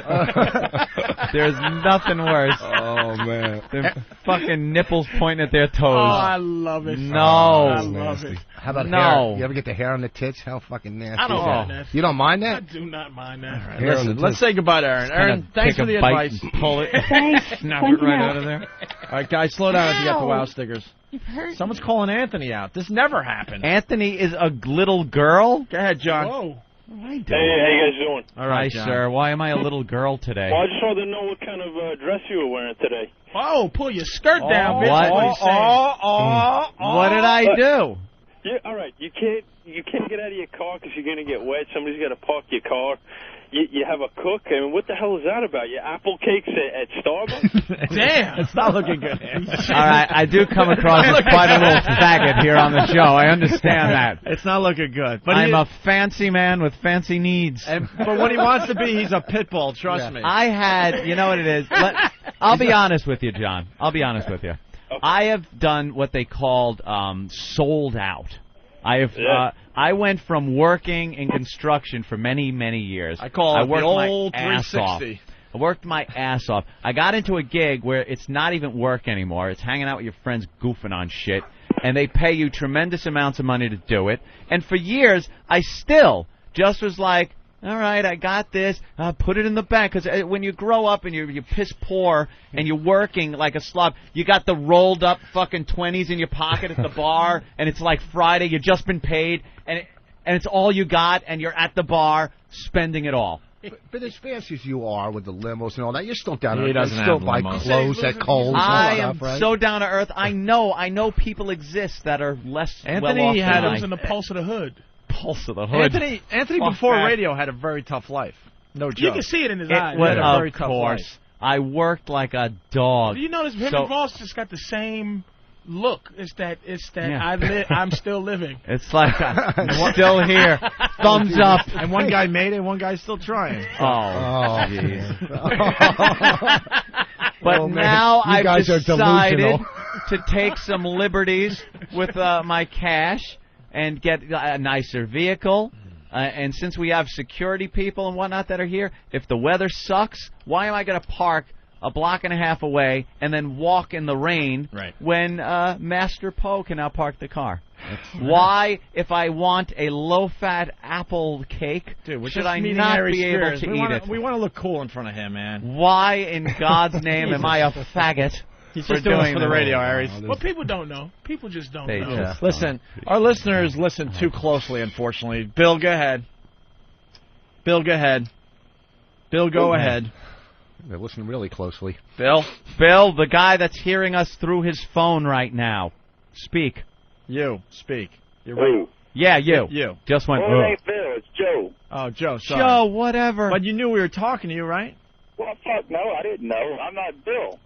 There's nothing worse. Oh man, than fucking nipples pointing at their toes. Oh, I love it. No, I love it. How about No. hair? You ever get the hair on the tits? How fucking nasty. I don't is mind that? that. You don't mind I that? do not mind that. Hair on the Listen, let's tits. say goodbye to Aaron. Aaron, thanks for the advice. Pull it. Thanks. Snap it right out of there. All right, guys, slow down if you got the wow stickers. You've heard. Someone's calling Anthony out. This never happened. Anthony is a little girl? Go ahead, John. Whoa. Hey, how you guys doing? All right, Hi, John. sir. Why am I a little girl today? Well, I just wanted to know what kind of dress you were wearing today. Oh, pull your skirt down, bitch. What? What he's saying. What did I do? Yeah, all right. You can't get out of your car because you're gonna get wet. Somebody's got to park your car. You have a cook. I mean, what the hell is that about? Your apple cakes at Starbucks? Damn. It's not looking good. All right, I do come across as quite a little faggot here on the show. I understand that. It's not looking good. But I'm a fancy man with fancy needs. But what he wants to be, he's a pit bull. Trust me. I had, you know what it is? I'll be honest with you, John. I'll be honest with you. I have done what they called sold out. I went from working in construction for many, many years. I call it the old my ass 360. off. I worked my ass off. I got into a gig where it's not even work anymore. It's hanging out with your friends goofing on shit, and they pay you tremendous amounts of money to do it. And for years, I still just was like, all right, I got this. Put it in the bank. Because when you grow up and you're piss poor and you're working like a slob, you got the rolled up fucking 20s in your pocket at the bar, and it's like Friday. You've just been paid, and it's all you got, and you're at the bar spending it all. But as fancy as you are with the limos and all that, you're still down to earth. He doesn't You still have buy limos. clothes at Kohl's. I and am stuff, right? so down to earth. I know people exist that are less Anthony well off had than Lives in the pulse of the hood. Pulse of the hood. Anthony Fuck before that. radio had a very tough life. No joke. You can see it in his eyes. was a very Of tough course. life. I worked like a dog. Do you notice him and Voss just got the same look? It's that Yeah. I'm still living. It's like I'm still here. Thumbs up. And one guy made it, one guy's still trying. Oh, jeez. But Oh, man. now You I've guys are decided delusional. to take some liberties with my cash and get a nicer vehicle. And since we have security people and whatnot that are here, if the weather sucks, why am I going to park a block and a half away and then walk in the rain when Master Poe can now park the car? Why, if I want a low-fat apple cake, should I not be able to eat it? We want to look cool in front of him, man. Why in God's name am I a faggot? He's for just doing it doing for the this? radio, Aries. Well, people don't know. People just don't know. Listen, our listeners listen too closely, unfortunately. Bill, go ahead. Bill, go ahead. Bill, go ahead. They're listening really closely. Bill, the guy that's hearing us through his phone right now. Speak. You, speak. You're right. Yeah, you. You. Just went, Well, it ain't Bill. It's Joe. Oh, Joe, sorry. Joe, whatever. But you knew we were talking to you, right? Well, fuck no, I didn't know. I'm not Bill.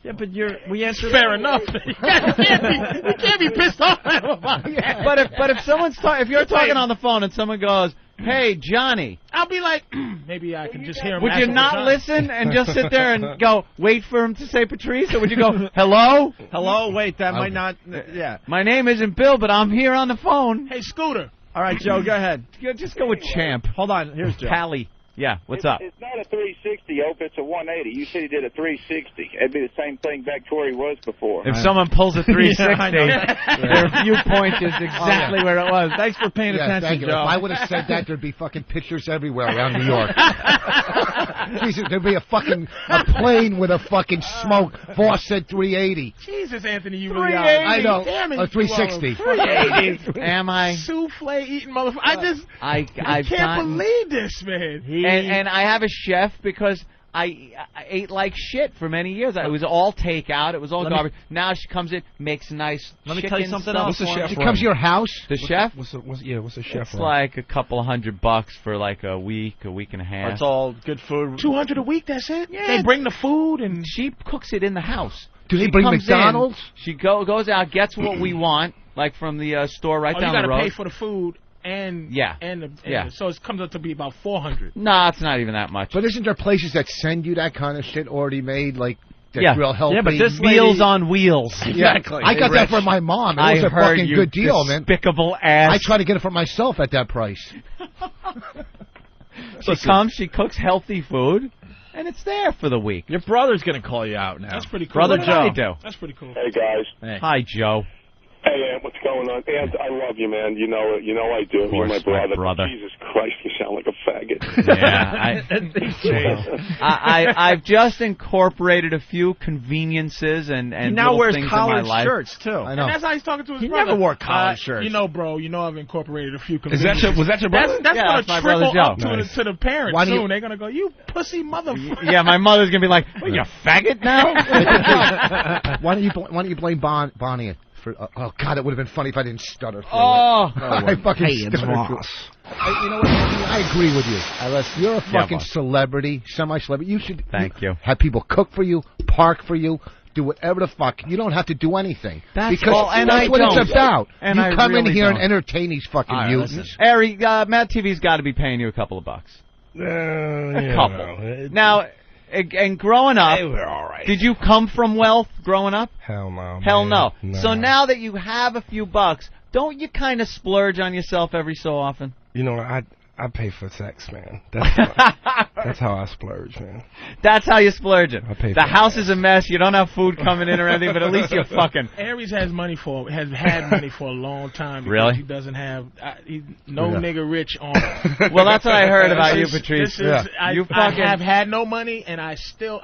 Yeah, but we answered. Fair enough. You can't be pissed off at him about that. But if someone's if you're talking on the phone and someone goes, "Hey, Johnny," I'll be like, maybe I can just hear him. would you not listen and just sit there and go, wait for him to say Patrice, or would you go, "Hello, hello"? Wait, that might not. Yeah. My name isn't Bill, but I'm here on the phone. Hey, Scooter. All right, Joe, go ahead. Just go with Champ. Hold on. Here's Joe. Pally. Yeah, what's up? It's not a 360, Ope. It's a 180. You said he did a 360. It'd be the same thing back to where he was before. If someone pulls a 360, Yeah, I know. their viewpoint is exactly where it was. Thanks for paying Yeah, attention, thank you. Joe. If I would have said that, there'd be fucking pictures everywhere around New York. Jesus, there'd be a plane with a fucking smoke. Voss said 380. Jesus, Anthony, you really are. I know. Damn it, A 360. 380. Am I? Souffle eating motherfucker. I I've can't gotten- believe this, man. And I have a chef because I ate like shit for many years. It was all takeout. It was all garbage. Now she comes in, makes nice. Let me tell you chicken something stuff else. for me. She comes to your house? The chef? What's the chef It's run? like a couple of $100 for like a week and a half. It's all good food. 200 a week. That's it. Yeah. They bring the food and She cooks it in the house. Do they She bring comes McDonald's? In, she goes out, gets what we want, like from the store right you down got the to road. pay for the food and Yeah. So it comes up to be about $400. No, it's not even that much. But isn't there places that send you that kind of shit already made, like that's Yeah. real healthy? Yeah, but this Meals on Wheels. Exactly. I got that for my mom. It was a heard fucking you good deal, man. Despicable ass. I try to get it for myself at that price. She comes, she cooks healthy food, and it's there for the week. Your brother's going to call you out now. That's pretty cool. Brother What Joe. did I do? That's pretty cool. Hey, guys. Hey. Hi, Joe. Hey, Ant, what's going on? Ant, I love you, man. You know I do. Of course, You're my my brother. Jesus Christ, you sound like a faggot. I've just incorporated a few conveniences and He now little wears things in collared my life. shirts, too. And that's how he's talking to his He brother. never wore collared shirts. You know, bro, I've incorporated a few Was that your brother? That's Yeah, going that's to my brother trickle up Joe. to the parents Why do you- soon. They're going to go, you pussy motherfucker. Yeah, my mother's gonna be like, "What, you faggot now?" Why don't you blame Bonnie for? Oh God, it would have been funny if I didn't stutter. For Oh. I fucking Hey, it's stuttered. Ross. You know what? I agree with you. You're a fucking boss. celebrity, semi-celebrity. You should Thank you. have people cook for you, park for you, do whatever the fuck. You don't have to do anything. That's because all, and that's I what don't. it's about. And you I come in really here don't. and entertain these fucking All right, mutants. listen. Ari, Mad TV's got to be paying you a couple of bucks. A couple. Now, and growing up, They were all right. did you come from wealth growing up? Hell no. Hell man. no. So now that you have a few bucks, don't you kind of splurge on yourself every so often? You know, I pay for sex, man. That's how I splurge, man. That's how you splurge it. I pay The for house is a mess. You don't have food coming in or anything, but at least you're fucking. Aries has had money for a long time. Because Really? He doesn't have no Yeah. nigga rich on it. Well, that's what I heard about you, This is- Patrice. this is- I You I fucking- have had no money, and I still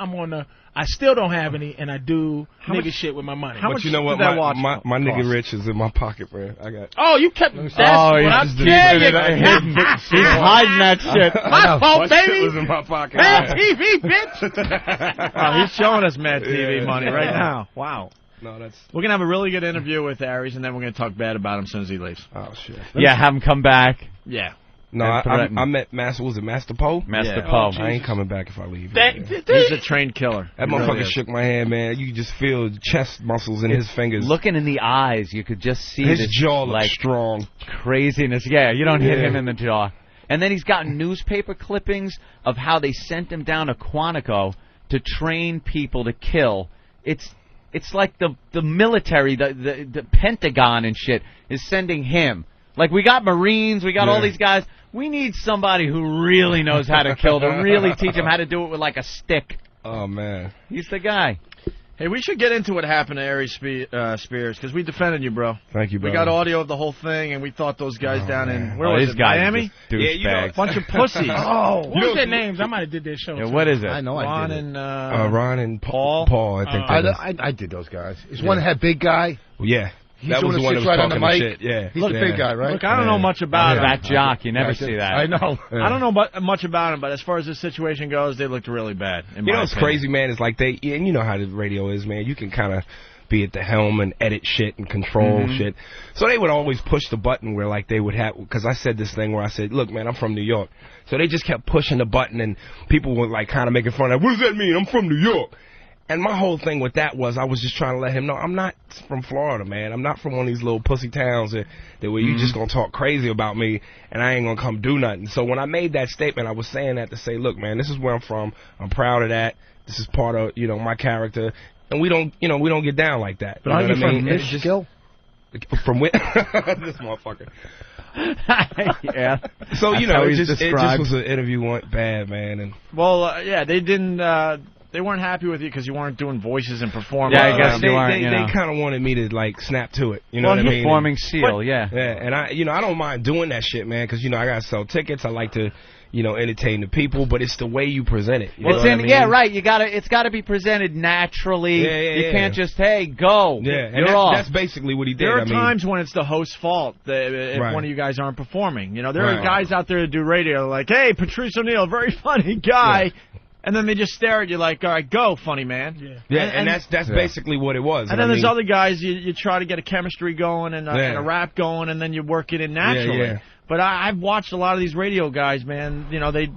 don't have any, and I do nigga shit with my money. But you know what? My nigga rich is in my pocket, man. I got. Oh, you kept. That's Oh, what he's I'm just saying. keeping it hidden. He's hiding that shit. My fault, My baby. shit was in my pocket. Mad TV, bitch. Wow, he's showing us Mad TV money right now. Wow. No, that's. We're going to have a really good interview with Aries, and then we're going to talk bad about him as soon as he leaves. Oh shit. Yeah, have him come back. Yeah. No, I met Master. Was it Master Poe? Master Yeah. Poe. I ain't coming back if I leave. He's a trained killer. That He motherfucker really is. shook my hand, man. You could just feel the chest muscles in his fingers. Looking in the eyes, you could just see His this, jaw looks like strong. craziness. Yeah, you don't hit Yeah. him in the jaw. And then he's got newspaper clippings of how they sent him down to Quantico to train people to kill. It's like the military, the Pentagon and shit is sending him. Like, we got Marines, we got all these guys. We need somebody who really knows how to kill, to really teach him how to do it with, like, a stick. Oh, man. He's the guy. Hey, we should get into what happened to Aries Spears, because we defended you, bro. Thank you, We brother. got audio of the whole thing, and we thought those guys down in, where Oh, was these it, guys are Miami? just Yeah, you know, douchebags. Bunch of pussies. What was their names? I might have did their show. Yeah, too. what is it? I know I Ron did it. and Ron and Paul. Paul, I think that is. I did those guys. Is one that had big guy? Yeah. He's That the was one the one that that was sits right on talking the the mic. shit. Yeah. He's the big guy, right? Look, I don't know much about him. Fat jock, you never see that. I know. I don't know much about him, but as far as this situation goes, they looked really bad. In You my know what's opinion. crazy, man? Is like and you know how the radio is, man. You can kind of be at the helm and edit shit and control shit. So they would always push the button where like they would have, because I said this thing where I said, look, man, I'm from New York. So they just kept pushing the button and people were like kind of making fun of, what does that mean? I'm from New York. And my whole thing with that was I was just trying to let him know I'm not from Florida, man. I'm not from one of these little pussy towns that where you just going to talk crazy about me and I ain't going to come do nothing. So when I made that statement, I was saying that to say, look, man, this is where I'm from. I'm proud of that. This is part of, my character. And we don't get down like that. But aren't you from Michigan? From where? This motherfucker. Yeah. So, That's how it he's just described. was an interview went bad, man. And Well, yeah, they didn't. They weren't happy with you because you weren't doing voices and performing. Yeah, I guess they, you aren't, they kind of wanted me to like snap to it. You know Well, what I mean? performing seal, yeah. Yeah, and I don't mind doing that shit, man, because I gotta sell tickets. I like to, entertain the people, but it's the way you present it. You know what I mean? Yeah, right. It's got to be presented naturally. Yeah, you can't just go. Yeah, and You're off. that's basically what he did. There are times when it's the host's fault if Right. one of you guys aren't performing. There are Right. guys out there that do radio like, hey, Patrice O'Neill, very funny guy. Yeah. And then they just stare at you like, all right, go, funny man. Yeah, and that's basically what it was. And then there's other guys, you try to get a chemistry going and a rap going, and then you work it in naturally. Yeah. But I've watched a lot of these radio guys, man.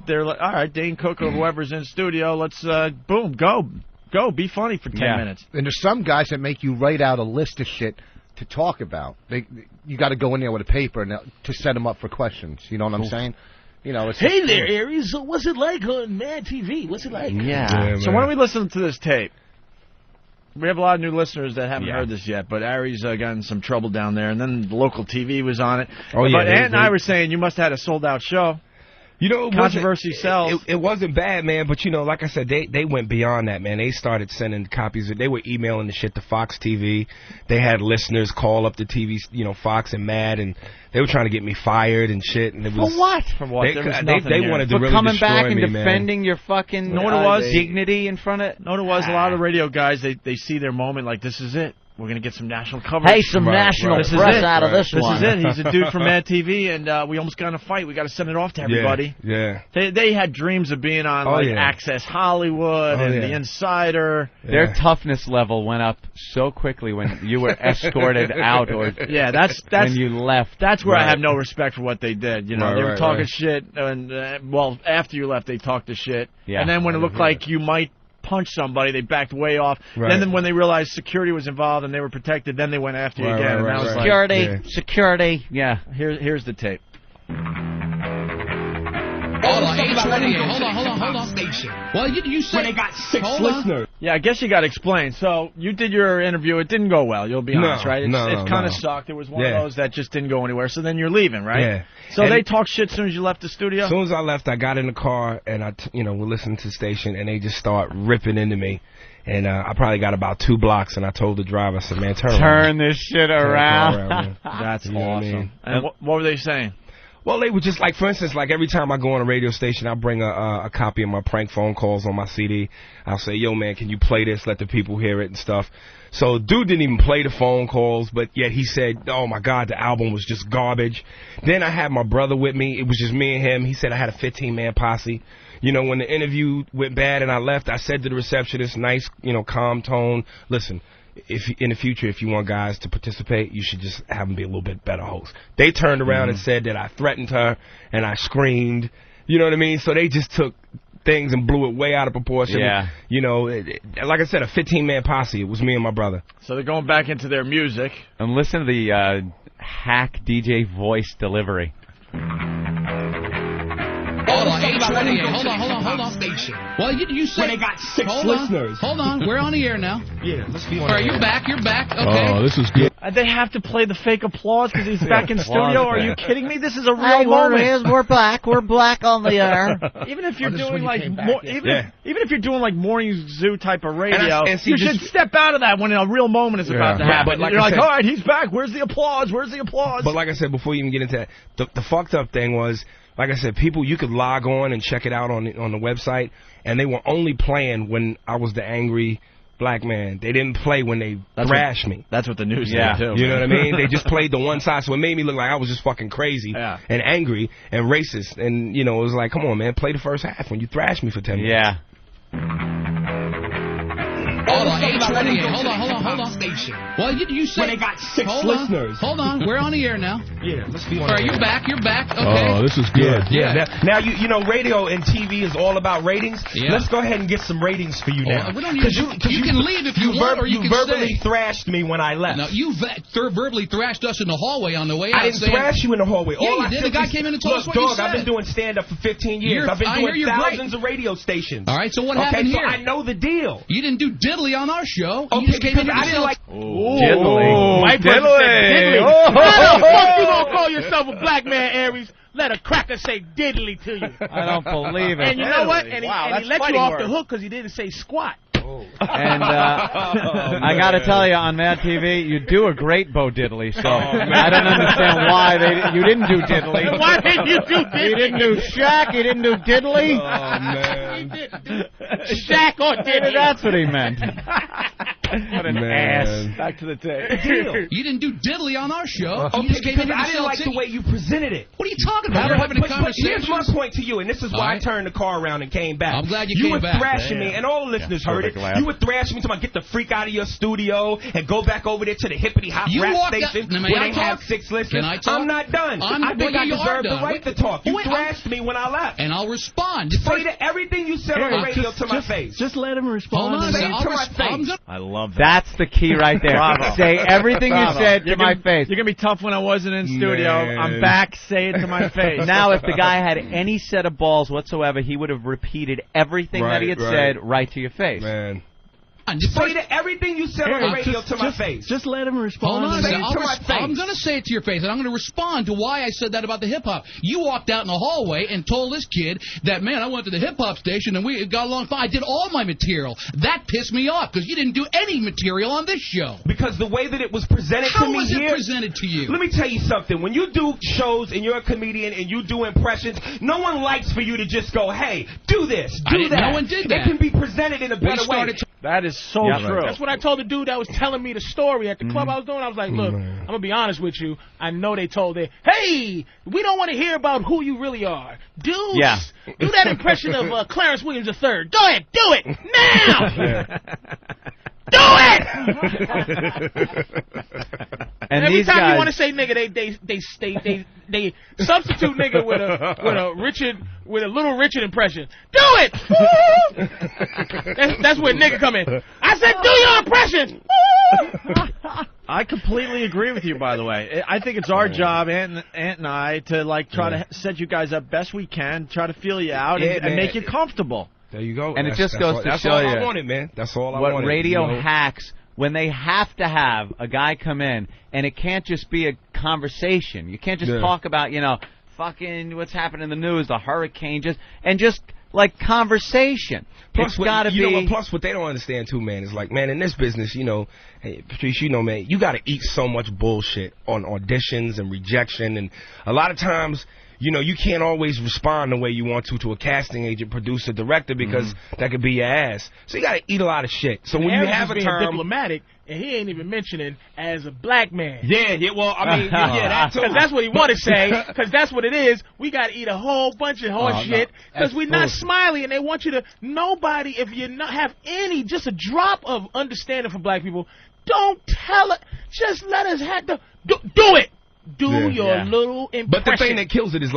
They're like, all right, Dane Cook or whoever's in studio, let's, boom, go, be funny for 10 minutes. And there's some guys that make you write out a list of shit to talk about. You got to go in there with a paper and to set them up for questions. You know what I'm saying? You know, it's hey there, Aries. So what's it like on Mad TV? What's it like? Yeah. So why don't we listen to this tape? We have a lot of new listeners that haven't heard this yet, but Aries got in some trouble down there, and then the local TV was on it. Oh, yeah. But Ant and I were saying you must have had a sold-out show. You know, controversy sells. It wasn't bad, man, but, you know, like I said, they went beyond that, man. They started sending copies. They were emailing the shit to Fox TV. They had listeners call up the TV, you know, Fox and Mad, and they were trying to get me fired and shit. And it was, For what? For what? They wanted to For really coming destroy back and me, defending man. your fucking know what it was? dignity in front of... Know what it was? A lot of radio guys, they see their moment like, this is it. We're going to get some national coverage. Hey, some national press out of this one. This is it. He's a dude from Mad TV, and we almost got in a fight. We got to send it off to everybody. Yeah. They had dreams of being on Access Hollywood and The Insider. Their toughness level went up so quickly when you were escorted out, or that's when you left. That's where I have no respect for what they did. You know, they were talking shit, and after you left, they talked the shit, and then when it looked like you might punch somebody, they backed way off. Right. Then when they realized security was involved and they were protected, then they went after you again. And that was security. Yeah. Here's the tape. Hold on. Station. Well, you said when they got 6 listeners. Yeah, I guess you got to explain. So you did your interview. It didn't go well. You'll be honest, right? It kind of sucked. It was one of those that just didn't go anywhere. So then you're leaving, right? Yeah. So and they talked shit as soon as you left the studio? As soon as I left, I got in the car and we listened to the station and they just start ripping into me. And I probably got about 2 blocks, and I told the driver, I said, man, turn this shit around. That's awesome. What I mean? And what were they saying? Well, they were just like, for instance, like every time I go on a radio station, I bring a copy of my prank phone calls on my CD. I'll say, yo, man, can you play this? Let the people hear it and stuff. So dude didn't even play the phone calls, but yet he said, oh, my God, the album was just garbage. Then I had my brother with me. It was just me and him. He said I had a 15-man posse. You know, when the interview went bad and I left, I said to the receptionist, nice, calm tone, listen, if in the future, if you want guys to participate, you should just have them be a little bit better hosts. They turned around and said that I threatened her and I screamed. You know what I mean? So they just took things and blew it way out of proportion. Yeah. Like I said, a 15-man posse. It was me and my brother. So they're going back into their music. And listen to the hack DJ voice delivery. Hold on. Station. Well, you said when they got 6 listeners. Hold on, we're on the air now. Yeah, let's be on. All right, you're back. Okay. Oh, this is good. They have to play the fake applause because he's back in studio. Are you kidding me? This is a real moment. We're black. We're black on the air. Even if you're doing if you're doing like morning zoo type of radio, you should step out of that when a real moment is about to happen. But you're like, all right, he's back. Where's the applause? But like I said, before you even get into that, the fucked up thing was, like I said, people, you could log on and check it out on the website, and they were only playing when I was the angry black man. They didn't play when they thrashed me. That's what the news did, too. You know what I mean? They just played the one side, so it made me look like I was just fucking crazy and angry and racist. And, it was like, come on, man, play the first half when you thrashed me for 10 minutes. Yeah. Hold on. Station. Well, you said when they got 6 listeners. Hold on, we're on the air now. Yeah, let's be on. All right, you're back. Okay. Oh, this is good. Yeah. Now radio and TV is all about ratings. Yeah. Let's go ahead and get some ratings for you now. We don't need you can leave if you want, or you can verbally stay. thrashed me when I left. No, you verbally thrashed us in the hallway on the way out. I didn't thrash you in the hallway. Yeah, you did. The guy came in and told us what you said. I've been doing stand-up for 15 years. I've been doing thousands of radio stations. All right, so what happened here? I know the deal. You didn't do diddly on our show. Okay, You just came in I didn't like... Diddly. My diddly. How the fuck you gonna call yourself a black man, Aries? Let a cracker say diddly to you. I don't believe it. And you know what? And he let you off the hook because he didn't say squat. And I got to tell you, on Mad TV, you do a great Bo Diddley, so I don't understand why you didn't do Diddley. Why didn't you do Diddley? You didn't do Shaq, you didn't do Diddley. Oh, man. He did Shaq or Diddley. That's what he meant. What an ass. Back to the tape. You didn't do diddly on our show. Okay, because I didn't like the way you presented it. What are you talking about? We're having a conversation. Here's my point to you, and this is why I turned the car around and came back. I'm glad you came back. You were thrashing me, and all the listeners heard it. You were thrashing me talking about get the freak out of your studio and go back over there to the hippity-hop rap station where they have 6 listeners. I'm not done. I think I deserve the right to talk. You thrashed me when I left. And I'll respond. Say to everything you said on the radio to my face. Just let him respond. Hold on. Say it to my face. I love that. That's the key right there. Bravo. Say everything you Bravo. said to my face. You're going to be tough when I wasn't in studio. I'm back. Say it to my face. Now, if the guy had any set of balls whatsoever, he would have repeated everything that he had said right to your face. Man. Say everything you said on the radio to my face. Just let him respond. Hold on a second. to my face. I'm going to say it to your face, and I'm going to respond to why I said that about the hip-hop. You walked out in the hallway and told this kid that, man, I went to the hip-hop station, and we got along fine. I did all my material. That pissed me off, because you didn't do any material on this show. Because the way that it was presented to me How was it here, presented to you? Let me tell you something. When you do shows and you're a comedian and you do impressions, no one likes for you to just go, hey, do this, do that. No one did that. It can be presented in a better way. That is so true. That's what I told the dude that was telling me the story at the club I was doing. I was like, look, I'm going to be honest with you. I know they told it. Hey, we don't want to hear about who you really are. Do that impression of Clarence Williams III. Go ahead. Do it. Now. Do it! And every these time guys, you want to say nigga, they substitute nigga with a little Richard impression. Do it! that's where nigga come in. I said, do your impression. I completely agree with you. By the way, I think it's our job, Ant and I, to try to set you guys up best we can, try to feel you out and make you comfortable. There you go. And it just goes to that's show all you I wanted, man. That's all I what wanted. radio hacks, when they have to have a guy come in, and it can't just be a conversation. You can't just talk about, fucking what's happening in the news, the hurricane, just like conversation. Plus, it's got to be. Plus, what they don't understand too, man, is like, man, in this business, hey, Patrice, man, you got to eat so much bullshit on auditions and rejection, and a lot of times, you can't always respond the way you want to a casting agent, producer, director, because that could be your ass. So you got to eat a lot of shit. So when you have a term, diplomatic, and he ain't even mentioning as a black man. Yeah, well, I mean, that too. Because that's what he want to say, because that's what it is. We got to eat a whole bunch of horse shit, because we're not smiley, and they want you to, nobody, if you not have just a drop of understanding for black people, don't tell it, just let us have the, do it. Do your little impression. But the thing that kills it is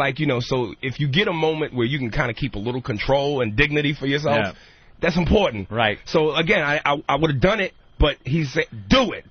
so if you get a moment where you can kind of keep a little control and dignity for yourself, that's important. Right. So, again, I would have done it, but he said, do it.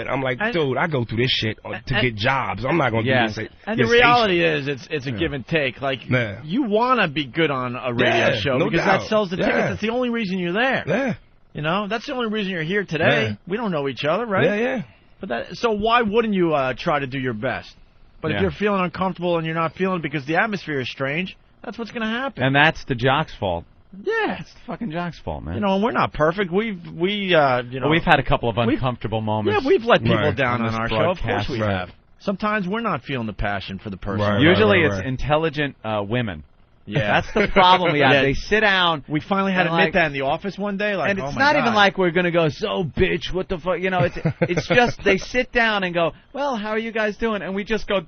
I'm like, dude, I go through this shit to get jobs. I'm not going to do this. And the reality is it's a give and take. Like, you want to be good on a radio show because that sells the tickets. That's the only reason you're there. Yeah. That's the only reason you're here today. Yeah. We don't know each other, right? Yeah. But so why wouldn't you try to do your best? But if you're feeling uncomfortable and you're not feeling it because the atmosphere is strange, that's what's going to happen. And that's the jock's fault. Yeah, it's the fucking jock's fault, man. And we're not perfect. We've had a couple of uncomfortable moments. Yeah, we've let people down on our show. Of course we have. Sometimes we're not feeling the passion for the person. Usually it's intelligent women. Yeah, that's the problem we have. Yeah. They sit down. We finally had to admit that in the office one day. Like, and it's not even like we're going to go, so bitch, what the fuck? It's just they sit down and go, well, how are you guys doing? And we just go,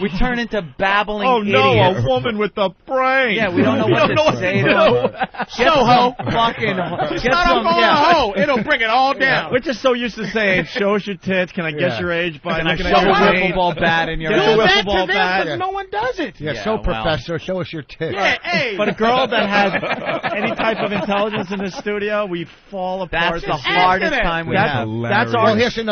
we turn into babbling idiots. A woman with a brain. Yeah, we don't know what to say to her. Ho. It's not a hoe. It'll bring it all down. We're just so used to saying, show us your tits. Can I guess your age by looking at your wiffle ball bat in your do that to them because no one does it. Professor, show us your tits. Yeah, hey. But a girl that has any type of intelligence in this studio, we fall apart. That's the hardest time we have.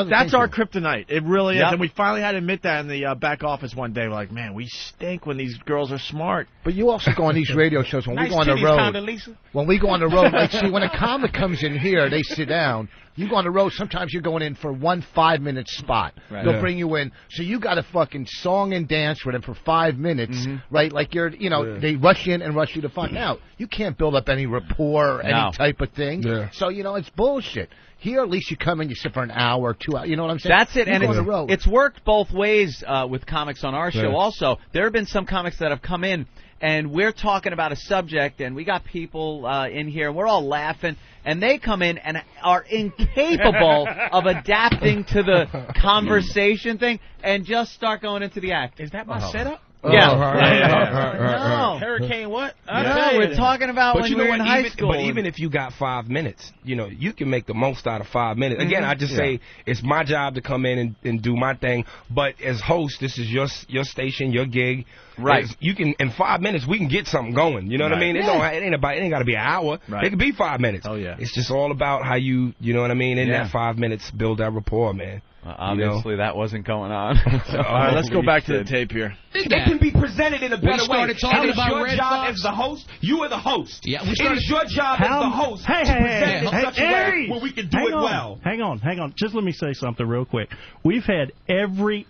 That's our kryptonite. It really is. And we finally had to admit that in the back office one day. We're like, man, we stink when these girls are smart. But you also go on these radio shows when we go on the road. When we go on the road, like, see, when a comic comes in here, they sit down. You go on the road, sometimes you're going in for 1 5-minute spot. Right. They'll bring you in. So you got to fucking song and dance with them for 5 minutes, right? Like they rush in and rush you to find out. You can't build up any rapport or any type of thing. Yeah. So, it's bullshit. Here, at least you come in, you sit for an hour, 2 hours. You know what I'm saying? That's it. And it's worked both ways with comics on our show also. There have been some comics that have come in, and we're talking about a subject, and we got people in here, and we're all laughing, and they come in and are incapable of adapting to the conversation thing and just start going into the act. Is that my setup? Yeah. Hurricane what? No, we're talking about But when you we know were in what, high even, school. But even if you got 5 minutes, you know, you can make the most out of 5 minutes. Again, I just say it's my job to come in and do my thing. But as host, this is your station, your gig. Right. You can in 5 minutes we can get something going. You know what I mean? It ain't got to be an hour. Right. It could be 5 minutes. Oh yeah. It's just all about how you know what I mean. In that 5 minutes, build that rapport, man. Obviously, that wasn't going on. So, all right, let's go back to the tape here. It can be presented in a better way. started talking And about it's your Red job Fox. as the host. You are the host. Yeah, we it started. is your job as the host to present it in such a way where we can do it well. Hang on. Just let me say something real quick. We've had every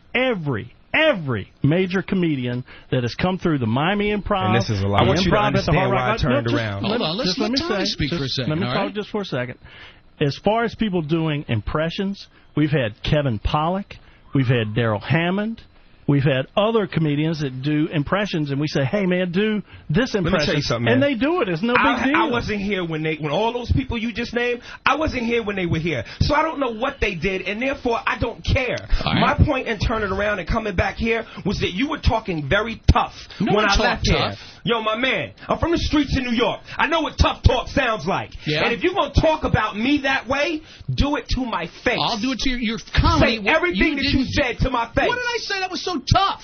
major comedian that has come through the Miami Improv. And this is a lot. I want you to understand why I turned around. Hold on, let's let Tommy speak for a second. Let me talk just for a second. As far as people doing impressions, we've had Kevin Pollak, we've had Daryl Hammond, we've had other comedians that do impressions, and we say, hey, man, do this impression. Let me tell you something, man. And they do it. It's no big deal. I wasn't here when all those people you just named, I wasn't here when they were here. So I don't know what they did, and therefore I don't care. Right. My point in turning around and coming back here was that you were talking very tough when I left here. Yo, my man, I'm from the streets of New York. I know what tough talk sounds like. Yeah. And if you're going to talk about me that way, do it to my face. I'll do it to your comedy. Say everything that you said to my face. What did I say that was so tough?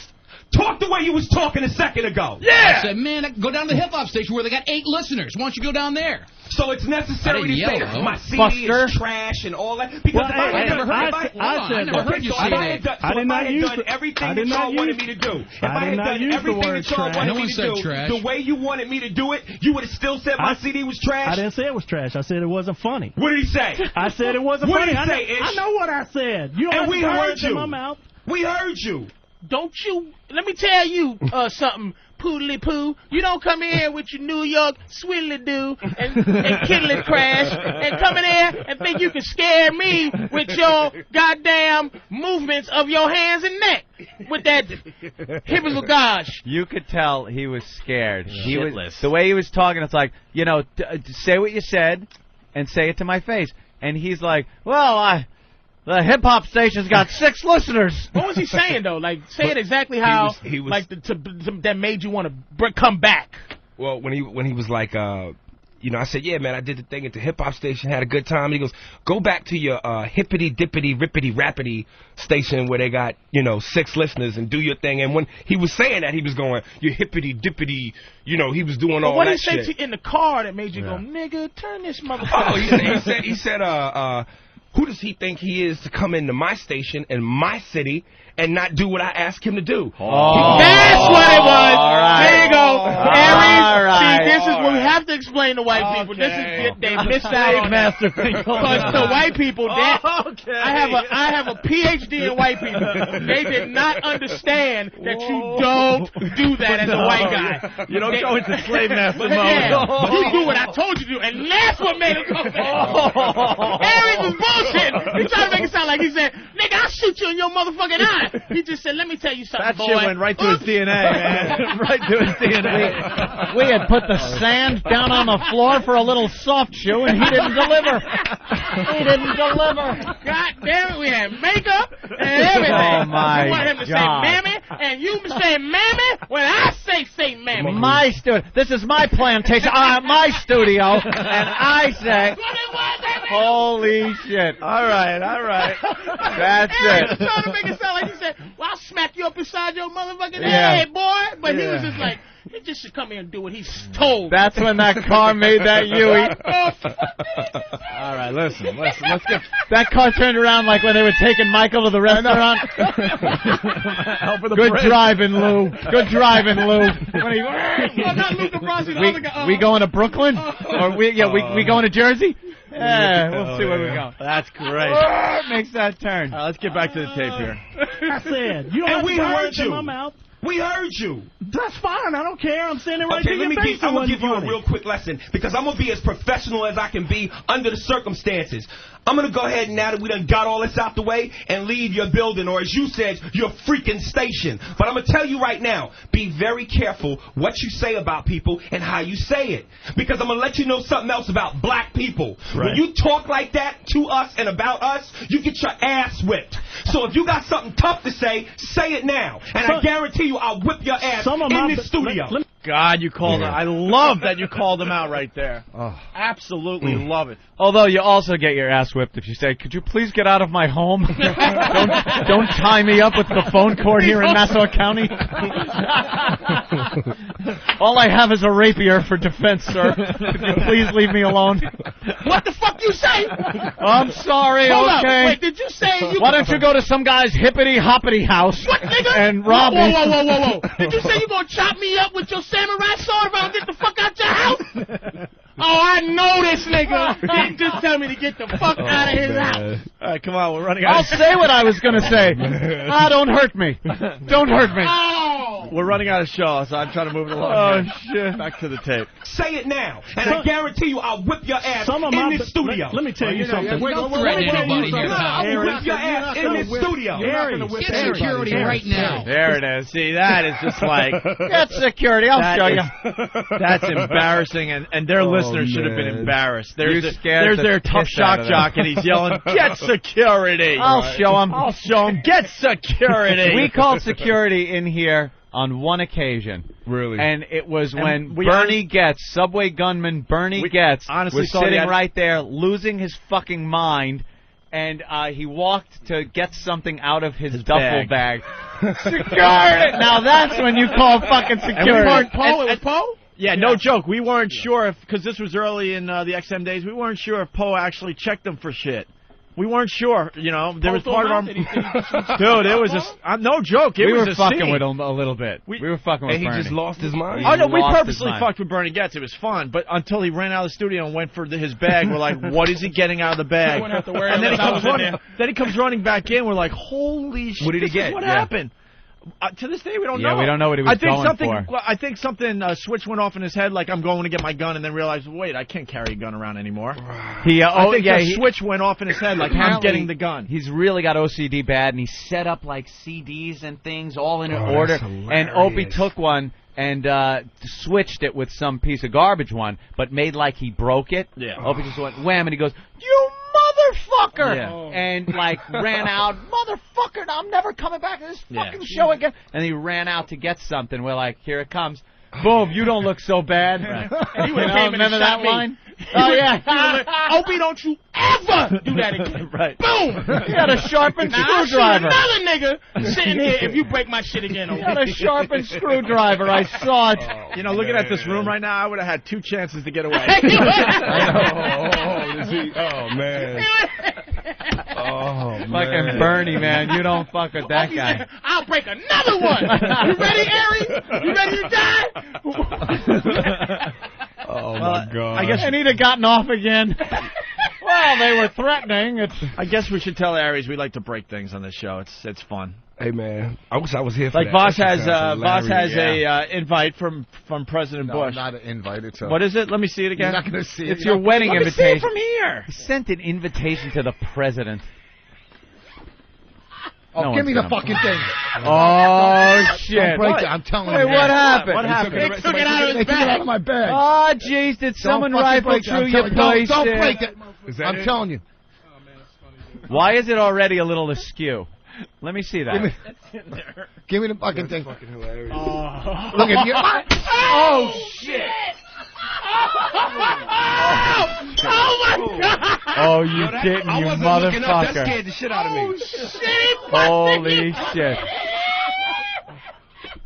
Talk the way you was talking a second ago. Yeah! I said, man, go down to the hip-hop station where they got 8 listeners. Why don't you go down there? So it's necessary to say my CD is trash and all that? Because if I had done everything that y'all wanted me to do, if I had done everything that y'all wanted me to do, the way you wanted me to do it, you would have still said my CD was trash? I didn't say it was trash. I said it wasn't funny. What did he say? I said it wasn't funny. What did he say, Ish? I know what I said. You don't and we heard you. In my mouth. We heard you. Don't you, let me tell you something, poodly poo. You don't come in here with your New York swiddly do and kiddly crash and come in here and think you can scare me with your goddamn movements of your hands and neck with that hippie gosh. You could tell he was scared. He was, the way he was talking, it's like, you know, say what you said and say it to my face. And he's like, well, the hip-hop station's got 6 listeners. What was he saying, though? Like, say it exactly how, he was like, that made you want to come back. Well, when he was like, you know, I said, yeah, man, I did the thing at the hip-hop station, had a good time. And he goes, go back to your hippity-dippity-rippity-rappity station where they got, you know, 6 listeners and do your thing. And when he was saying that, he was going, you hippity-dippity, you know, he was doing all that shit. What did he say in the car that made you go, nigga, turn this motherfucker? Oh, he said, who does he think he is to come into my station in my city and not do what I asked him to do? Oh. That's what it was. Right. There you go. Aries, right. see, this is what we have to explain to white people. This is they miss out on that. Because to white people, I have a PhD in white people. They did not understand that you don't do that as a white guy. You don't go into slave master mode. Yeah, you do what I told you to do, and that's what made him come back. Aries was bullshit. He tried to make it sound like he said, nigga, I'll shoot you in your motherfucking eye. He just said, let me tell you something, that boy. That shit went right to his DNA, man. Right to his DNA. We had put the sand down on the floor for a little soft shoe, and he didn't deliver. He didn't deliver. God damn it, we had makeup and everything. Oh, my You want him to say mammy, and you say mammy when I say mammy. My studio. This is my plantation. My studio, and I say... Holy shit. All right. That's it. Trying to make it sound like he said, well, I'll smack you up inside your motherfucking head, boy. But he was just like, he just should come here and do what he's told. That's when that car made that Yui. All right, listen. Let's get... That car turned around like when they were taking Michael to the restaurant. Good driving, Lou. Good driving, Lou. We going to Brooklyn? Or we going to Jersey? Yeah, we'll see where we go. That's great. Makes that turn. Let's get back to the tape here. I said, you don't and have we to heard words you. in my mouth. We heard you. That's fine. I don't care. I'm standing right to your face. I'm going to give you a real quick lesson because I'm going to be as professional as I can be under the circumstances. I'm going to go ahead now that we done got all this out the way and leave your building, or as you said, your freaking station. But I'm going to tell you right now, be very careful what you say about people and how you say it. Because I'm going to let you know something else about black people. Right. When you talk like that to us and about us, you get your ass whipped. So if you got something tough to say it now. And I guarantee you I'll whip your ass in this studio. God, you called him. I love that you called him out right there. Oh. Absolutely love it. Although you also get your ass whipped if you say, "Could you please get out of my home? don't tie me up with the phone cord here in Nassau County. All I have is a rapier for defense, sir. Could you please leave me alone?" What the fuck you say? I'm sorry, Hold okay. up. Wait, did you say you... Why don't you go to some guy's hippity-hoppity house What, nigga? and rob me? Whoa. Did you say you gonna chop me up with your samurai sword if I don't get the fuck out your house? Oh, I know this nigga. He didn't just tell me to get the fuck out of his house. All right, come on, we're running out. I'll say what I was going to say. Don't hurt me. Don't hurt me. Oh. We're running out of show, so I'm trying to move it along. Oh, shit. Back to the tape. Say it now, and I guarantee you I'll whip your ass in this studio. Let me tell you something. Don't threaten anybody here. I'll whip your ass in this studio. Get security right now. There it is. See, that is just like... Get security. I'll show you. That's embarrassing, and their listeners should have been embarrassed. There's their tough shock jock, and he's yelling, "Get security!" I'll show him. I'll show him. Get security! We called security in here on one occasion. Really? And it was when Bernie Getz, subway gunman Bernie Getz, was sitting right there losing his fucking mind, and he walked to get something out of his duffel bag. Security! Now that's when you call fucking security. It was Poe? Yeah, no joke. We weren't sure if, because this was early in the XM days, we weren't sure if Poe actually checked them for shit. We weren't sure, you know. There was part of our... Dude, it was just... no joke. We were fucking with him a little bit. We were fucking with Bernie. And he just lost his mind? Oh, no, we purposely fucked with Bernie Getz. It was fun. But until he ran out of the studio and went for his bag, we're like, what is he getting out of the bag? And then he comes running back in. We're like, holy shit. What did he get? What happened? To this day, we don't know. Yeah, we don't know what he was going for. I think something switch went off in his head, like I'm going to get my gun, and then realized, wait, I can't carry a gun around anymore. I think the switch went off in his head, like I'm getting the gun. He's really got OCD bad, and he set up like CDs and things all in order. And Opie took one and switched it with some piece of garbage one, but made like he broke it. Yeah. Opie just went wham, and he goes, "You motherfucker!" And like ran out, "Motherfucker, I'm never coming back to this fucking show again." And he ran out to get something. We're like, "Here it comes." Boom, you don't look so bad. He would have remember that line? Oh, yeah. Opie, don't you ever do that again. Right. Boom. He had a sharpened screwdriver. Another nigga sitting here if you break my shit again, Opie. He had a sharpened screwdriver. I saw it. You know, looking at this room right now, I would have had 2 chances to get away. Oh, man. Oh, fucking Bernie, man. You don't fuck with that guy. Said, I'll break another one. You ready, Aries? You ready to die? Oh, my God. I guess I need have gotten off again. Well, they were threatening. I guess we should tell Aries we like to break things on this show. It's fun. Hey, man. I wish I was here for like that. Voss has a invite from President Bush. Not an invite. It's a... What is it? Let me see it again. You're not going to see it. It's your wedding invitation. Let me see it from here. He sent an invitation to the president. Oh, give me the fucking thing. Oh, shit. Don't break it. I'm telling you. Hey, what happened? What happened? They took it out of his bag. They took it out of my bag. Oh, jeez. Did someone rifle through your place? Don't break it. I'm telling you. Why is it already a little askew? Let me see that. Give me the fucking thing. Fucking hilarious. Oh. Look at you. Oh, shit. Oh, my God. Oh, you didn't, you motherfucker. That scared the shit out of me. Oh, shit. Holy shit.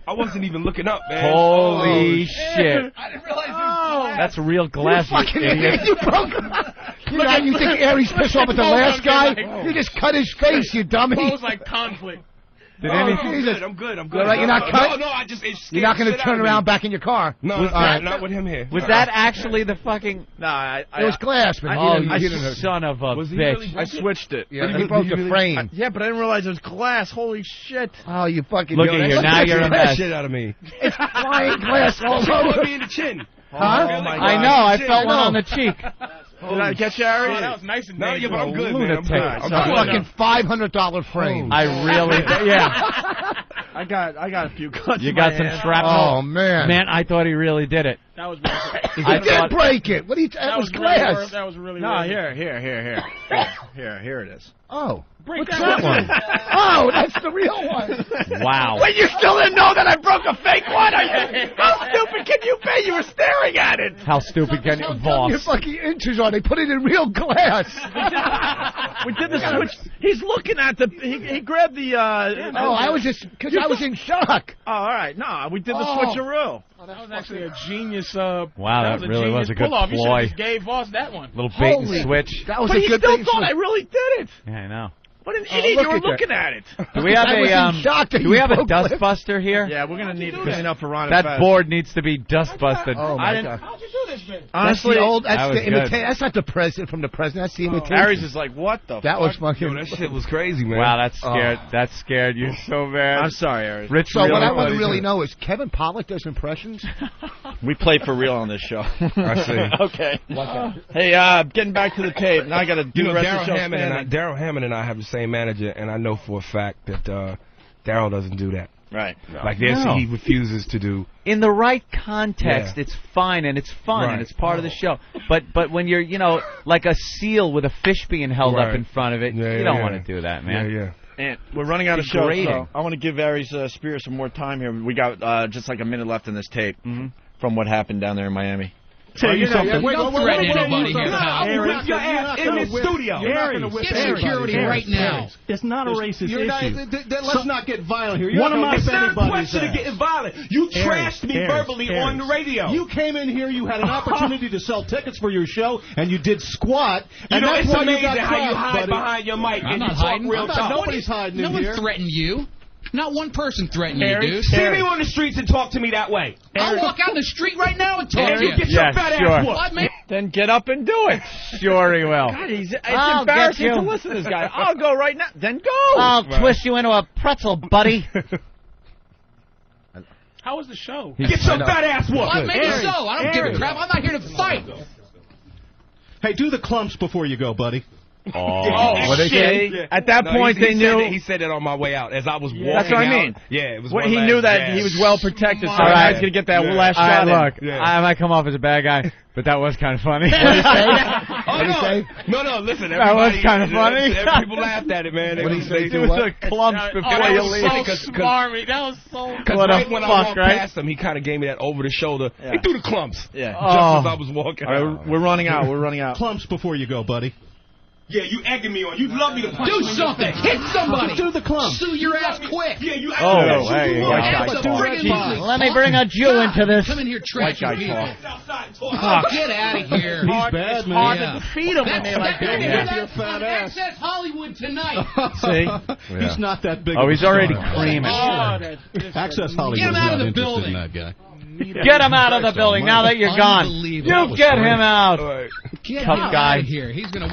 I wasn't even looking up, man. Holy shit. I didn't realize it was That's real glass, you idiot. You broke him. You think Aries pissed off at the last guy? You just cut his face, you dummy. It was like conflict. I'm good. Right, you're not cut? No, you're not going to turn around back in your car. No, not with him here. Was that actually the fucking... No, it was glass, man. You son of a bitch. Really I switched it. Yeah, he broke the frame. Yeah, but I didn't realize it was glass. Holy shit. Oh, you fucking... Look at you. Now you're a mess. Shit out of me. It's flying glass all over. me in the chin. Huh? Oh, my God. I know. I felt one on the cheek. Did I get you, Aries? Oh, that was nice and No, yeah, but I'm good, man. Lunatic. I'm fucking $500 frame. I really... Yeah. I got a few cuts. You got some shrapnel. Oh, man. Man, I thought he really did it. That was. He did break it. What do you? That was glass. That was really. No, here. Here it is. Oh. Break What's that one? Oh, that's the real one. Wow. Wait, you still didn't know that I broke a fake one? How stupid can you be? You were staring at it. How stupid can you, Your boss? fucking inches on. They put it in real glass. We did the switch. He's looking at the. He grabbed the. I was just because I was in shock. Oh, all right. No, we did the switcheroo. Oh, that was actually a genius. Wow, that really was a good pull-off. You should ploy. have just gave Voss that one. Little bait and switch. That was But a he good still thing. thought I really did it. Yeah, I know. What an idiot! look You were at that. looking at it. Do we have I was in shock that do we you have a broke dustbuster here? Yeah, we're gonna need to clean up for Ron. That board needs to be dustbusted. Oh my God. How'd you do this, man? Honestly, That's the good. imitation. That's not the president from the president. That's the imitation. Harry's is like, what the? That was fucking. Yo, that shit was crazy, man. Wow, that scared you so bad. I'm sorry, Harry. Rich, So what I want to thought he really did. know is Kevin Pollak does impressions. We play for real on this show. I see. Okay. Hey, getting back to the tape. Now I got to do the rest of the show. Daryl Hammond and I have the same manager, and I know for a fact that Daryl doesn't do that. Right. Like this, he refuses to do. In the right context, Yeah. it's fine and it's fun Right. and it's part of the show. But when you're, like a seal with a fish being held up Right. in front of it, you don't want to do that, man. Yeah. And we're running out of show, Degrading. so I want to give Aries Spear some more time here. We got just like a minute left in this tape from what happened down there in Miami. Tell you something. Don't threaten anybody here. I'll whip your ass in this studio. Get security right now. It's not a racist issue. Let's not get violent here. One of my it's not a anybody's question of getting violent. You trashed me verbally on the radio. You came in here, you had an opportunity to sell tickets for your show, and you did squat. And that's it's why amazing you got how you cracked, hide buddy. behind your mic I'm and not you talk hiding. real talk. Nobody's hiding in No here. one threatened you. Not one person threatened you, dude. See me on the streets and talk to me that way. I'll walk out in the street right now and talk to you. You get your fat ass whooped. What, man? Then get up and do it. Sure he will. God, it's I'll embarrassing get you. to listen to this guy. I'll go right now. Then go. I'll twist you into a pretzel, buddy. How was the show? Get your fat ass whooped. Well, maybe so. I don't give a crap. I'm not here to fight. Hey, do the clumps before you go, buddy. What they say? At that point, they knew. He said that on my way out as I was walking. That's what I mean. Out. Yeah, it was. Well, one he last knew that jab. he was well protected, so All I right. was going to get that last All shot right, look, in. I might come off as a bad guy, but that was kind of funny. No, listen. That was kind of funny. People laughed at it, man. What did he say? Do the clumps before you leave. That was so smarmy. That was so. Because What a right when I fuck, walked right? past him, he kind of gave me that over the shoulder. Yeah. Hey, do the clumps. Yeah. Just as I was walking. All right, we're running out. We're running out. Clumps before you go, buddy. Yeah, you egging me on. You'd love me to punch Do you in your something. face. Hit somebody. Do the clumps. Sue your ass quick. Yeah, you. Oh, hey, you yeah, want. yeah. That's a friggin' police. Let me bring a Jew into this. Come in here trashing guy people. talk. Outside and talk. Oh, get out of here. He's bad, man. Hard Yeah. to defeat him when they like that. That's Your fat ass. Access Hollywood tonight. See? He's not that big. Oh, of a he's already star. creaming. Access Hollywood. Get him out of the not interested in building. that guy. Get him out of the building now that you're gone. Unbelievable. You get him out. Get Tough him guy. out of here. He's going to